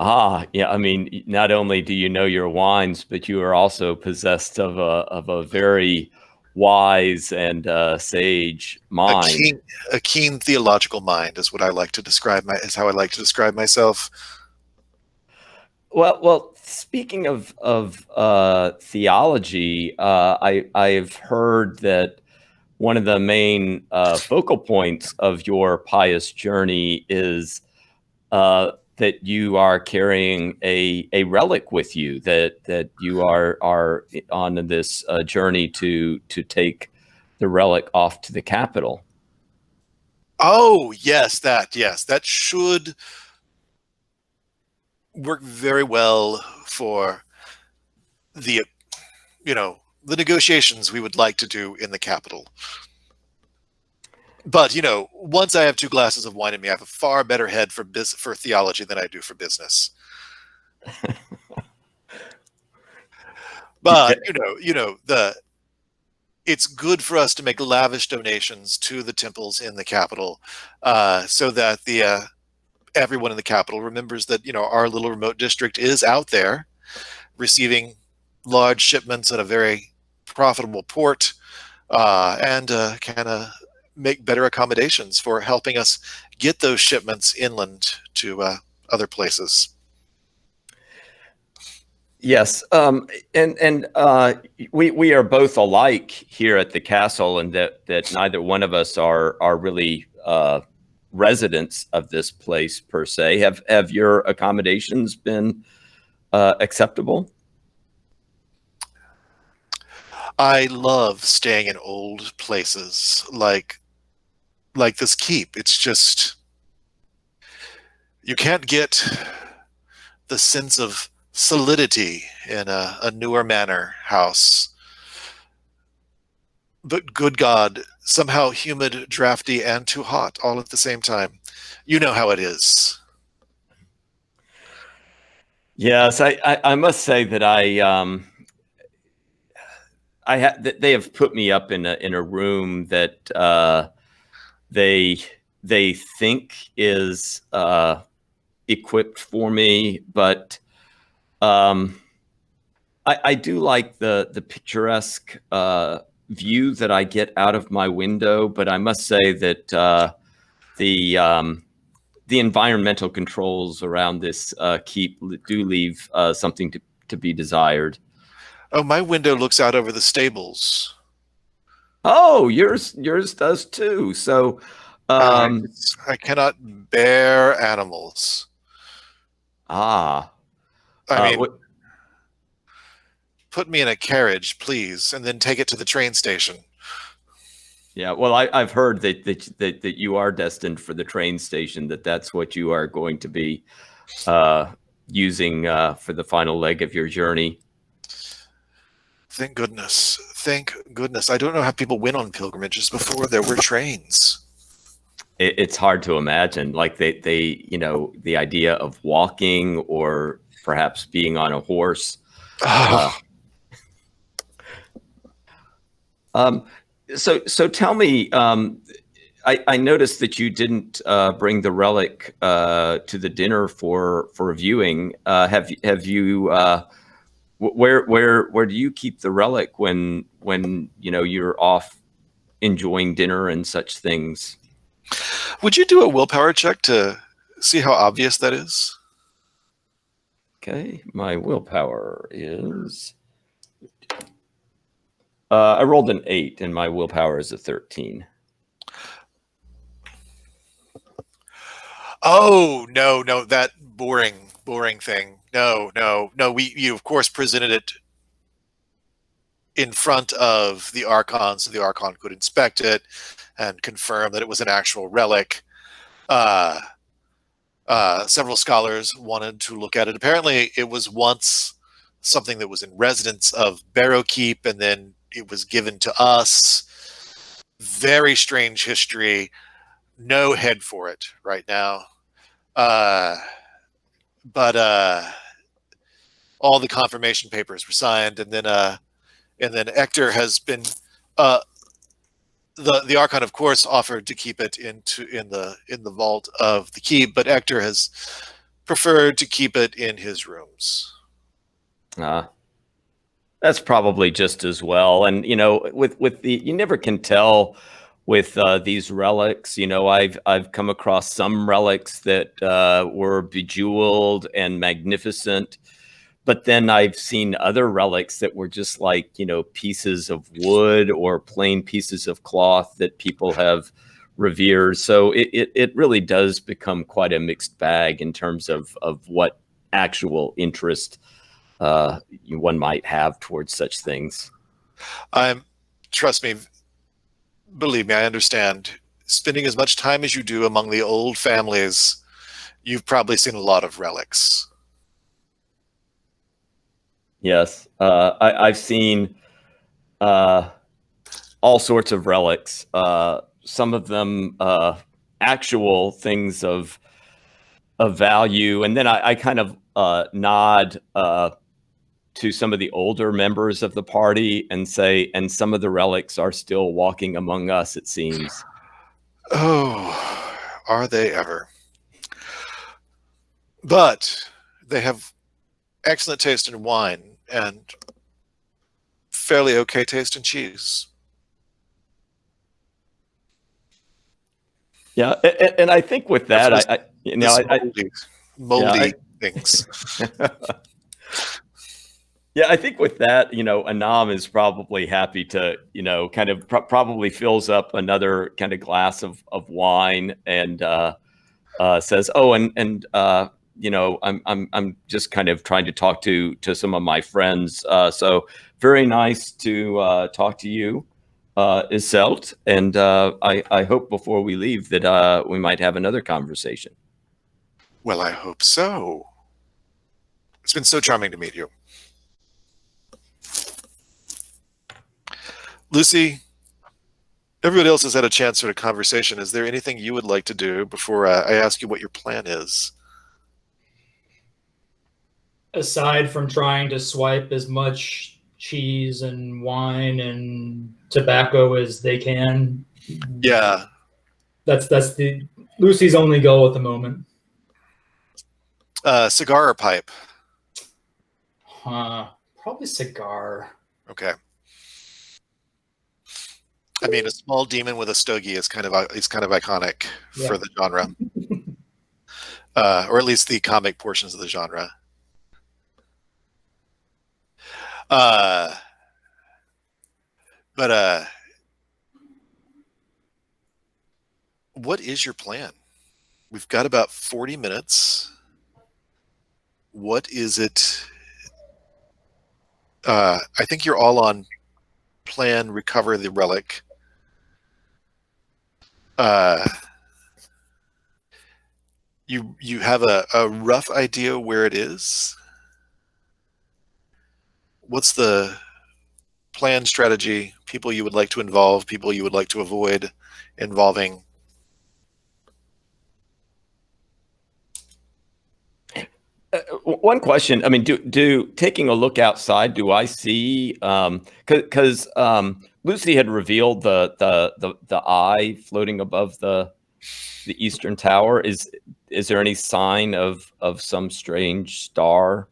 A: Yeah. I mean, not only do you know your wines, but you are also possessed of a very wise and sage mind.
E: A keen theological mind is what I like to describe is how I like to describe myself.
A: Well, speaking of theology, I've heard that one of the main focal points of your pious journey is that you are carrying a relic with you, that you are on this journey to take the relic off to the capital.
E: Oh, yes, that should work very well for the negotiations we would like to do in the capital. But once I have 2 glasses of wine in me, I have a far better head for theology than I do for business. But it's good for us to make lavish donations to the temples in the capital, so that the everyone in the capital remembers that our little remote district is out there receiving large shipments at a very profitable port, and can make better accommodations for helping us get those shipments inland to other places.
A: Yes, and we are both alike here at the castle, and that neither one of us are really residents of this place per se. Have your accommodations been acceptable?
E: I love staying in old places like this keep. It's just, you can't get the sense of solidity in a newer manor house. But good God, somehow humid, drafty, and too hot all at the same time. You know how it is.
A: Yes, I must say that they have put me up in a room that they think is equipped for me, but I do like the picturesque view that I get out of my window, but I must say that the environmental controls around this keep do leave something to be desired.
E: Oh, my window looks out over the stables.
A: Oh, yours does too. So
E: I cannot bear animals.
A: I
E: I mean, put me in a carriage, please, and then take it to the train station.
A: Yeah, well, I've heard that you are destined for the train station. That's what you are going to be using for the final leg of your journey.
E: Thank goodness. Thank goodness. I don't know how people went on pilgrimages before there were trains.
A: It's hard to imagine, like they the idea of walking or perhaps being on a horse. So tell me, I noticed that you didn't bring the relic to the dinner for viewing. Have you? Where do you keep the relic when you're off enjoying dinner and such things?
E: Would you do a willpower check to see how obvious that is?
A: Okay, my willpower is. I rolled an 8, and my willpower is a 13.
E: Oh, no, that boring thing. No. You of course presented it in front of the Archon, so the Archon could inspect it and confirm that it was an actual relic. Several scholars wanted to look at it. Apparently, it was once something that was in residence of Barrow Keep, and then it was given to us. Very strange history. No head for it right now. But all the confirmation papers were signed, and then Ector has been the Archon, of course, offered to keep it in the vault of the keep, but Ector has preferred to keep it in his rooms.
A: That's probably just as well. And with the you never can tell with these relics. I've come across some relics that were bejeweled and magnificent, but then I've seen other relics that were just like pieces of wood or plain pieces of cloth that people have revered. So it really does become quite a mixed bag in terms of what actual interest one might have towards such things.
E: Trust me, believe me, I understand. Spending as much time as you do among the old families, you've probably seen a lot of relics.
A: Yes, I've seen all sorts of relics. Some of them actual things of value, and then I kind of nod to some of the older members of the party and say, and some of the relics are still walking among us, it seems.
E: Oh, are they ever? But they have excellent taste in wine and fairly okay taste in cheese.
A: Yeah, and I think with that,
E: moldy things.
A: Yeah, I think with that, Anam is probably happy to, kind of probably fills up another kind of glass of wine and says, "Oh, and I'm just kind of trying to talk to some of my friends. So very nice to talk to you, Iselt, and I hope before we leave that we might have another conversation."
E: Well, I hope so. It's been so charming to meet you. Lucy, everybody else has had a chance for a conversation. Is there anything you would like to do before I ask you what your plan is?
D: Aside from trying to swipe as much cheese and wine and tobacco as they can.
E: Yeah.
D: That's the Lucy's only goal at the moment.
E: Cigar or pipe?
D: Probably cigar.
E: Okay. I mean, a small demon with a stogie is kind of iconic for the genre, or at least the comic portions of the genre. But what is your plan? We've got about 40 minutes. What is it? I think you're all on plan recover the relic. You have a rough idea where it is? What's the plan, strategy, people you would like to involve, people you would like to avoid involving?
A: One question. I mean, do taking a look outside, do I see? Because Lucy had revealed the eye floating above the eastern tower. Is there any sign of some strange star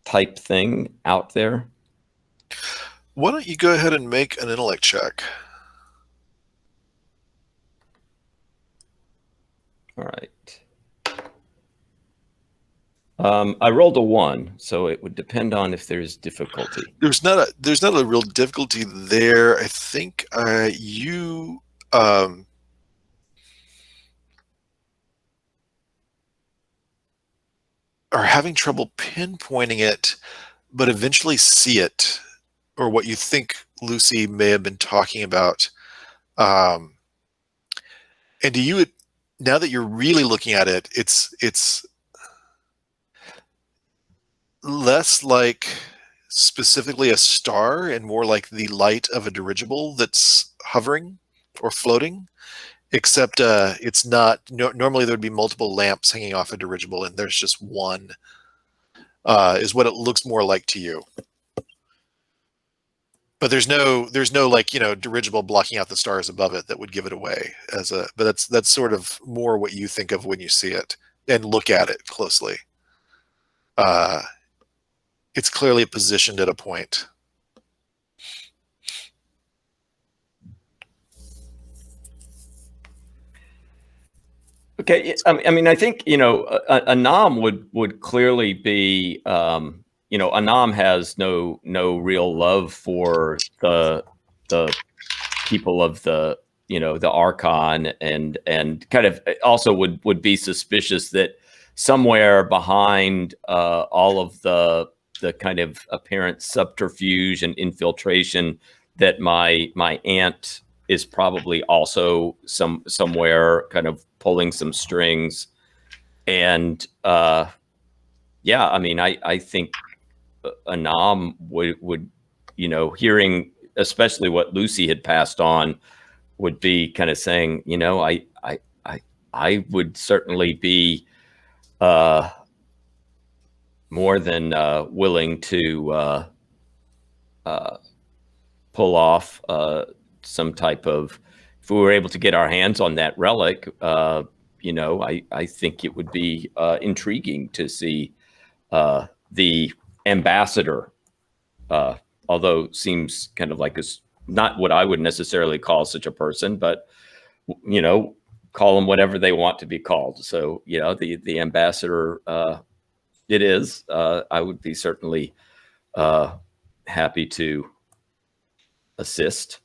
A: type thing out there?
E: Why don't you go ahead and make an intellect check?
A: All right. I rolled a 1, so it would depend on if there's difficulty.
E: There's not a real difficulty there. I think you are having trouble pinpointing it, but eventually see it, or what you think Lucy may have been talking about. And do you, now that you're really looking at it, it's less like specifically a star and more like the light of a dirigible that's hovering or floating, except it's not. Normally there would be multiple lamps hanging off a dirigible, and there's just one. Is what it looks more like to you. But there's no like, dirigible blocking out the stars above it that would give it away as a. But that's sort of more what you think of when you see it and look at it closely. It's clearly positioned at a point.
A: Okay, I mean, I think Anam would clearly be. Anam has no real love for the people of the the Archon, and kind of also would be suspicious that somewhere behind all of the kind of apparent subterfuge and infiltration, that my aunt is probably also somewhere kind of pulling some strings. And yeah, I mean, I think Anam would hearing especially what Lucy had passed on, would be kind of saying, I would certainly be more than willing to pull off some type of, if we were able to get our hands on that relic, I think it would be intriguing to see the ambassador, although seems kind of like not what I would necessarily call such a person, but call them whatever they want to be called. So the ambassador, it is. I would be certainly happy to assist.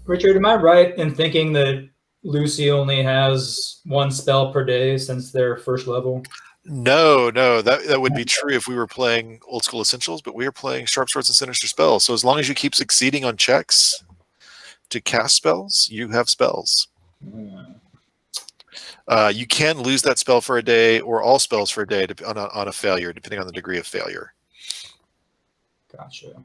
D: Richard, am I right in thinking that Lucy only has one spell per day since their first level?
E: No, that would be true if we were playing Old School Essentials, but we are playing Sharp Swords and Sinister Spells. So as long as you keep succeeding on checks to cast spells, you have spells. You can lose that spell for a day or all spells for a day on a failure, depending on the degree of failure.
D: Gotcha.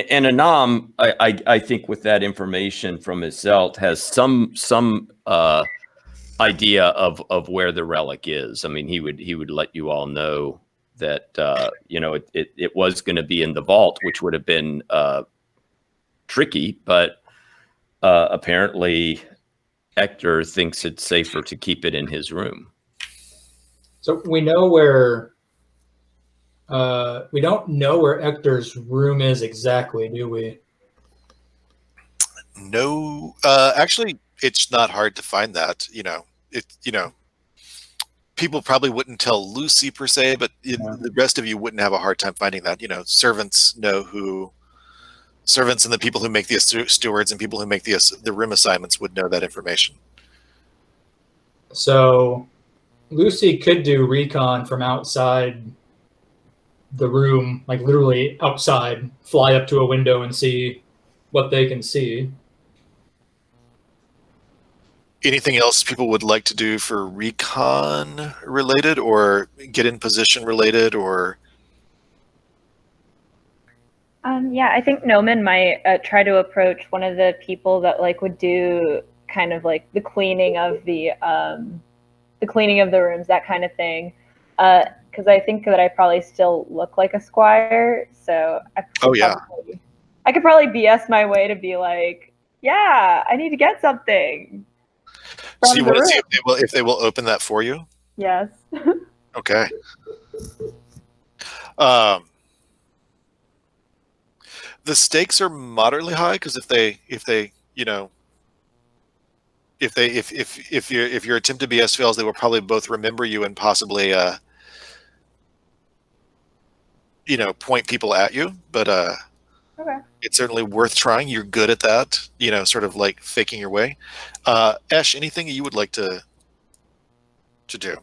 A: And Anam, I think with that information from his Zelt, has some idea of where the relic is. I mean, he would let you all know that it was going to be in the vault, which would have been tricky, but apparently Hector thinks it's safer to keep it in his room.
D: So we know where. We don't know where Hector's room is exactly, do we?
E: No, actually, it's not hard to find that. People probably wouldn't tell Lucy per se, but the rest of you wouldn't have a hard time finding that. Servants know who. Servants and the people who make the stewards and people who make the room assignments would know that information.
D: So Lucy could do recon from outside the room, like literally outside, fly up to a window and see what they can see.
E: Anything else people would like to do for recon related or get in position related or?
C: Yeah, I think Noman might try to approach one of the people that would do kind of like the cleaning of the rooms, that kind of thing. Because I think that I probably still look like a squire, so I could probably BS my way to be like, yeah, I need to get something.
E: So you want to see if they will open that for you?
C: Yes.
E: Okay. The stakes are moderately high because if your attempt to BS fails, they will probably both remember you and possibly point people at you. But
C: okay.
E: It's certainly worth trying. You're good at that. Sort of like faking your way. Esh, anything you would like to do?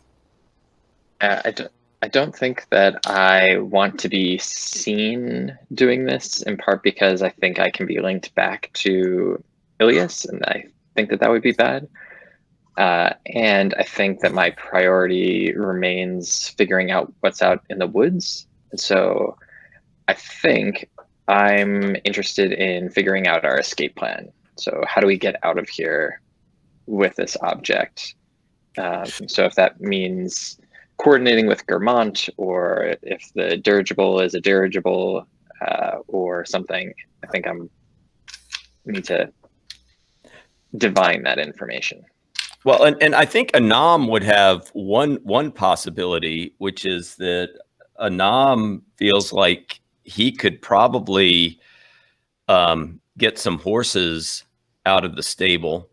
F: I don't think that I want to be seen doing this, in part because I think I can be linked back to Ilias, and I think that would be bad. And I think that my priority remains figuring out what's out in the woods. And so I think I'm interested in figuring out our escape plan. So how do we get out of here with this object? So if that means coordinating with Germont, or if the dirigible is a dirigible or something, I think I need to divine that information.
A: Well, and I think Anam would have one possibility, which is that Anam feels like he could probably get some horses out of the stable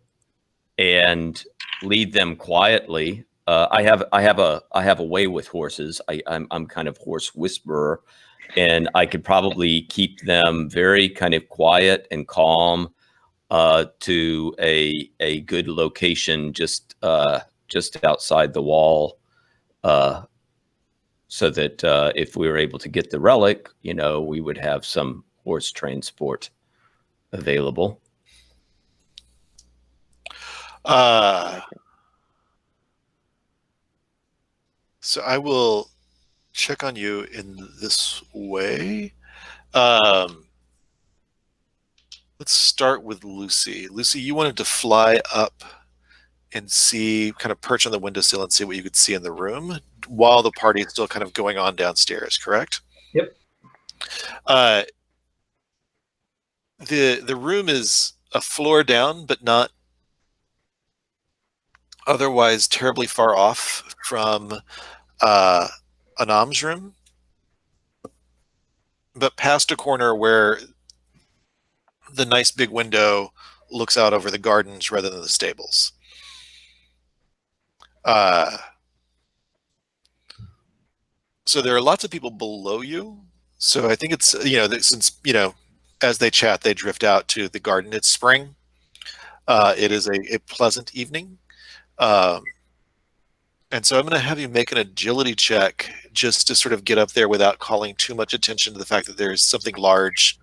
A: and lead them quietly. I have a way with horses. I'm kind of horse whisperer, and I could probably keep them very kind of quiet and calm to a good location just outside the wall, so that if we were able to get the relic, we would have some horse transport available.
E: So I will check on you in this way. Let's start with Lucy. Lucy, you wanted to fly up and see, kind of perch on the windowsill and see what you could see in the room while the party is still kind of going on downstairs, correct?
D: Yep.
E: The room is a floor down, but not otherwise terribly far off from Anam's room, but past a corner where the nice big window looks out over the gardens rather than the stables. So there are lots of people below you. So I think it's, since, as they chat, they drift out to the garden. It's spring. It is a pleasant evening. And so I'm going to have you make an agility check just to sort of get up there without calling too much attention to the fact that there's something large.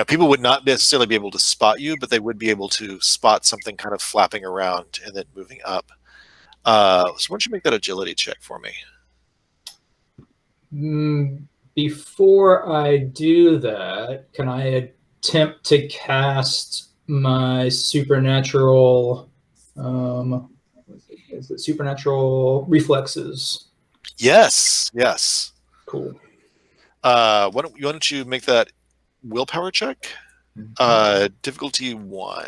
E: People would not necessarily be able to spot you, but they would be able to spot something kind of flapping around and then moving up. So why don't you make that agility check for me?
D: Before I do that, can I attempt to cast my supernatural... is it supernatural reflexes?
E: Yes.
D: Cool.
E: Why don't you make that willpower check? Difficulty 1.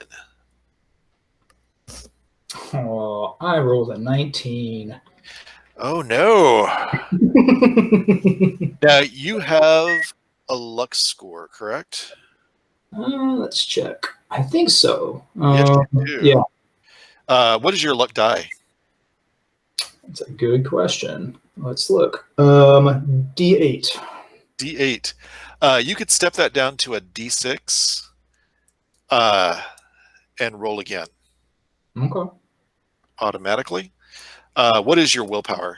D: Oh, I rolled a 19.
E: Oh no! Now you have a luck score, correct?
D: Let's check. I think so.
E: Yes, you do.
D: Yeah,
E: what is your luck die?
D: that's a good question. Let's look. D8.
E: D8. You could step that down to a D6 and roll again
D: Okay.
E: automatically. What is your willpower?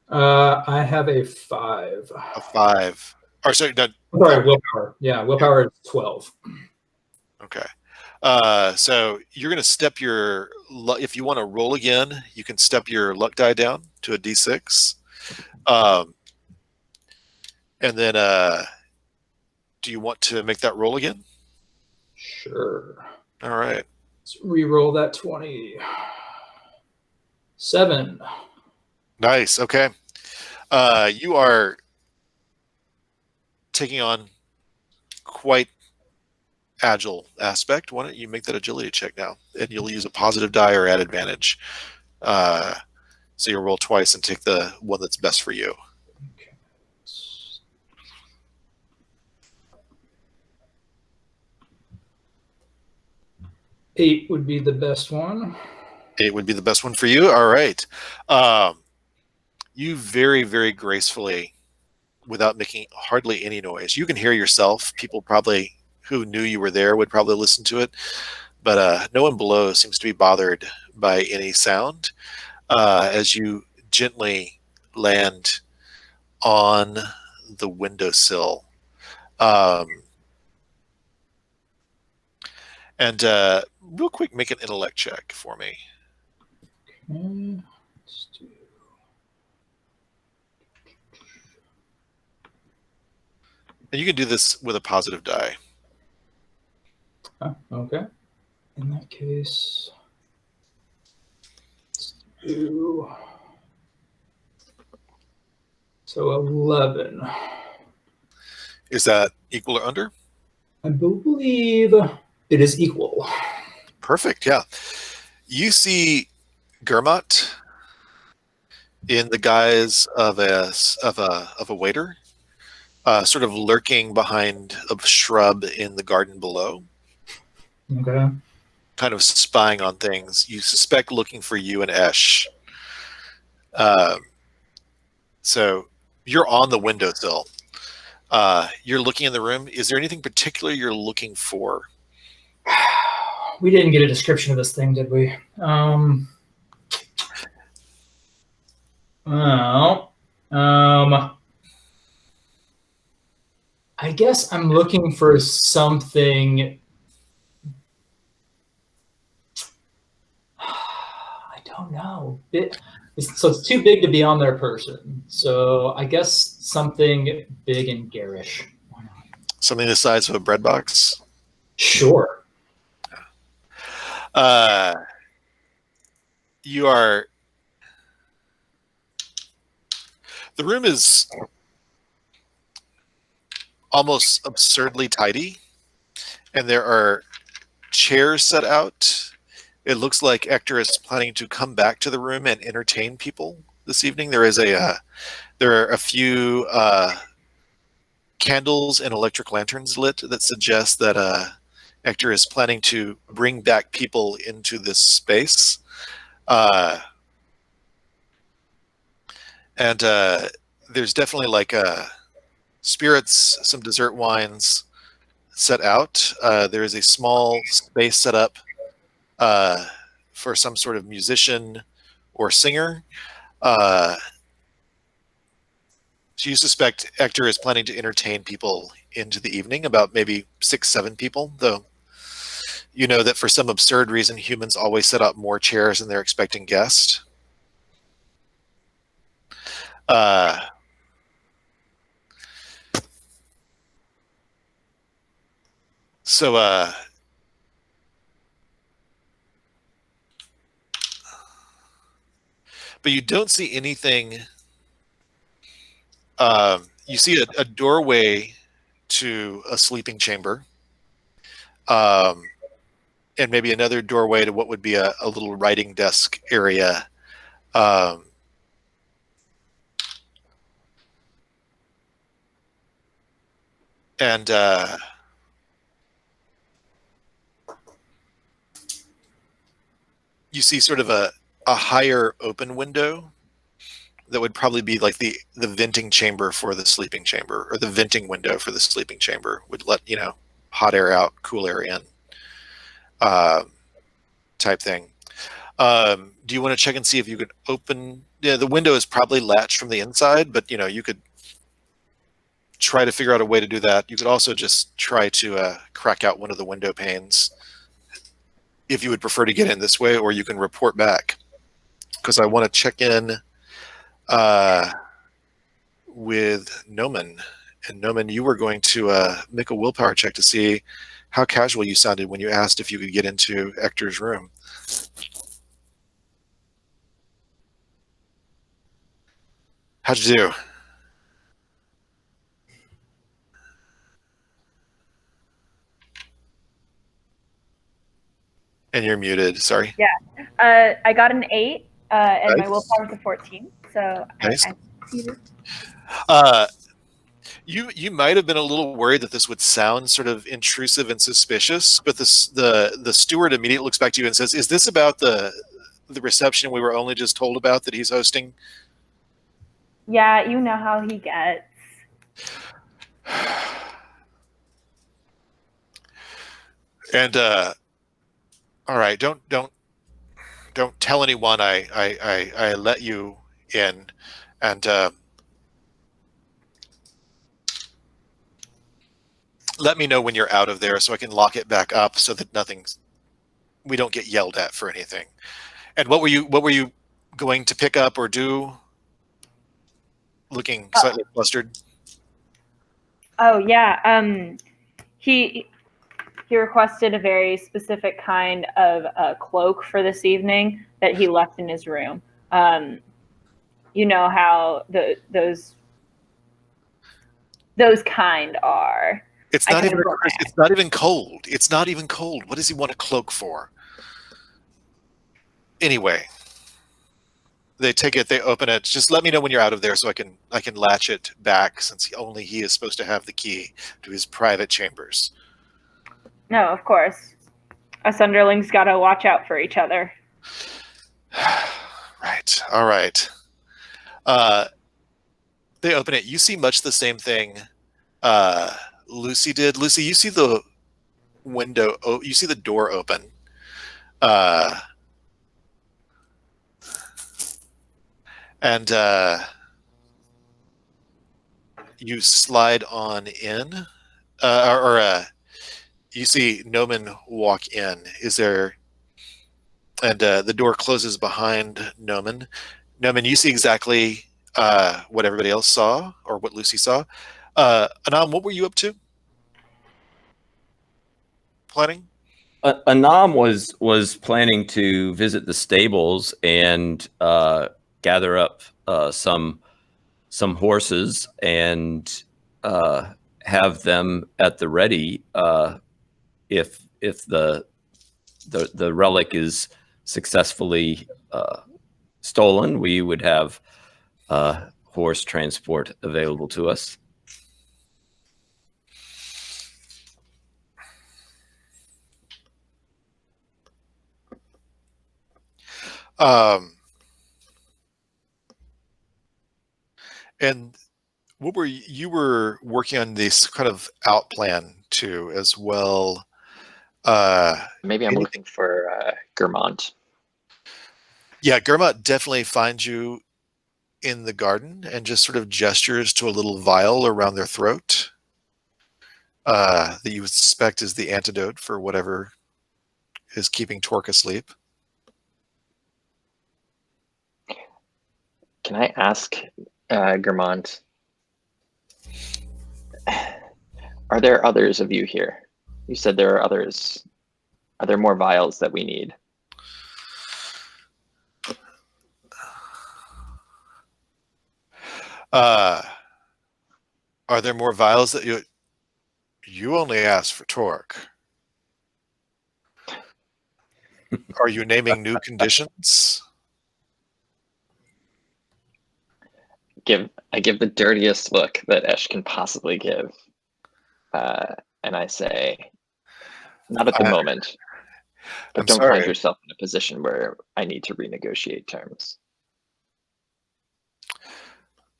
D: I have a 5.
E: A 5. Or sorry, no,
D: Sorry, willpower. Yeah, willpower is 12.
E: okay. So you're going to step your if you want to roll again, you can step your luck die down to a D6. And then do you want to make that roll again?
D: Sure.
E: All right.
D: Let's re-roll that 20. 7.
E: Nice. Okay. You are taking on quite agile aspect. Why don't you make that agility check now? And you'll use a positive die or add advantage. So you'll roll twice and take the one that's best for you.
D: Okay. 8 would be the best one.
E: 8 would be the best one for you. All right. You very, very gracefully, without making hardly any noise. You can hear yourself. People probably who knew you were there would probably listen to it, but no one below seems to be bothered by any sound as you gently land on the windowsill. And real quick, make an intellect check for me.
D: Okay. Let's do...
E: And you can do this with a positive die.
D: Okay. In that case, let's do... So 11.
E: Is that equal or under?
D: I believe it is equal.
E: Perfect. Yeah. You see Gurmat in the guise of a waiter, sort of lurking behind a shrub in the garden below,
D: Okay.
E: kind of spying on things. You suspect looking for you and Esh. So you're on the windowsill. You're looking in the room. Is there anything particular you're looking for?
D: We didn't get a description of this thing, did we? Well, I guess I'm looking for something. I don't know. So it's too big to be on their person. So I guess something big and garish.
E: Something the size of a bread box?
D: Sure.
E: You are... The room is almost absurdly tidy, and there are chairs set out. It looks like Hector is planning to come back to the room and entertain people this evening. There are a few candles and electric lanterns lit that suggest that Hector is planning to bring back people into this space. And there's definitely like spirits, some dessert wines set out. There is a small space set up for some sort of musician or singer. So you suspect Hector is planning to entertain people into the evening, about maybe 6-7 people, though you know that for some absurd reason, humans always set up more chairs than they're expecting guests. But you don't see anything. You see a doorway to a sleeping chamber, and maybe another doorway to what would be a little writing desk area. And you see sort of a higher open window that would probably be like the venting chamber for the sleeping chamber, or the venting window for the sleeping chamber would let, hot air out, cool air in, type thing. Do you want to check and see if you could open? Yeah, the window is probably latched from the inside, but you could try to figure out a way to do that. You could also just try to crack out one of the window panes if you would prefer to get in this way, or you can report back, because I want to check in with Noman. And Noman, you were going to make a willpower check to see how casual you sounded when you asked if you could get into Ector's room. How'd you do? And you're muted, sorry.
C: Yeah. I got an 8, and
E: Nice.
C: my willpower was a 14. So
E: Nice.
C: I succeeded.
E: You might have been a little worried that this would sound sort of intrusive and suspicious, but the steward immediately looks back to you and says, "Is this about the reception we were only just told about that he's hosting?"
C: Yeah, you know how he gets.
E: And all right, don't tell anyone I let you in, and let me know when you're out of there so I can lock it back up so that we don't get yelled at for anything. And what were you going to pick up or do? Looking slightly flustered.
C: Oh yeah. He requested a very specific kind of cloak for this evening that he left in his room. You know how those kind are.
E: It's not even cold. It's not even cold. What does he want a cloak for? Anyway, they take it, they open it. Just let me know when you're out of there so I can latch it back, since only he is supposed to have the key to his private chambers.
C: No, of course. Us underlings gotta watch out for each other.
E: Right. All right. They open it. You see much the same thing Lucy did. Lucy, you see the window. You see the door open. And you slide on in, you see Noman walk in. And the door closes behind Noman. Noman, you see exactly what everybody else saw, or what Lucy saw. Anam, what were you up to? Planning?
A: Anam was planning to visit the stables and gather up some horses and have them at the ready if the relic is successfully stolen. We would have horse transport available to us.
E: And what were you were working on this kind of out plan too, as well?
F: Maybe I'm looking for Germont.
E: Yeah, Germont definitely finds you in the garden and just sort of gestures to a little vial around their throat that you would suspect is the antidote for whatever is keeping Torque asleep.
F: Can I ask Germont, are there others of you here? You said there are others. Are there more vials that we need?
E: Are there more vials that you... You only asked for torque. Are you naming new conditions?
F: I give the dirtiest look that Esh can possibly give. And I say, not at the moment, but
E: I'm
F: don't
E: sorry.
F: find yourself in a position where I need to renegotiate terms.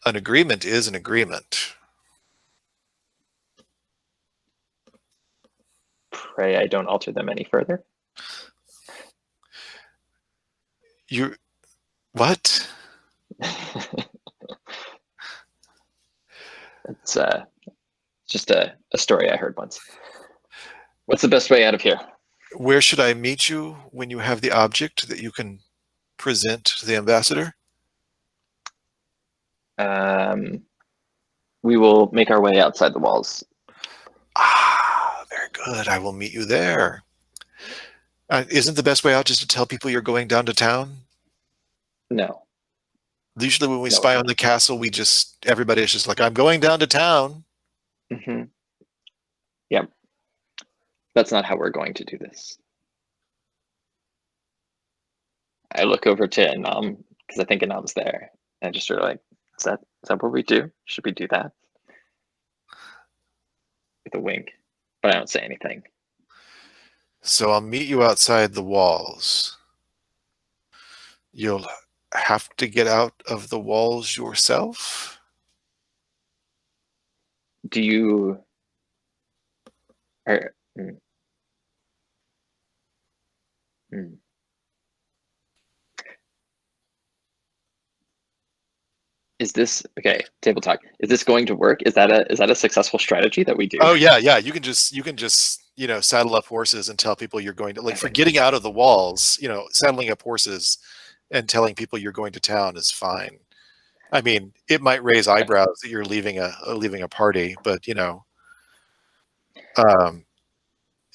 E: An agreement is an agreement.
F: Pray I don't alter them any further.
E: You, what?
F: It's just a story I heard once. What's the best way out of here?
E: Where should I meet you when you have the object that you can present to the ambassador?
F: We will make our way outside the walls.
E: Ah, very good. I will meet you there. Isn't the best way out just to tell people you're going down to town?
F: No.
E: Usually when we
F: No.
E: spy on the castle, everybody is just like, I'm going down to town.
F: Mm-hmm. Yep. That's not how we're going to do this. I look over to Anam, because I think Anam's there. And I just sort of like, is that what we do? Should we do that? With a wink. But I don't say anything.
E: So I'll meet you outside the walls. You'll have to get out of the walls yourself?
F: Do you... Is this okay? Table talk. Is this going to work? Is that a successful strategy that we do?
E: Oh yeah. You can just saddle up horses and tell people you're going to for getting out of the walls. Saddling up horses and telling people you're going to town is fine. I mean, it might raise eyebrows that you're leaving a party, but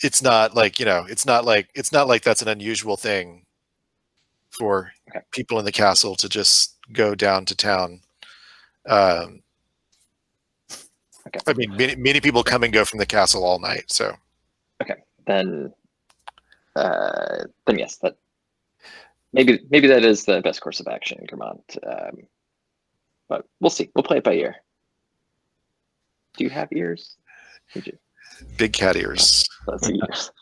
E: it's not like that's an unusual thing for people in the castle to just go down to town. I mean, many people come and go from the castle all night. So,
F: then yes, that maybe that is the best course of action, Gramont. But we'll see. We'll play it by ear. Do you have ears?
E: Big cat ears.
F: That's ears.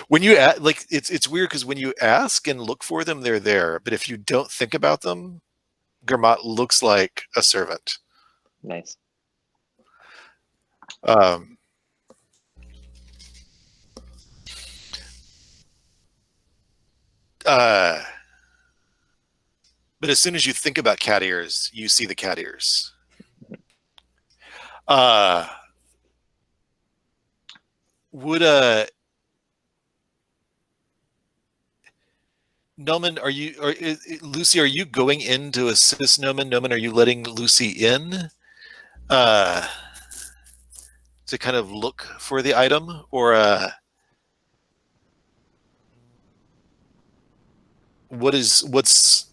E: When you it's weird because when you ask and look for them, they're there. But if you don't think about them, Gramont looks like a servant.
F: Nice.
E: But as soon as you think about cat ears, you see the cat ears. Noman, Lucy, are you going in to assist Noman? Noman, are you letting Lucy in to kind of look for the item? Or what's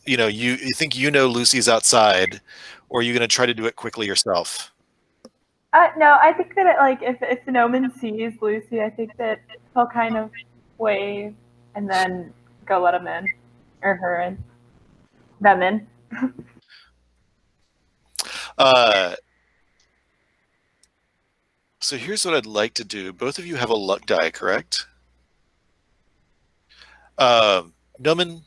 E: you think Lucy's outside, or are you going to try to do it quickly yourself?
G: No, I think that if Noman sees Lucy, I think that he'll kind of wave and then go let him in, or her in, them in.
E: So here's what I'd like to do. Both of you have a luck die, correct? Noman,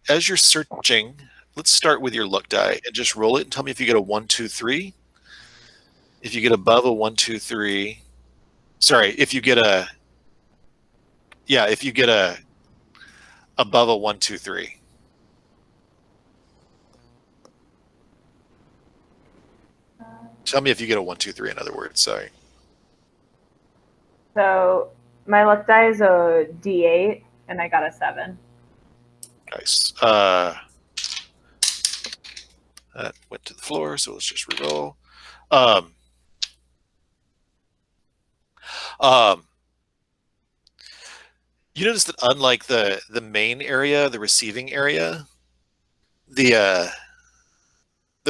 E: as you're searching, let's start with your luck die and just roll it and tell me if you get a 1, 2, 3. If you get above a 1, 2, 3, sorry, if you get above a 1, 2, 3. Tell me if you get a 1, 2, 3. In other words, sorry.
G: So my luck die is a D8, and I got a 7.
E: Nice. That went to the floor, so let's just reroll. You notice that unlike the main area, the receiving area, the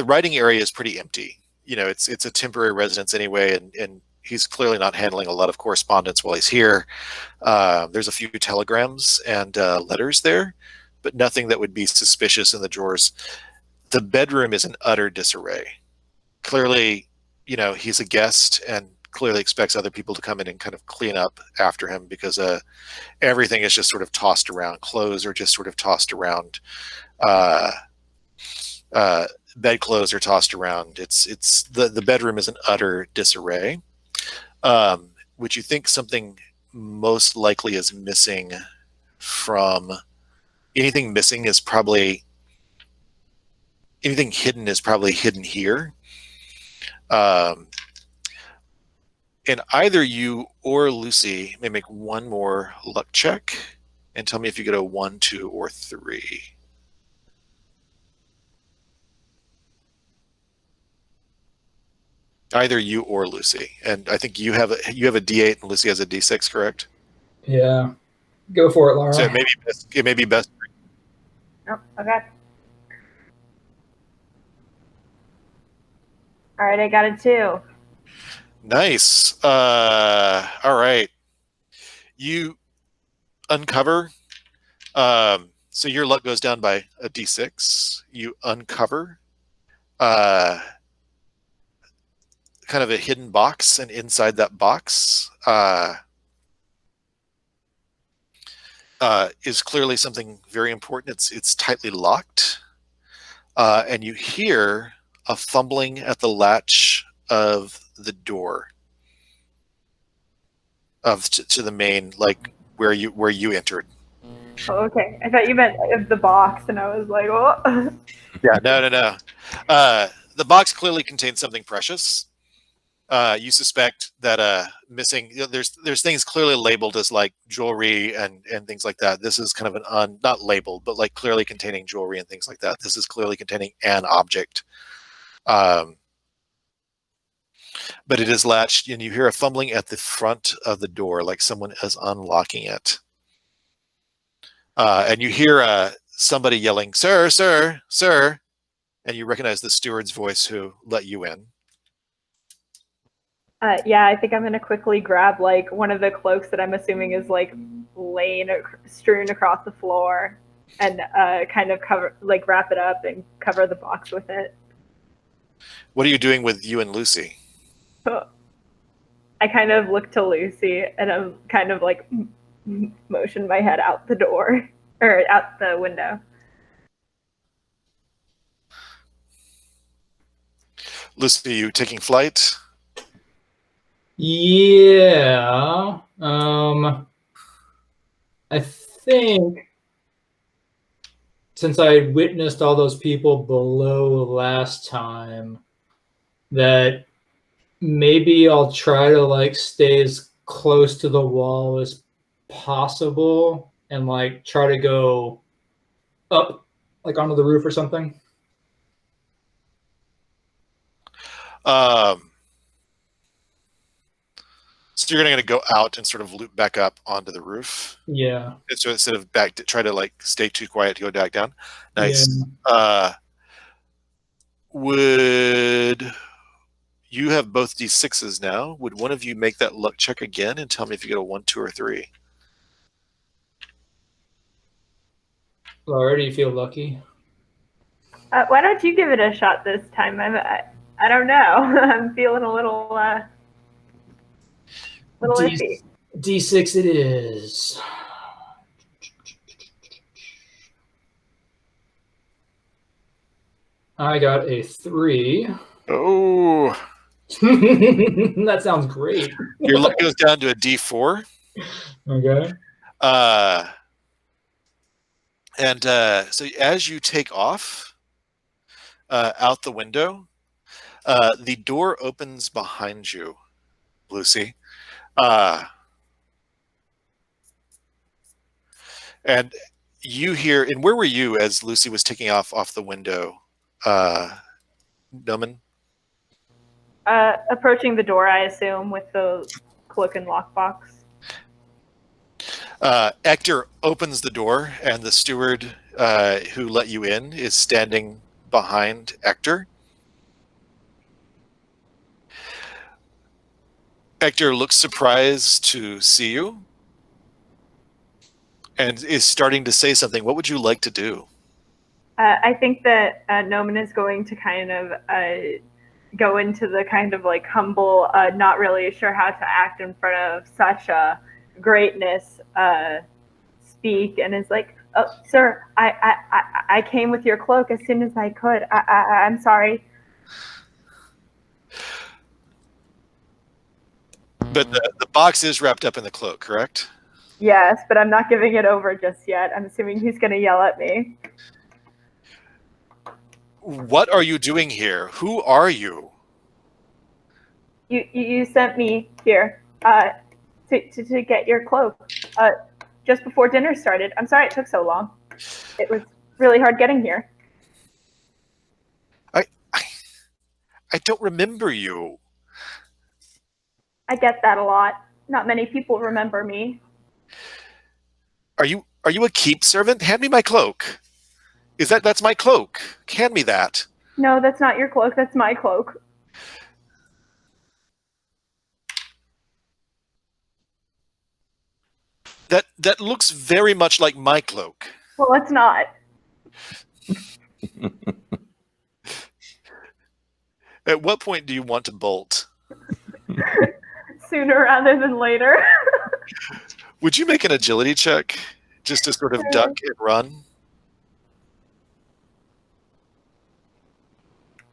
E: writing area is pretty empty. it's a temporary residence anyway, and he's clearly not handling a lot of correspondence while he's here. There's a few telegrams and letters there, but nothing that would be suspicious in the drawers. The bedroom is in utter disarray. Clearly, he's a guest and clearly expects other people to come in and kind of clean up after him, because everything is just sort of tossed around. Clothes are just sort of tossed around. Bedclothes are tossed around. It's the bedroom is in utter disarray. Would you think something most likely is missing from anything missing is probably anything hidden is probably hidden here. And either you or Lucy may make one more luck check and tell me if you get a 1, 2, or 3. Either you or Lucy, and I think you have a D8 and Lucy has a D6, correct?
D: Yeah, go for it, Laura.
E: So it may be best.
C: Oh, okay. All right, I got a 2.
E: Nice. All right. You uncover. So your luck goes down by a D6. You uncover kind of a hidden box, and inside that box is clearly something very important. It's tightly locked, and you hear a fumbling at the latch of the door to the main, like where you entered.
G: Oh, okay. I thought you meant of the box, and I was like, oh.
E: Yeah, no. The box clearly contains something precious. You suspect that missing. There's things clearly labeled as like jewelry and things like that. This is kind of not labeled, but like clearly containing jewelry and things like that. This is clearly containing an object. But it is latched, and you hear a fumbling at the front of the door, like someone is unlocking it. And you hear somebody yelling, "Sir, sir, sir," and you recognize the steward's voice who let you in.
G: Yeah, I think I'm gonna quickly grab like one of the cloaks that I'm assuming is like strewn across the floor, and kind of wrap it up and cover the box with it.
E: What are you doing with you and Lucy?
G: I kind of look to Lucy, and I'm kind of like motion my head out the door or out the window.
E: Lucy, are you taking flight?
D: Yeah. I think since I witnessed all those people below last time, that maybe I'll try to like stay as close to the wall as possible and like try to go up like onto the roof or something.
E: So you're going to go out and sort of loop back up onto the roof.
D: Yeah.
E: So instead of try to like stay too quiet to go back down. Nice.
D: Yeah.
E: Would you have both D6s now? Would one of you make that luck check again and tell me if you get a 1, 2, or 3?
D: Laura, do you feel lucky?
G: Why don't you give it a shot this time? I don't know. I'm feeling a little iffy.
D: D6 it is. I got a 3.
E: Oh.
D: That sounds great.
E: Your luck goes down to a D4.
D: Okay.
E: And so as you take off out the window, the door opens behind you, Lucy. And you hear, and where were you as Lucy was taking off the window, Noman?
G: Approaching the door, I assume, with the cloak and lockbox.
E: Hector opens the door, and the steward who let you in is standing behind Hector. Hector looks surprised to see you and is starting to say something. What would you like to do?
G: I think that Noman is going to kind of go into the kind of like humble, not really sure how to act in front of such a greatness speak, and is like, "Oh, sir, I came with your cloak as soon as I could. I'm sorry."
E: But the box is wrapped up in the cloak, correct?
G: Yes, but I'm not giving it over just yet. I'm assuming he's going to yell at me.
E: What are you doing here? Who are you?
G: You sent me here to get your cloak just before dinner started. I'm sorry it took so long. It was really hard getting here.
E: I don't remember you.
G: I get that a lot. Not many people remember me.
E: Are you a keep servant? Hand me my cloak. That's my cloak. Hand me that.
G: No, that's not your cloak. That's my cloak.
E: That looks very much like my cloak.
G: Well, it's not.
E: At what point do you want to bolt?
G: Sooner rather than later.
E: Would you make an agility check just to sort of duck and run?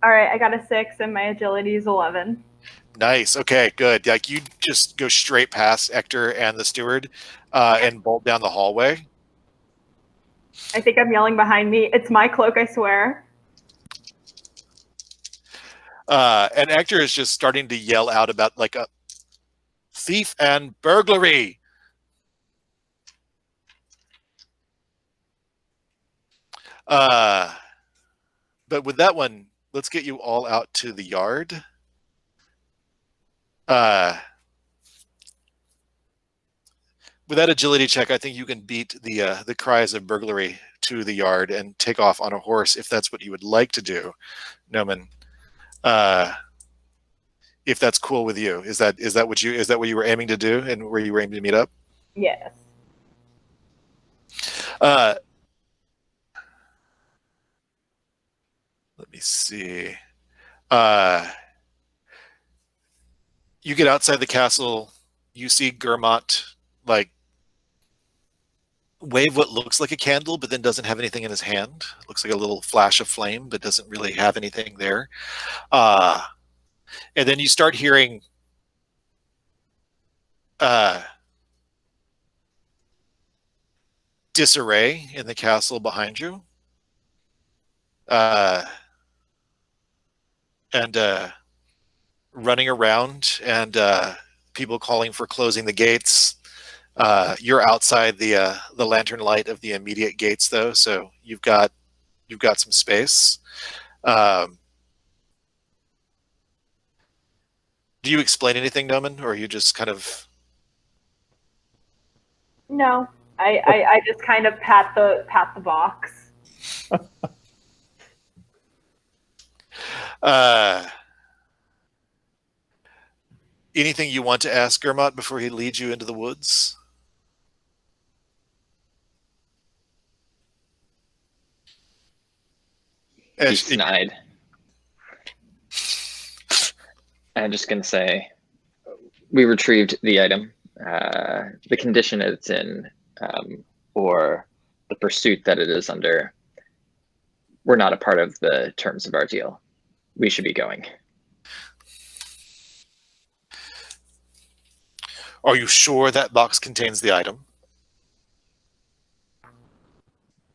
G: All right, I got a 6 and my agility is 11.
E: Nice. Okay, good. Like you just go straight past Hector and the steward and bolt down the hallway.
G: I think I'm yelling behind me. It's my cloak, I swear.
E: And Hector is just starting to yell out about like a thief and burglary. But with that one, let's get you all out to the yard. With that agility check, I think you can beat the cries of burglary to the yard and take off on a horse if that's what you would like to do, Noman. If that's cool with you, is that what you were aiming to do and where you were aiming to meet up?
G: Yes.
E: Let me see. You get outside the castle. You see Gurmot like wave what looks like a candle, but then doesn't have anything in his hand. It looks like a little flash of flame, but doesn't really have anything there. And then you start hearing disarray in the castle behind you. And running around and people calling for closing the gates. You're outside the lantern light of the immediate gates, though, so you've got some space. Do you explain anything, Noman, or are you just kind of?
G: No, I just kind of pat the box.
E: Anything you want to ask Gurmot before he leads you into the woods?
F: He's snide. I'm just going to say, we retrieved the item. The condition it's in, or the pursuit that it is under, we're not a part of the terms of our deal. We should be going.
E: Are you sure that box contains the item?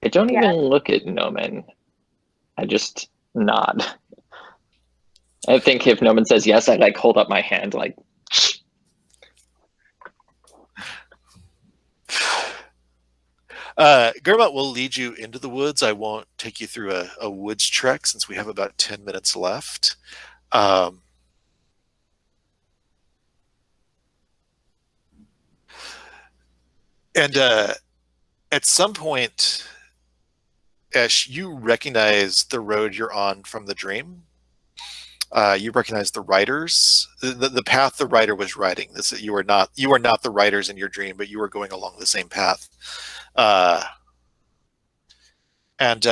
F: I don't even look at Noman. I just nod. I think if Noman says yes, I'd like hold up my hand like.
E: Gurmot will lead you into the woods. I won't take you through a woods trek since we have about 10 minutes left. And at some point, Esh, you recognize the road you're on from the dream. You recognize the riders, the path the rider was riding. You are not the riders in your dream, but you were going along the same path. And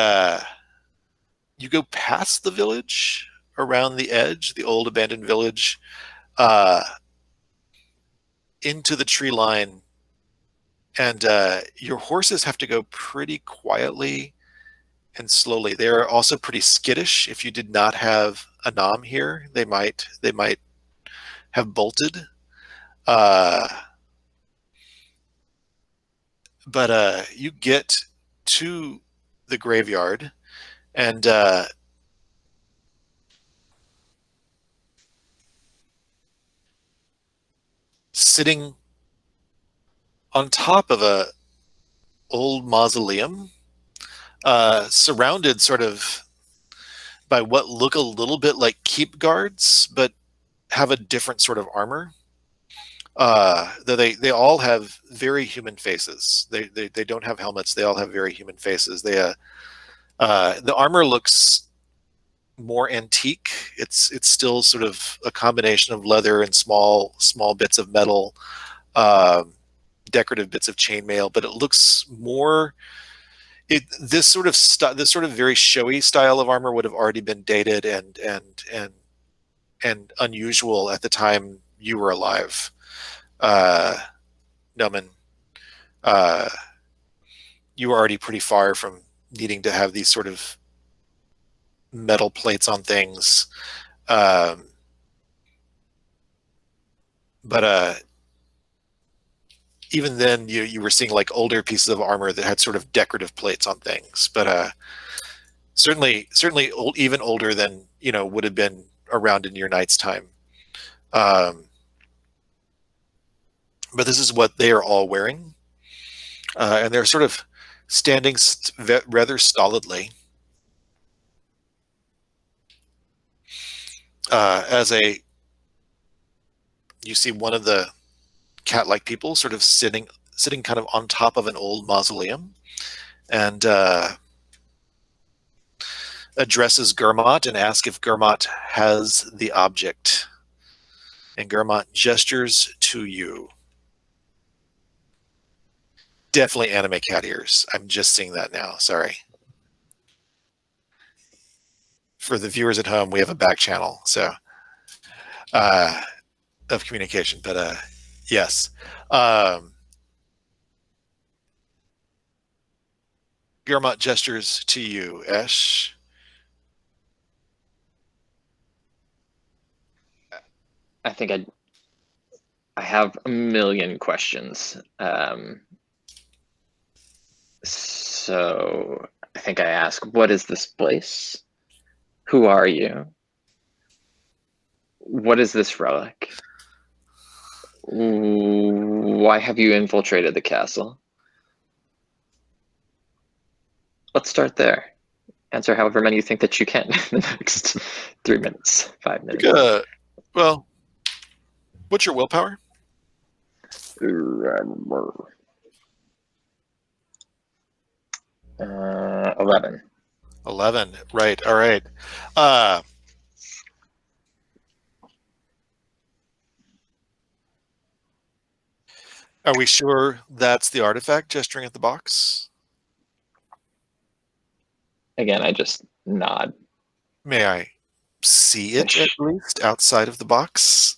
E: you go past the village, around the edge, the old abandoned village, into the tree line, and your horses have to go pretty quietly and slowly. They are also pretty skittish. If you did not have a nom here, they might have bolted. But you get to the graveyard, and sitting on top of a old mausoleum, surrounded sort of by what look a little bit like keep guards, but have a different sort of armor. Though they all have very human faces. They don't have helmets. They all have very human faces. The armor looks more antique. It's still sort of a combination of leather and small bits of metal, decorative bits of chainmail, but it looks more. This sort of very showy style of armor would have already been dated and unusual at the time you were alive, Noman. You were already pretty far from needing to have these sort of metal plates on things, but even then you were seeing like older pieces of armor that had sort of decorative plates on things, but certainly even older than would have been around in your knight's time. But this is what they are all wearing, and they're sort of standing rather stolidly as you see one of the cat-like people sort of sitting kind of on top of an old mausoleum, and addresses Gurmot and asks if Gurmot has the object. And Gurmot gestures to you. Definitely anime cat ears. I'm just seeing that now. Sorry. For the viewers at home, we have a back channel, so of communication. But yes. Gurmot gestures to you, Esh.
F: I think I have a million questions. So I think I ask, what is this place? Who are you? What is this relic? Why have you infiltrated the castle? Let's start there. Answer however many you think that you can in the next 3 minutes, 5 minutes.
E: Well, what's your willpower?
F: 11.
E: 11. Right. All right. Are we sure that's the artifact gesturing at the box?
F: Again, I just nod.
E: May I see it at least outside of the box?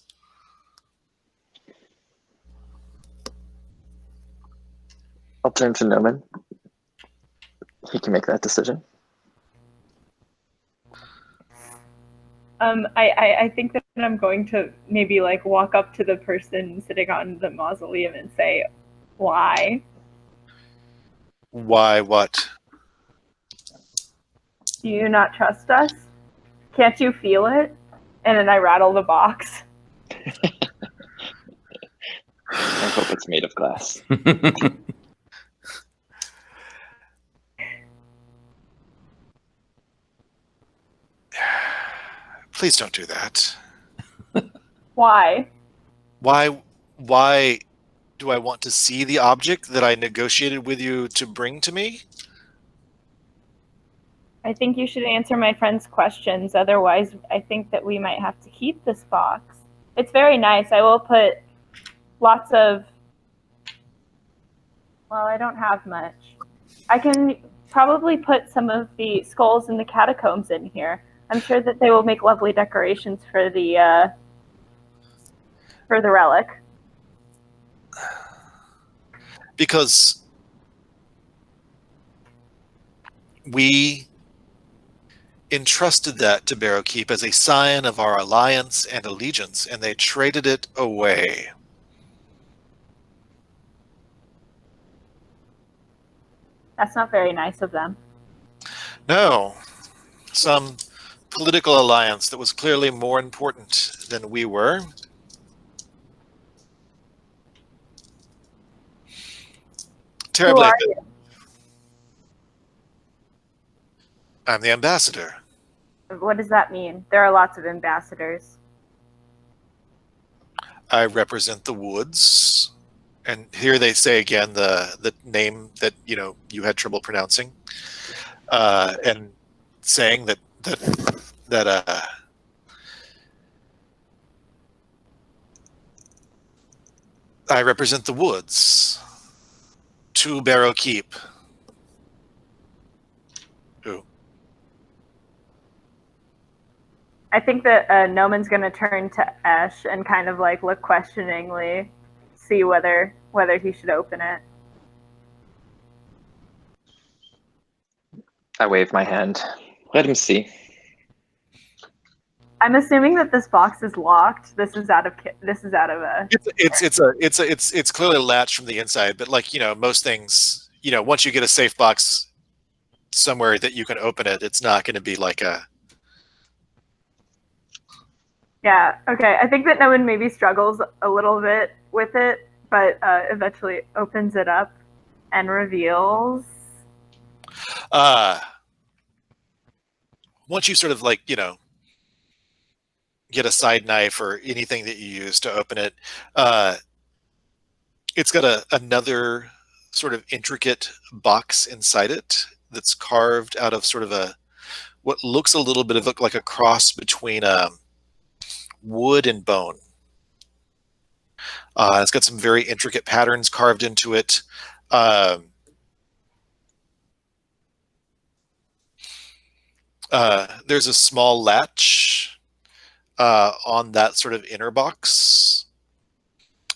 F: I'll turn to Noman. He can make that decision.
G: I think that I'm going to maybe like walk up to the person sitting on the mausoleum and say, why?
E: Why what?
G: Do you not trust us? Can't you feel it? And then I rattle the box.
F: I hope it's made of glass.
E: Please don't do that.
G: Why?
E: Why do I want to see the object that I negotiated with you to bring to me?
C: I think you should answer my friend's questions. Otherwise, I think that we might have to keep this box. It's very nice. I will put lots of... Well, I don't have much. I can probably put some of the skulls and the catacombs in here. I'm sure that they will make lovely decorations for the relic.
E: Because we entrusted that to Barrow Keep as a sign of our alliance and allegiance, and they traded it away.
C: That's not very nice of them.
E: No, some political alliance that was clearly more important than we were. Terribly.
C: Who are you?
E: I'm the ambassador.
C: What does that mean? There are lots of ambassadors.
E: I represent the woods. And here they say again the name that you had trouble pronouncing, and saying that I represent the woods to Barrow Keep. Ooh.
C: I think that Noman's going to turn to Esh and kind of like look questioningly, see whether he should open it.
F: I wave my hand. Let him see.
C: I'm assuming that this box is locked. This is out of a.
E: It's clearly latched from the inside, but like most things, once you get a safe box somewhere that you can open it, it's not going to be like a.
C: Yeah. Okay. I think that Noman maybe struggles a little bit with it, but eventually opens it up and reveals.
E: Once you sort of like get a side knife or anything that you use to open it, it's got another sort of intricate box inside it that's carved out of sort of what looks a little bit of like a cross between wood and bone. It's got some very intricate patterns carved into it. There's a small latch on that sort of inner box,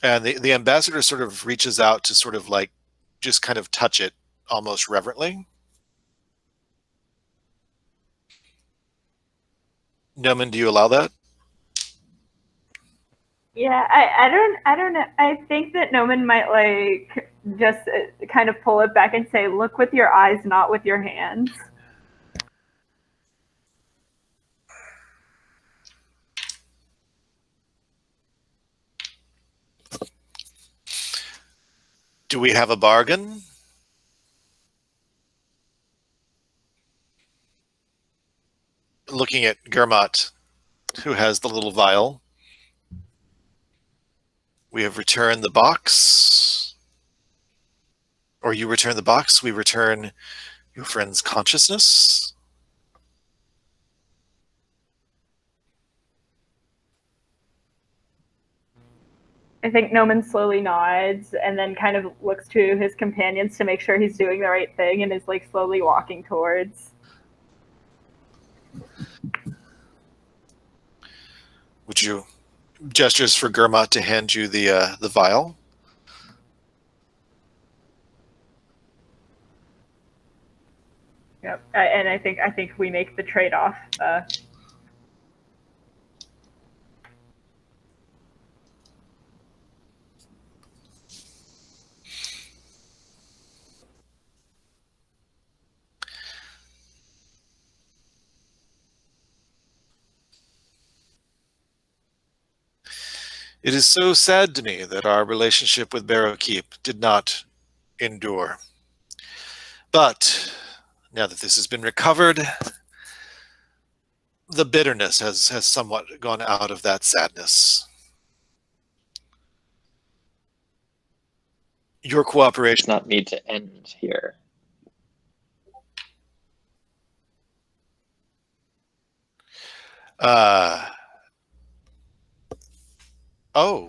E: and the ambassador sort of reaches out to sort of like just kind of touch it almost reverently. Noman, do you allow that?
C: Yeah, I don't know. I think that Noman might like just kind of pull it back and say, "Look with your eyes, not with your hands."
E: Do we have a bargain? Looking at Gurmat, who has the little vial. We have returned the box. Or you return the box, we return your friend's consciousness.
C: I think Noman slowly nods and then kind of looks to his companions to make sure he's doing the right thing and is like slowly walking towards.
E: Would you gestures for Gurmat to hand you the vial?
C: Yep, and I think we make the trade-off.
E: It is so sad to me that our relationship with Barrow Keep did not endure. But now that this has been recovered, the bitterness has somewhat gone out of that sadness. Your
F: Does
E: cooperation.
F: not need to end here.
E: Oh,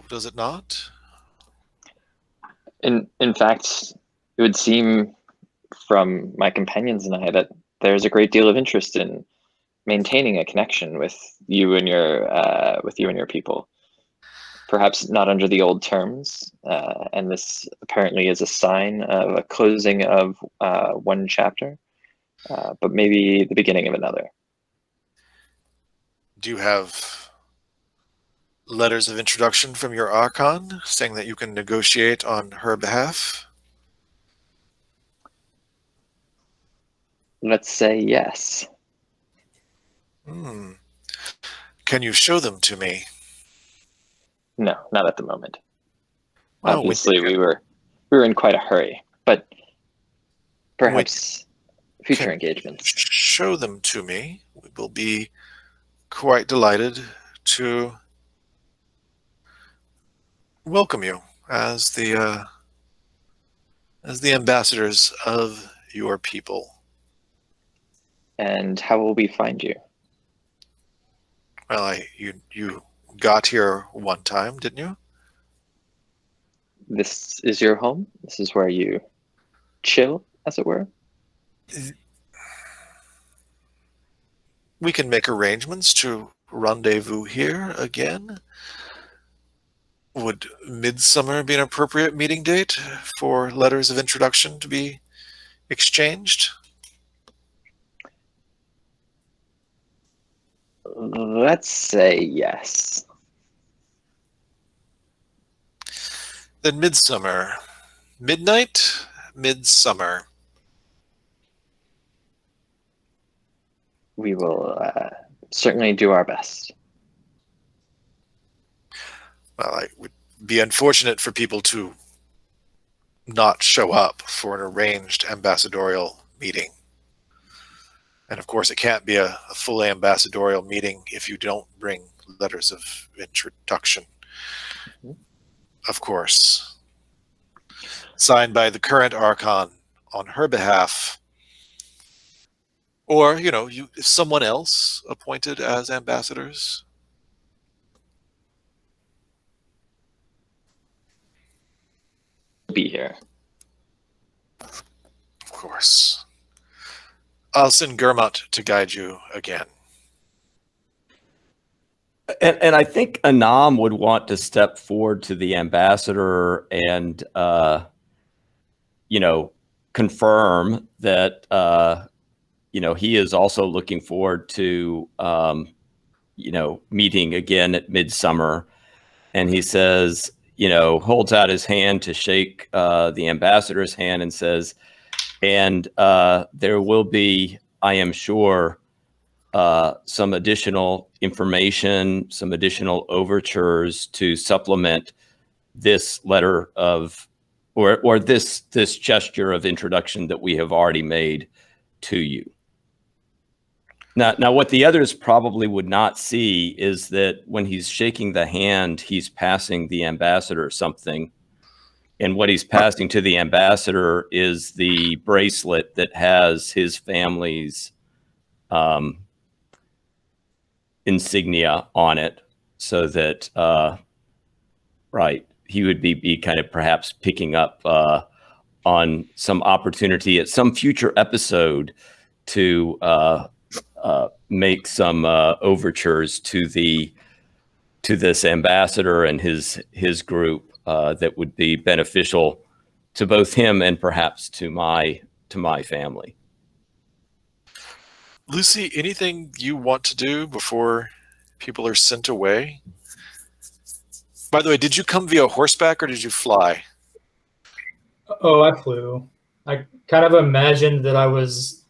E: does it not?
F: In fact, it would seem from my companions and I that there's a great deal of interest in maintaining a connection with you and your people. Perhaps not under the old terms, and this apparently is a sign of a closing of one chapter, but maybe the beginning of another.
E: Do you have letters of introduction from your Archon saying that you can negotiate on her behalf?
F: Let's say yes.
E: Can you show them to me?
F: No, not at the moment.
E: Well,
F: Obviously, we were in quite a hurry, but perhaps future engagements.
E: Show them to me. We will be quite delighted to welcome you as the ambassadors of your people.
F: And how will we find you?
E: Well, you got here one time, didn't you?
F: This is your home? This is where you chill, as it were?
E: We can make arrangements to rendezvous here again. Would midsummer be an appropriate meeting date for letters of introduction to be exchanged?
F: Let's say yes.
E: Then midsummer. Midnight? Midsummer.
F: We will certainly do our best.
E: Well, it would be unfortunate for people to not show up for an arranged ambassadorial meeting. And of course, it can't be a full ambassadorial meeting if you don't bring letters of introduction. Of course. Signed by the current Archon on her behalf. Or, if someone else appointed as ambassadors.
F: Be here.
E: Of course. I'll send Gurmut to guide you again.
A: And I think Anam would want to step forward to the ambassador and, confirm that, he is also looking forward to, meeting again at midsummer. And he says, holds out his hand to shake the ambassador's hand and says, and there will be, I am sure, some additional information, some additional overtures to supplement this letter of, or this gesture of introduction that we have already made to you. Now, what the others probably would not see is that when he's shaking the hand, he's passing the ambassador something. And what he's passing to the ambassador is the bracelet that has his family's insignia on it, so that, he would be kind of perhaps picking up on some opportunity at some future episode to make some overtures to this ambassador and his group that would be beneficial to both him and perhaps to my family.
E: Lucy, anything you want to do before people are sent away? By the way, did you come via horseback or did you fly?
D: Oh, I flew. I kind of imagined that I was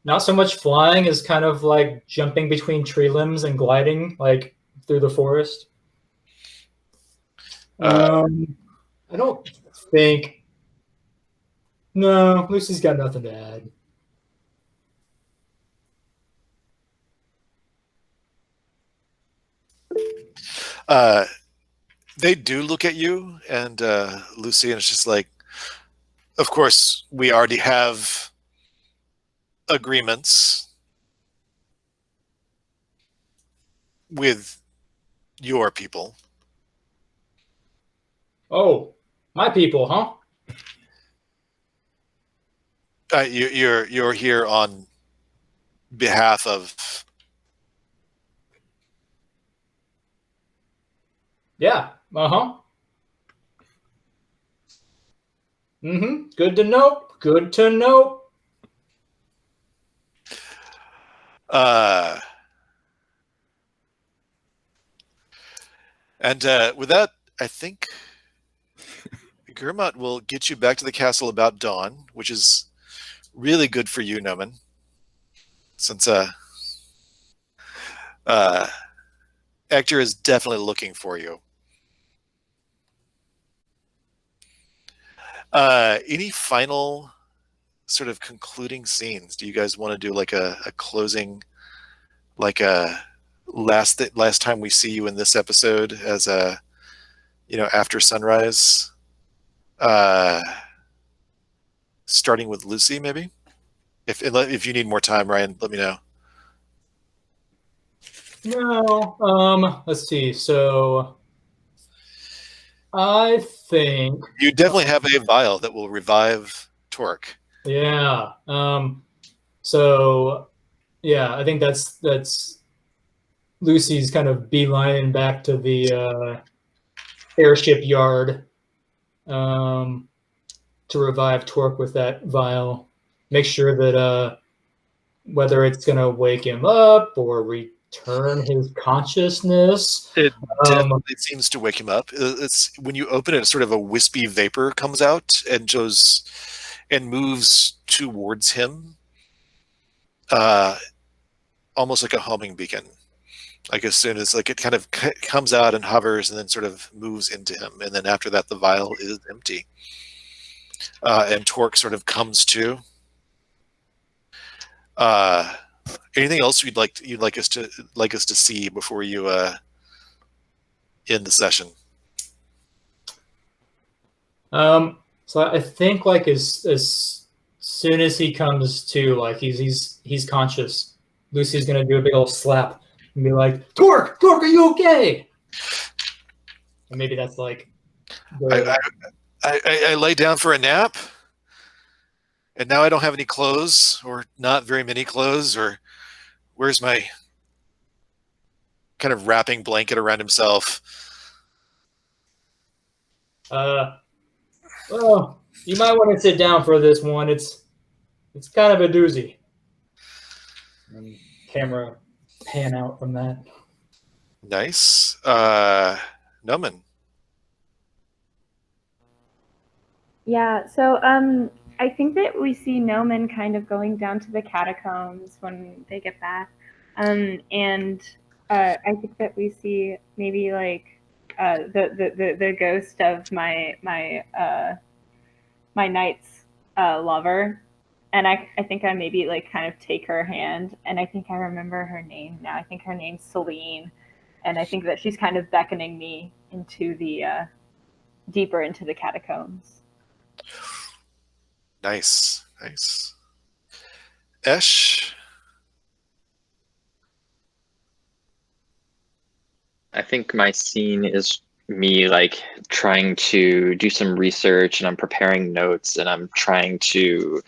D: not so much flying as kind of like jumping between tree limbs and gliding like through the forest. I don't think. No, Lucy's got nothing to add.
E: They do look at you and Lucy, and it's just like, of course, we already have agreements. with your people.
D: Oh, my people, huh?
E: You're here on behalf of.
D: Yeah. Uh-huh. Mm-hmm. Good to know. Good to know.
E: And with that, I think Gurmot will get you back to the castle about dawn, which is really good for you, Noman. Since Hector is definitely looking for you. Any final sort of concluding scenes? Do you guys want to do like a closing, like a last time we see you in this episode as a, after sunrise, starting with Lucy, maybe? If you need more time, Ryan, let me know.
D: No. Let's see. So I think
E: You definitely have a vial that will revive Torque.
D: yeah. So yeah, I think that's Lucy's kind of beelining back to the airship yard to revive Torque with that vial. Make sure that whether it's going to wake him up or return his consciousness.
E: It definitely seems to wake him up. It's when you open it, sort of a wispy vapor comes out and moves towards him, almost like a homing beacon. Like as soon as it kind of comes out and hovers and then sort of moves into him, and then after that the vial is empty, and Torque sort of comes to. Anything else you'd like us to see before you end the session?
D: So I think like as soon as he comes to, like he's conscious, Lucy's gonna do a big old slap and be like, Torque, are you okay? And maybe that's like
E: I lay down for a nap, and now I don't have any clothes, or not very many clothes, or where's my kind of wrapping blanket around himself?
D: Well, you might want to sit down for this one. It's kind of a doozy. And camera pan out from that.
E: Nice. Noman.
G: Yeah, so I think that we see Noman kind of going down to the catacombs when they get back. And I think that we see maybe like the ghost of my knight's lover. And I think I maybe like kind of take her hand, and I think I remember her name now. I think her name's Celine. And I think that she's kind of beckoning me into the deeper into the catacombs.
E: Nice. Esh.
F: I think my scene is me like trying to do some research, and I'm preparing notes, and I'm trying to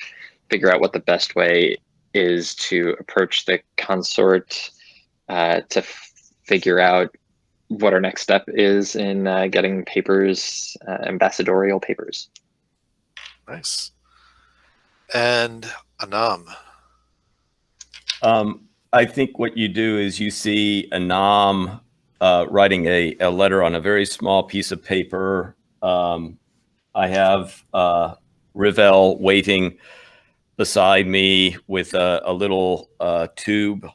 F: figure out what the best way is to approach the consort to figure out what our next step is in getting papers, ambassadorial papers.
E: Nice. And Anam.
A: I think what you do is you see Anam writing a letter on a very small piece of paper. I have Rivel waiting beside me with a little tube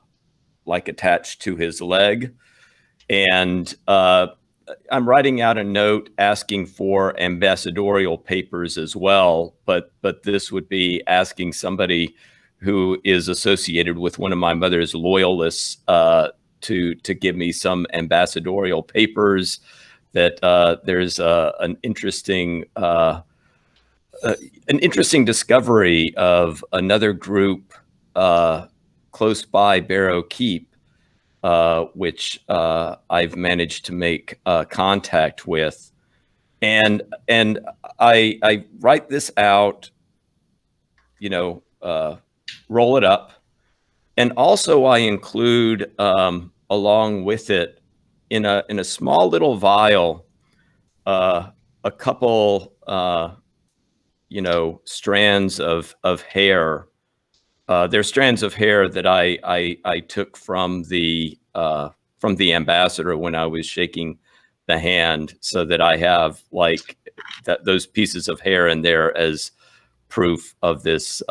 A: like attached to his leg. And I'm writing out a note asking for ambassadorial papers as well, but this would be asking somebody who is associated with one of my mother's loyalists to give me some ambassadorial papers. That there's an interesting discovery of another group close by Barrow Keep which I've managed to make contact with, and I write this out, roll it up, and also I include along with it in a small little vial a couple strands of hair. They're strands of hair that I took from the ambassador when I was shaking the hand, so that I have like those pieces of hair in there as proof of this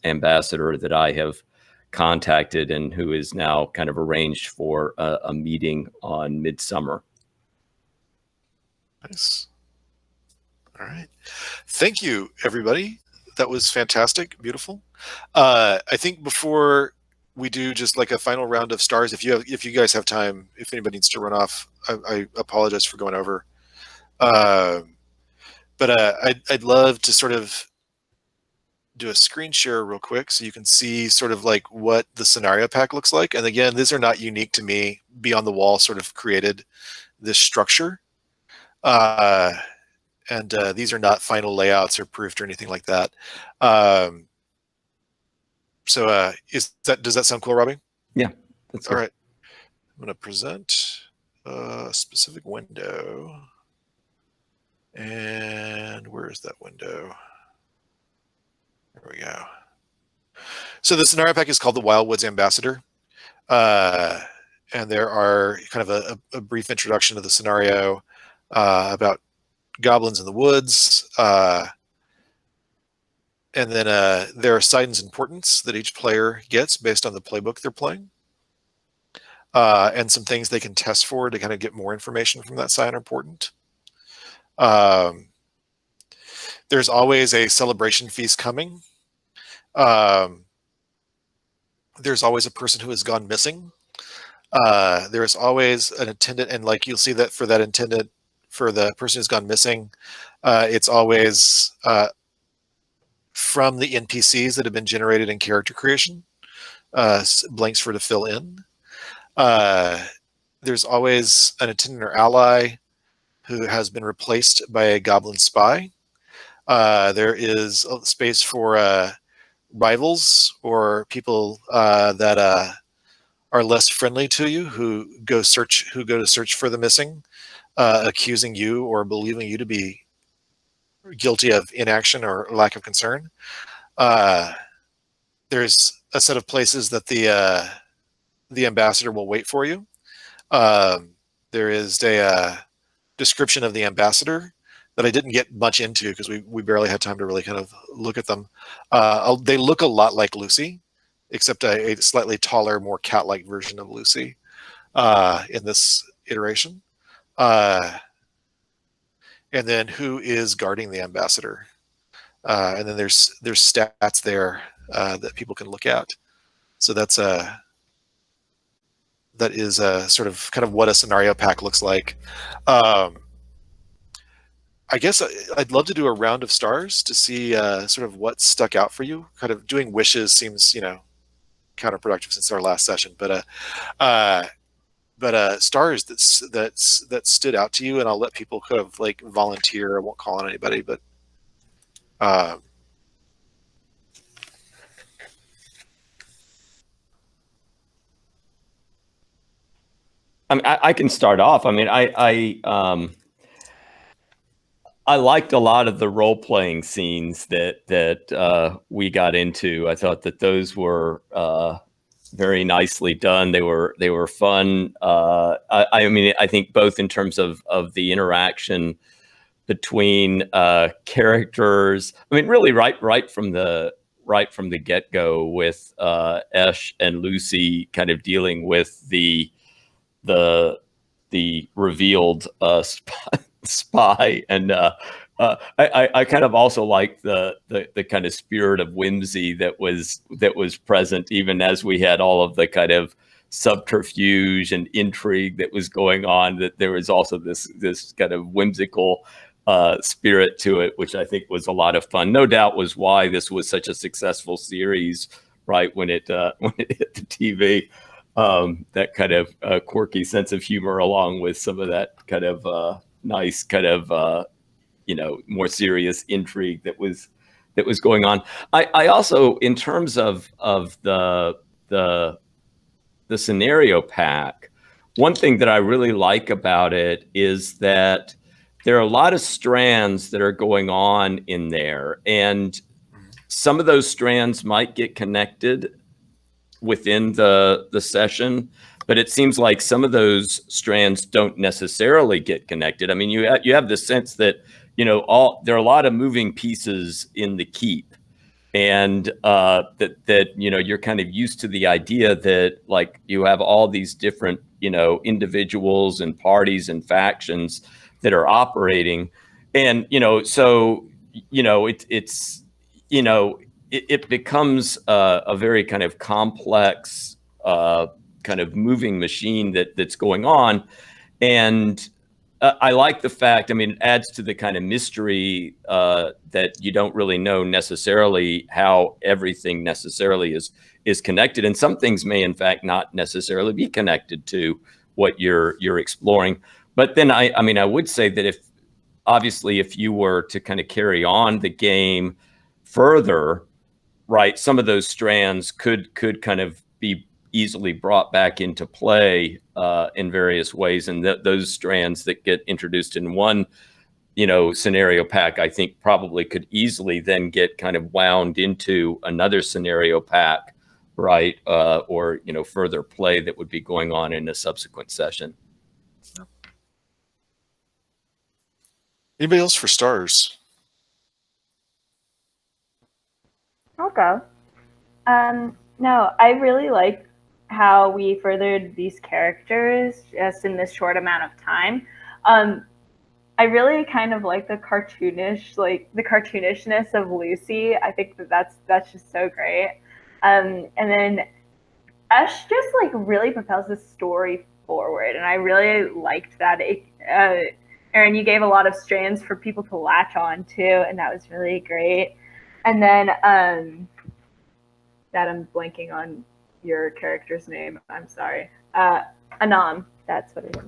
A: ambassador that I have contacted and who is now kind of arranged for a meeting on Midsummer.
E: Nice. All right. Thank you, everybody. That was fantastic. Beautiful. I think before we do just like a final round of stars, if you guys have time, if anybody needs to run off, I apologize for going over. But I'd love to sort of do a screen share real quick so you can see sort of like what the scenario pack looks like. And again, these are not unique to me. Beyond the Wall sort of created this structure. And these are not final layouts or proofed or anything like that. So does that sound cool, Robbie?
A: Yeah, that's
E: all
A: good.
E: right. I'm going to present a specific window. And where is that window? There we go. So the scenario pack is called the Wildwoods Ambassador. And there are kind of a brief introduction to the scenario about goblins in the woods. And then there are signs and portents that each player gets based on the playbook they're playing. And some things they can test for to kind of get more information from that sign or portent. There's always a celebration feast coming. There's always a person who has gone missing. There's always an attendant, and like you'll see that for that attendant, for the person who's gone missing, it's always from the NPCs that have been generated in character creation, blanks for to fill in. There's always an attendant or ally who has been replaced by a goblin spy. There is a space for rivals or people that are less friendly to you who go to search for the missing, accusing you or believing you to be guilty of inaction or lack of concern. There's a set of places that the ambassador will wait for you. There is a description of the ambassador that I didn't get much into because we barely had time to really kind of look at them. They look a lot like Lucy, except a slightly taller, more cat-like version of Lucy in this iteration. And then who is guarding the ambassador? And then there's stats there that people can look at. So that is sort of kind of what a scenario pack looks like. I guess I'd love to do a round of stars to see sort of what stuck out for you. Kind of doing wishes seems, counterproductive since our last session, but stars that stood out to you, and I'll let people kind of like volunteer. I won't call on anybody, but
A: I mean, I can start off. I mean, I liked a lot of the role-playing scenes that we got into. I thought that those were very nicely done. They were fun. I mean, I think both in terms of the interaction between characters. I mean, really, right from the get-go, with Esh and Lucy kind of dealing with the revealed spy, and I kind of also like the kind of spirit of whimsy that was present, even as we had all of the kind of subterfuge and intrigue that was going on. That there was also this kind of whimsical spirit to it, which I think was a lot of fun. No doubt was why this was such a successful series, right, when it hit the TV. that kind of quirky sense of humor, along with some of that kind of nice kind of more serious intrigue that was going on. I also, in terms of the scenario pack, one thing that I really like about it is that there are a lot of strands that are going on in there, and some of those strands might get connected within the session, but it seems like some of those strands don't necessarily get connected. I mean, you have the sense that there are a lot of moving pieces in the keep, and that you're kind of used to the idea that like you have all these different individuals and parties and factions that are operating, and so it becomes a very kind of complex kind of moving machine that's going on. And I like the fact, I mean, it adds to the kind of mystery that you don't really know necessarily how everything necessarily is connected. And some things may, in fact, not necessarily be connected to what you're exploring. But then I mean, I would say that if you were to kind of carry on the game further, right, some of those strands could kind of be easily brought back into play in various ways, and those strands that get introduced in one scenario pack, I think probably could easily then get kind of wound into another scenario pack, right, or further play that would be going on in a subsequent session.
E: Anybody else for stars?
C: I'll go. No, I really like how we furthered these characters just in this short amount of time. I really kind of like the cartoonishness of Lucy. I think that's just so great. And then Ash just like really propels the story forward, and I really liked that. Aaron, you gave a lot of strands for people to latch on to, and that was really great. And then that I'm blanking on your character's name. I'm sorry. Anam, that's what it is.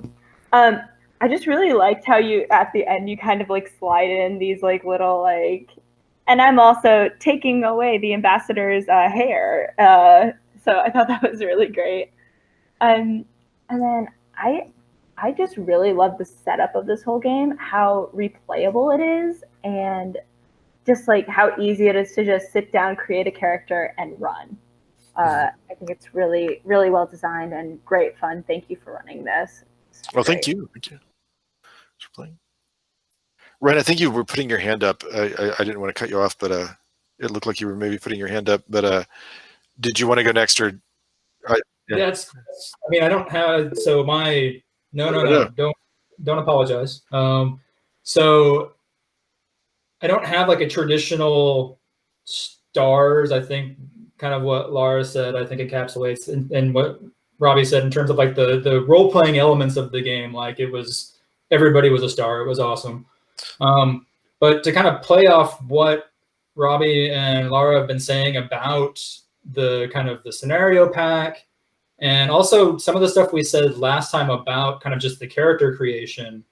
C: I just really liked how you, at the end, you kind of like slide in these like little like, and I'm also taking away the ambassador's hair. So I thought that was really great. And then I just really love the setup of this whole game, how replayable it is, and just like how easy it is to just sit down, create a character, and run. I think it's really, really well designed and great fun. Thank you for running this.
E: Well, thank you. Thank you for playing. Ryan, I think you were putting your hand up. I didn't want to cut you off, but it looked like you were maybe putting your hand up. But did you want to go next, or?
D: Yeah, I mean, I don't have. So my no, don't apologize. So I don't have like a traditional stars. I think kind of what Lara said, I think encapsulates and what Robbie said in terms of like the role playing elements of the game. Like everybody was a star. It was awesome. But to kind of play off what Robbie and Lara have been saying about the kind of the scenario pack, and also some of the stuff we said last time about kind of just the character creation,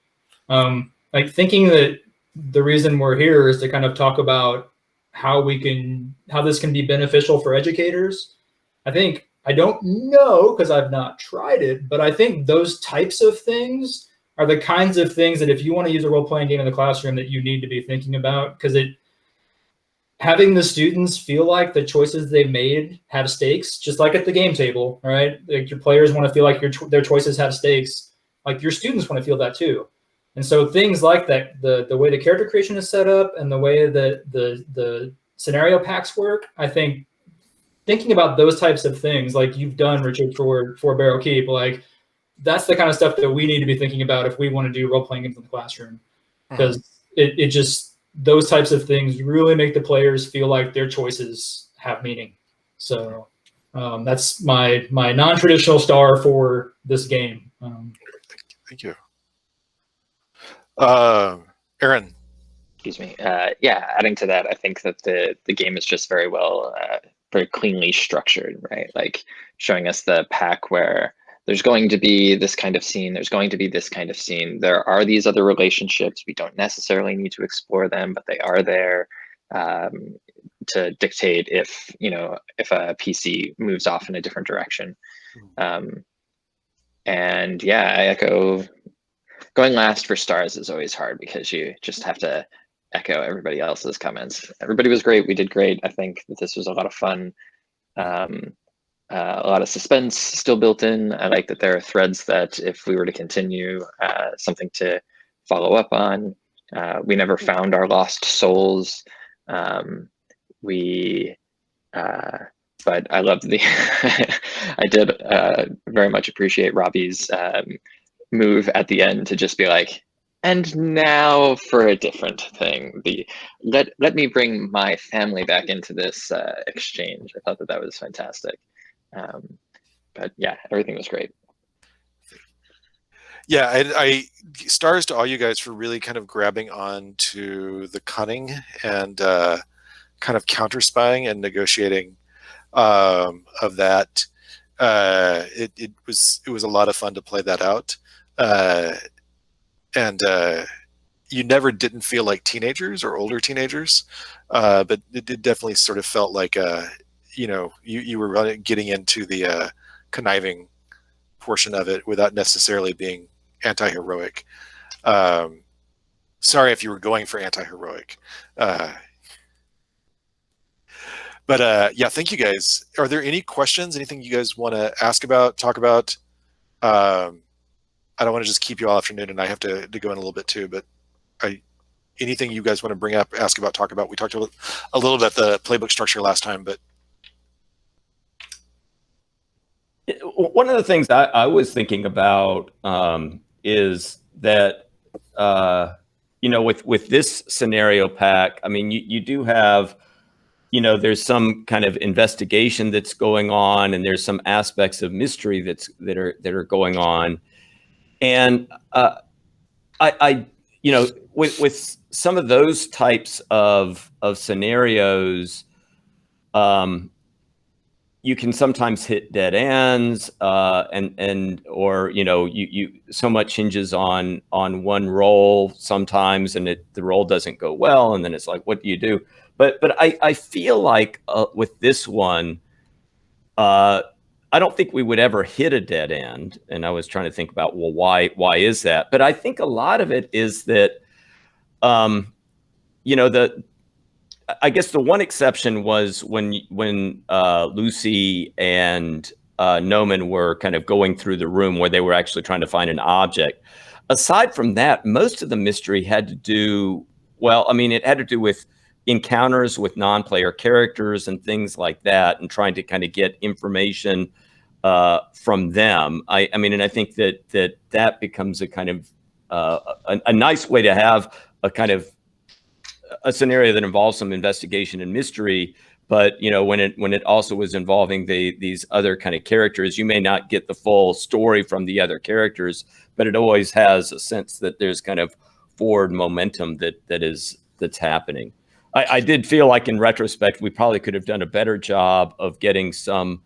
D: like thinking that the reason we're here is to kind of talk about how this can be beneficial for educators. I don't know because I've not tried it, but I think those types of things are the kinds of things that if you want to use a role-playing game in the classroom that you need to be thinking about, because having the students feel like the choices they've made have stakes, just like at the game table, right? Like your players want to feel like their choices have stakes. Like your students want to feel that too. And so things like that, the way the character creation is set up and the way that the scenario packs work, I think thinking about those types of things like you've done, Richard, for Barrow Keep, like that's the kind of stuff that we need to be thinking about if we want to do role-playing games in the classroom. Because it just, those types of things really make the players feel like their choices have meaning. So that's my non-traditional star for this game.
E: Thank you. Aaron.
F: Excuse me. Yeah, adding to that, I think that the game is just very well very cleanly structured, right? Like showing us the pack where there's going to be this kind of scene, there's going to be this kind of scene. There are these other relationships. We don't necessarily need to explore them, but they are there to dictate if, if a PC moves off in a different direction. And yeah, I echo, going last for stars is always hard because you just have to echo everybody else's comments. Everybody was great. We did great. I think that this was a lot of fun. A lot of suspense still built in. I like that there are threads that if we were to continue, something to follow up on. We never found our lost souls. But I loved the, I did very much appreciate Robbie's move at the end to just be like, and now for a different thing. Let me bring my family back into this exchange. I thought that was fantastic. But yeah, everything was great.
E: Yeah, I stars to all you guys for really kind of grabbing on to the cunning and kind of counter spying and negotiating of that. It was a lot of fun to play that out, and you never didn't feel like teenagers or older teenagers, but it definitely sort of felt like you were getting into the conniving portion of it without necessarily being anti-heroic. Sorry if you were going for anti-heroic. But yeah, thank you guys. Are there any questions? Anything you guys want to ask about, talk about? I don't want to just keep you all afternoon, and I have to go in a little bit too. But anything you guys want to bring up, ask about, talk about? We talked a little about the playbook structure last time, but
A: one of the things I was thinking about is that with this scenario pack, I mean, you do have. There's some kind of investigation that's going on, and there's some aspects of mystery that are going on, and I with some of those types of scenarios, you can sometimes hit dead ends, or you so much hinges on one roll sometimes, and the roll doesn't go well, and then it's like, what do you do? But I feel like with this one, I don't think we would ever hit a dead end. And I was trying to think about, well, why is that? But I think a lot of it is that, I guess the one exception was when Lucy and Noman were kind of going through the room where they were actually trying to find an object. Aside from that, most of the mystery had to do, it had to do with encounters with non-player characters and things like that, and trying to kind of get information from them. I mean, and I think that becomes a kind of a nice way to have a kind of a scenario that involves some investigation and mystery. But when it also was involving these other kind of characters, you may not get the full story from the other characters, but it always has a sense that there's kind of forward momentum that's happening. I did feel like in retrospect, we probably could have done a better job of getting some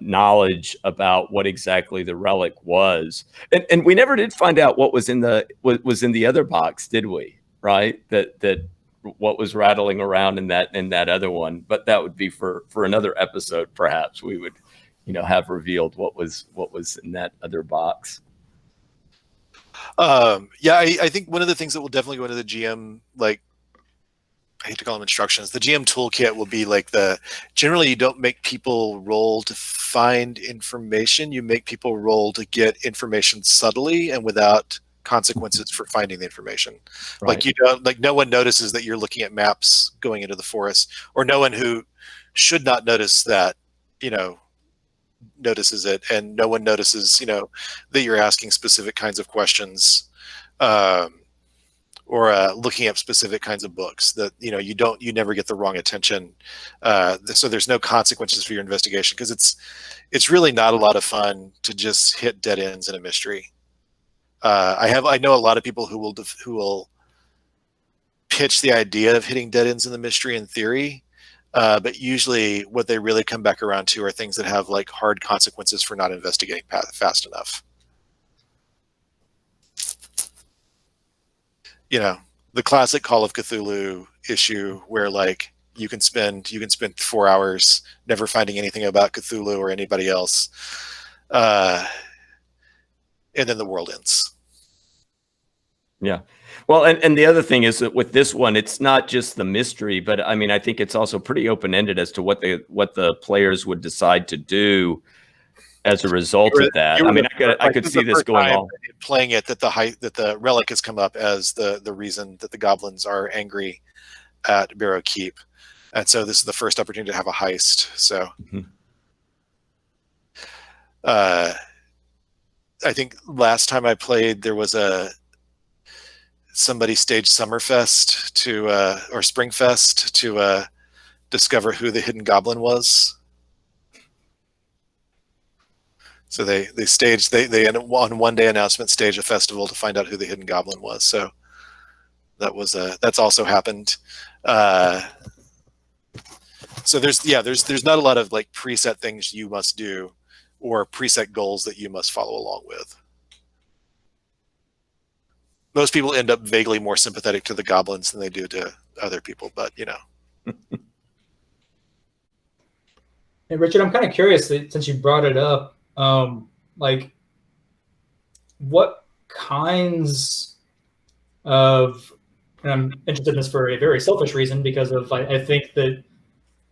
A: knowledge about what exactly the relic was. And we never did find out what was in the other box, did we? Right? That what was rattling around in that other one. But that would be for another episode, perhaps we would, have revealed what was in that other box.
E: Yeah, I think one of the things that will definitely go into the GM, like, I hate to call them instructions, the GM toolkit will be like generally you don't make people roll to find information. You make people roll to get information subtly and without consequences for finding the information. Right. Like no one notices that you're looking at maps going into the forest, or no one who should not notice that, notices it, and no one notices, that you're asking specific kinds of questions. Or looking at specific kinds of books that you never get the wrong attention, so there's no consequences for your investigation, because it's really not a lot of fun to just hit dead ends in a mystery. I know a lot of people who will pitch the idea of hitting dead ends in the mystery in theory, But usually what they really come back around to are things that have like hard consequences for not investigating fast enough. You know, the classic Call of Cthulhu issue where like you can spend 4 hours never finding anything about Cthulhu or anybody else, and then the world ends.
A: Yeah. Well, and the other thing is that with this one, it's not just the mystery, but I mean, I think it's also pretty open-ended as to what the players would decide to do as a result of that. I mean, I could see this going on.
E: Playing it that the relic has come up as the reason that the goblins are angry at Barrow Keep, and so this is the first opportunity to have a heist. So, I think last time I played, there was somebody staged Summerfest or Springfest to discover who the hidden goblin was. So they on one day announcement stage a festival to find out who the hidden goblin was. So that's also happened. So there's not a lot of like preset things you must do or preset goals that you must follow along with. Most people end up vaguely more sympathetic to the goblins than they do to other people, but you know.
D: Hey, Richard, I'm kind of curious since you brought it up, like what kinds of, and I'm interested in this for a very selfish reason because of, I think that,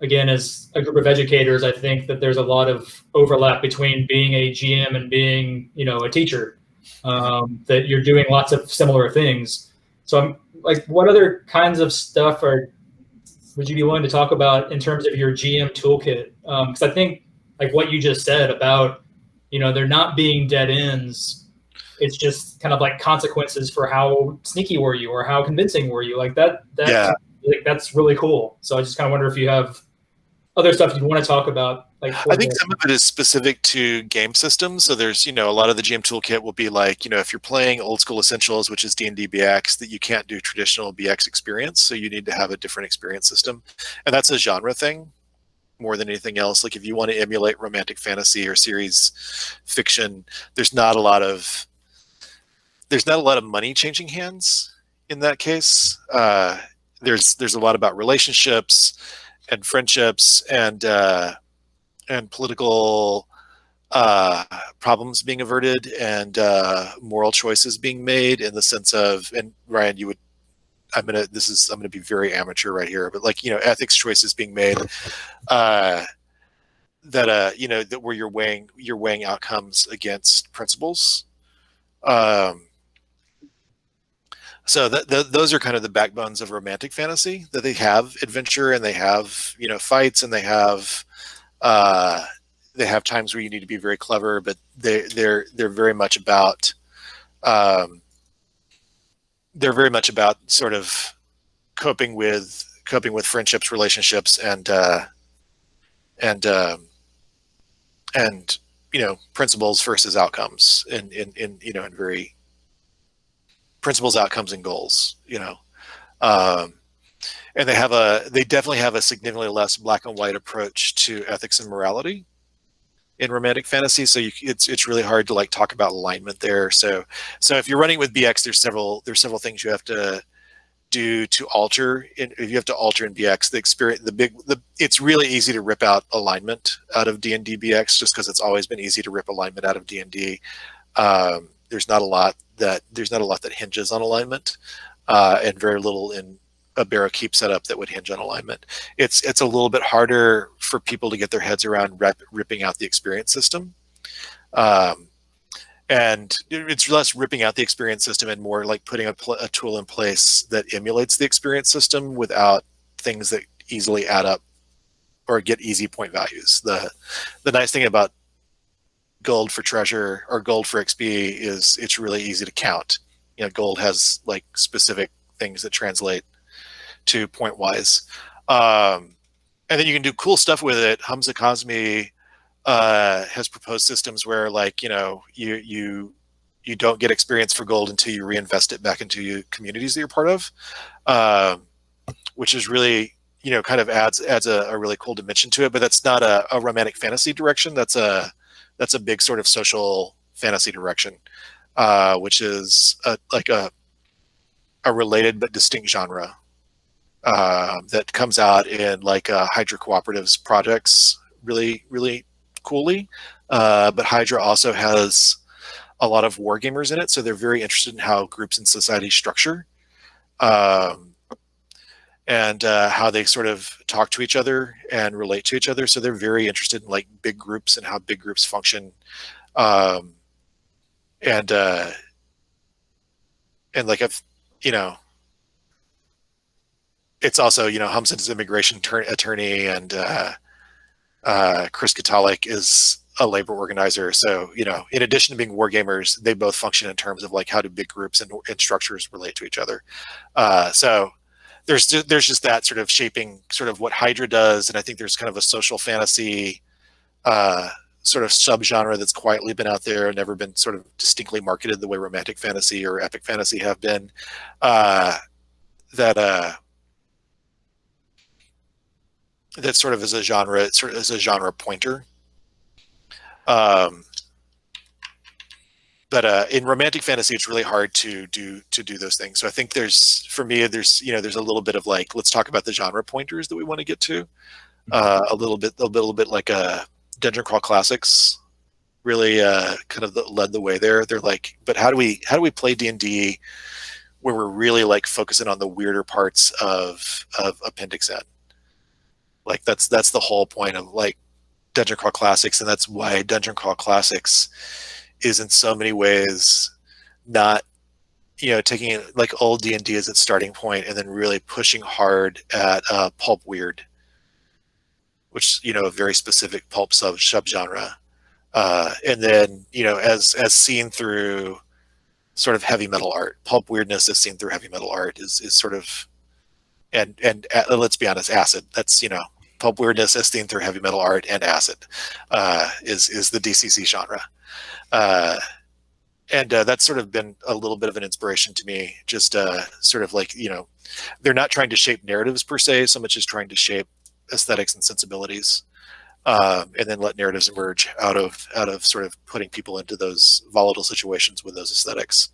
D: again, as a group of educators, I think that there's a lot of overlap between being a GM and being, a teacher. That you're doing lots of similar things. So I'm like, what other kinds of stuff would you be willing to talk about in terms of your GM toolkit? Because I think like what you just said about, there not being dead ends. It's just kind of like consequences for how sneaky were you or how convincing were you? Like that
E: Yeah.
D: Like, that's really cool. So I just kind of wonder if you have other stuff you'd want to talk about.
E: I think some of it is specific to game systems. So there's, a lot of the GM toolkit will be like, if you're playing old school essentials, which is D&D BX, that you can't do traditional BX experience. So you need to have a different experience system. And that's a genre thing more than anything else. Like if you want to emulate romantic fantasy or series fiction, there's not a lot of money changing hands in that case. There's a lot about relationships and friendships and political problems being averted and moral choices being made in the sense of, and Ryan, I'm gonna be very amateur right here, but like, ethics choices being made that where you're weighing outcomes against principles. So those are kind of the backbones of romantic fantasy, that they have adventure and they have, fights and they have times where you need to be very clever, but they're very much about sort of coping with friendships, relationships, and principles versus outcomes in very principles, outcomes, and goals. And they definitely have a significantly less black and white approach to ethics and morality in romantic fantasy. So it's really hard to like talk about alignment there. So if you're running with BX, there's several things you have to do to alter. If you have to alter in BX, it's really easy to rip out alignment out of D&D BX just because it's always been easy to rip alignment out of D&D. There's not a lot that hinges on alignment, and very little in a Barrow Keep setup that would hinge on alignment. It's a little bit harder for people to get their heads around ripping out the experience system. And it's less ripping out the experience system and more like putting a tool in place that emulates the experience system without things that easily add up or get easy point values. The nice thing about gold for treasure or gold for XP is it's really easy to count. Gold has like specific things that translate to point wise. And then you can do cool stuff with it. Hamza Kazmi has proposed systems where like, you don't get experience for gold until you reinvest it back into your communities that you're part of, which is really, kind of adds a really cool dimension to it. But that's not a romantic fantasy direction. That's a big sort of social fantasy direction, which is like a related but distinct genre that comes out in like Hydra Cooperative's projects really, really coolly. But Hydra also has a lot of wargamers in it, so they're very interested in how groups in society structure, and how they sort of talk to each other and relate to each other. So they're very interested in like big groups and how big groups function, and like if it's also Humson's immigration attorney, and Chris Katalik is a labor organizer. So in addition to being wargamers, they both function in terms of like how do big groups and structures relate to each other. So there's just that sort of shaping sort of what Hydra does, and I think there's kind of a social fantasy sort of subgenre that's quietly been out there and never been sort of distinctly marketed the way romantic fantasy or epic fantasy have been. That sort of is a genre, sort of is a genre pointer. But in romantic fantasy, it's really hard to do those things. So I think for me, there's a little bit of like, let's talk about the genre pointers that we want to get to. A little bit like Dungeon Crawl Classics really kind of led the way there. They're like, but how do we play D&D where we're really like focusing on the weirder parts of Appendix N? Like that's the whole point of like Dungeon Crawl Classics, and that's why Dungeon Crawl Classics is in so many ways not taking like old D&D as its starting point and then really pushing hard at pulp weird, which a very specific pulp subgenre, and then as seen through sort of heavy metal art. Pulp weirdness as seen through heavy metal art is sort of, and let's be honest, acid. That's pulp weirdness as seen through heavy metal art and acid is the DCC genre, and that's sort of been a little bit of an inspiration to me. Just sort of like they're not trying to shape narratives per se, so much as trying to shape aesthetics and sensibilities, and then let narratives emerge out of sort of putting people into those volatile situations with those aesthetics,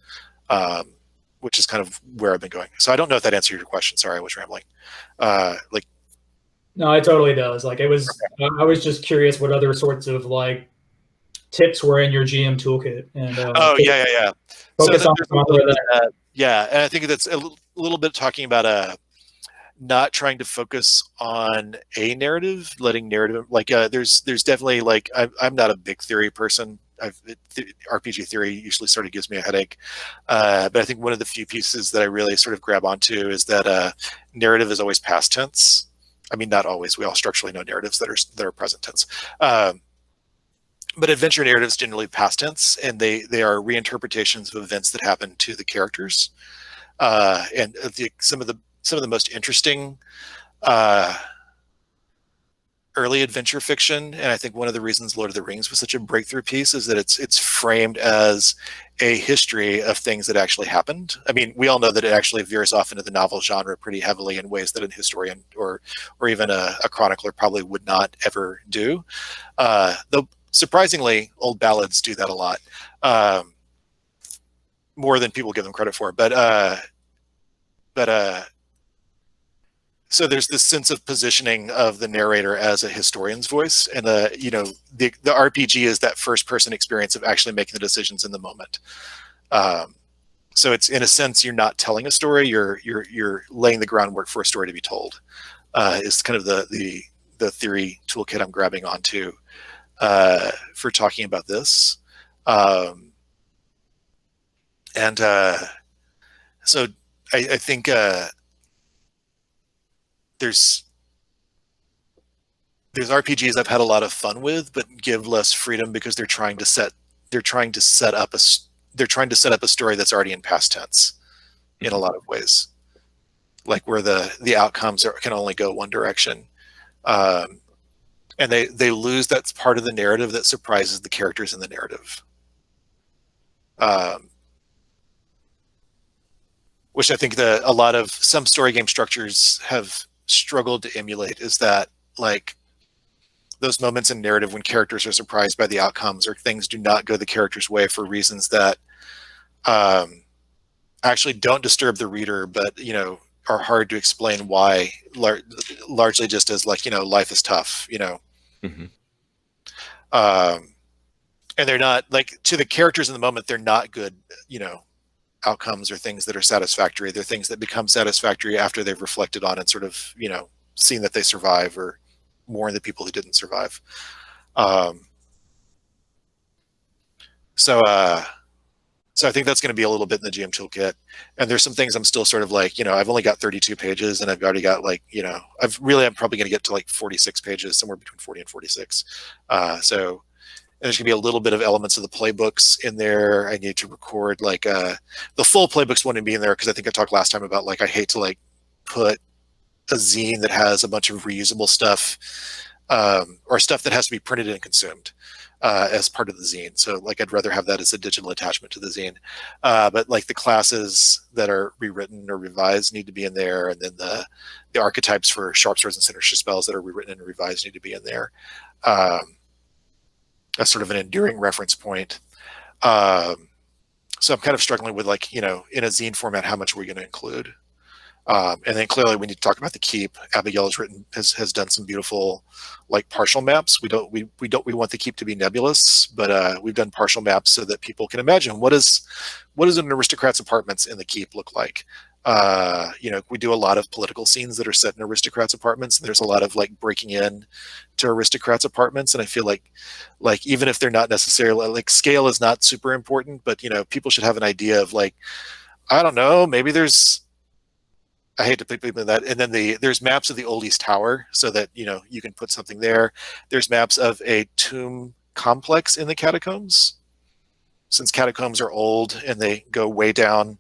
E: which is kind of where I've been going. So I don't know if that answered your question. Sorry, I was rambling.
D: No, it totally does. Like I was just curious what other sorts of like tips were in your GM toolkit. And
E: yeah.
D: Focus on
E: yeah, and I think that's a little bit talking about not trying to focus on a narrative, letting narrative there's definitely like I'm not a big theory person. RPG theory usually sort of gives me a headache, but I think one of the few pieces that I really sort of grab onto is that narrative is always past tense. I mean, not always. We all structurally know narratives that are present tense, but adventure narratives generally past tense, and they are reinterpretations of events that happen to the characters, and some of the most interesting early adventure fiction, and I think one of the reasons Lord of the Rings was such a breakthrough piece is that it's framed as a history of things that actually happened. I mean, we all know that it actually veers off into the novel genre pretty heavily in ways that a historian or even a chronicler probably would not ever do. Though surprisingly, old ballads do that a lot, more than people give them credit for. But so there's this sense of positioning of the narrator as a historian's voice, and the RPG is that first person experience of actually making the decisions in the moment. So it's, in a sense, you're not telling a story; you're laying the groundwork for a story to be told. Is kind of the theory toolkit I'm grabbing onto for talking about this, so I think. There's RPGs I've had a lot of fun with, but give less freedom because they're trying to set up a story that's already in past tense in a lot of ways, like where the outcomes can only go one direction, and they lose that part of the narrative that surprises the characters in the narrative, which I think a lot of some story game structures have struggled to emulate is that like those moments in narrative when characters are surprised by the outcomes or things do not go the character's way for reasons that actually don't disturb the reader, but are hard to explain why, largely just as like life is tough,
A: Mm-hmm.
E: And they're not like, to the characters in the moment, they're not good outcomes or things that are satisfactory. They're things that become satisfactory after they've reflected on and sort of seen that they survive or mourn the people who didn't survive. So I think that's going to be a little bit in the GM toolkit. And there's some things I'm still sort of like, I've only got 32 pages and I've already got like, I'm probably going to get to like 46 pages, somewhere between 40 and 46. So there's going to be a little bit of elements of the playbooks in there. I need to record like the full playbooks wouldn't be in there because I think I talked last time about like I hate to like put a zine that has a bunch of reusable stuff or stuff that has to be printed and consumed as part of the zine. So like I'd rather have that as a digital attachment to the zine. But like the classes that are rewritten or revised need to be in there, and then the archetypes for sharp swords and sinister spells that are rewritten and revised need to be in there. That's sort of an enduring reference point. So I'm kind of struggling with like, in a zine format, how much are we going to include? And then clearly we need to talk about the keep. Abigail has done some beautiful like partial maps. We want the keep to be nebulous, but we've done partial maps so that people can imagine what does an aristocrat's apartments in the keep look like. We do a lot of political scenes that are set in aristocrats' apartments, and there's a lot of like breaking in to aristocrats' apartments. And I feel like even if they're not necessarily like scale is not super important, but people should have an idea of like, I don't know, maybe I hate to put people in that. And then there's maps of the Old East Tower so that you can put something there. There's maps of a tomb complex in the catacombs, since catacombs are old and they go way down.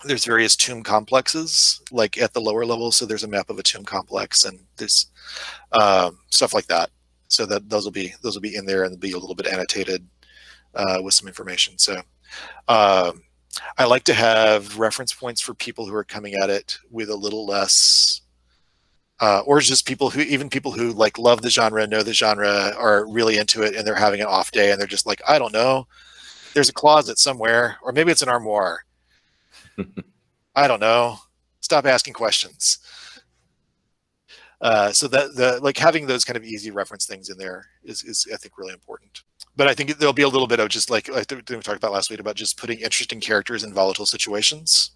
E: There's various tomb complexes like at the lower level, so there's a map of a tomb complex, and there's stuff like that. So that those will be in there and be a little bit annotated with some information. So I like to have reference points for people who are coming at it with a little less, or just people who like love the genre, know the genre, are really into it, and they're having an off day and they're just like, I don't know, there's a closet somewhere, or maybe it's an armoire. I don't know. Stop asking questions. So that like having those kind of easy reference things in there is I think really important. But I think there'll be a little bit of just like we talked about last week about just putting interesting characters in volatile situations.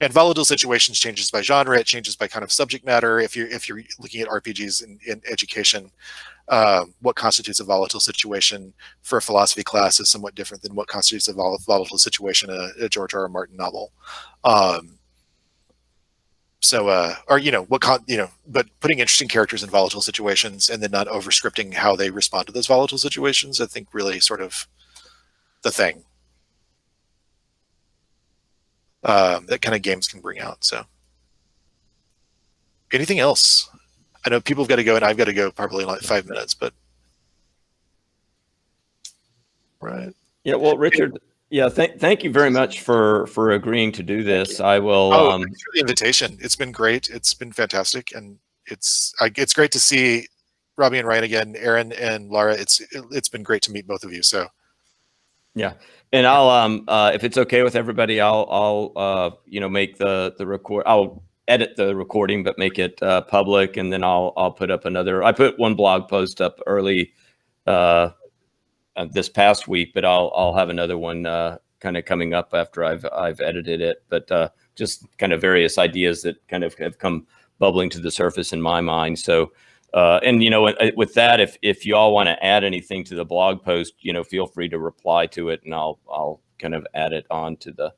E: And volatile situations changes by genre. It changes by kind of subject matter. If you're looking at RPGs in education, what constitutes a volatile situation for a philosophy class is somewhat different than what constitutes a volatile situation in a George R. R. Martin novel. But putting interesting characters in volatile situations and then not over scripting how they respond to those volatile situations, I think really sort of the thing that kind of games can bring out. So anything else? I know people have got to go and I've got to go probably in like 5 minutes, but right.
A: Yeah. Well, Richard, yeah, thank you very much for agreeing to do this. I will.
E: Thanks for the invitation. It's been great. It's been fantastic, and it's great to see Robbie and Ryan again, Aaron and Laura. It's been great to meet both of you. So
A: yeah, and I'll if it's okay with everybody, I'll make the record. I'll edit the recording, but make it public, and then I'll put up another. I put one blog post up early this past week, but I'll have another one kind of coming up after I've edited it. But just kind of various ideas that kind of have come bubbling to the surface in my mind. So and with that, if you all want to add anything to the blog post, feel free to reply to it, and I'll kind of add it on to the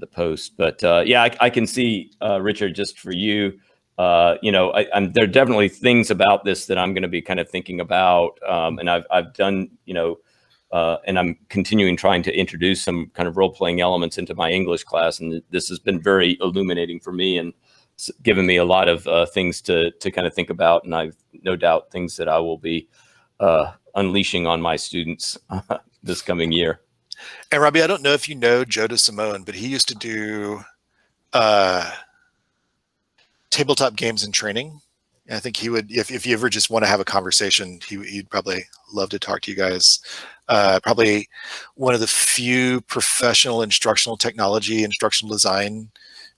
A: post. But yeah, I can see Richard, just for you, there are definitely things about this that I'm going to be kind of thinking about, and I've done, and I'm continuing trying to introduce some kind of role-playing elements into my English class, and this has been very illuminating for me and given me a lot of things to kind of think about, and I've no doubt things that I will be unleashing on my students this coming year.
E: And Robbie, I don't know if you know Joe DeSimone, but he used to do tabletop games and training. And I think he would, if you ever just want to have a conversation, he'd probably love to talk to you guys. Probably one of the few professional instructional technology, instructional design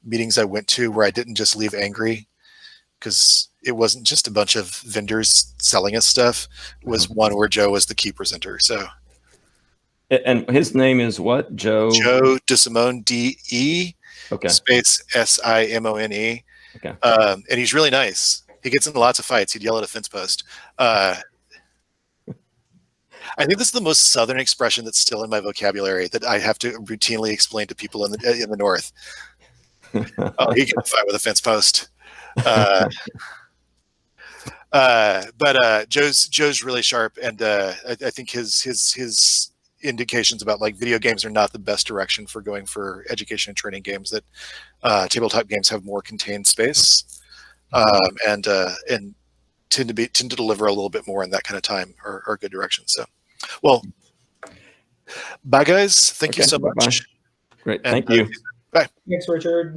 E: meetings I went to where I didn't just leave angry, because it wasn't just a bunch of vendors selling us stuff. It was one where Joe was the key presenter. So,
A: and his name is what? Joe
E: DeSimone, D-E space S-I-M-O-N-E.
A: Okay.
E: And he's really nice. He gets into lots of fights. He'd yell at a fence post. I think this is the most Southern expression that's still in my vocabulary that I have to routinely explain to people in the North. Oh, he can fight with a fence post. But Joe's really sharp, and I think his indications about like video games are not the best direction for going for education and training games. That tabletop games have more contained space, and tend to deliver a little bit more in that kind of time, or good direction. So, well, bye guys. Thank you so much.
A: Great.
E: And,
A: Thank you.
E: Bye.
D: Thanks, Richard.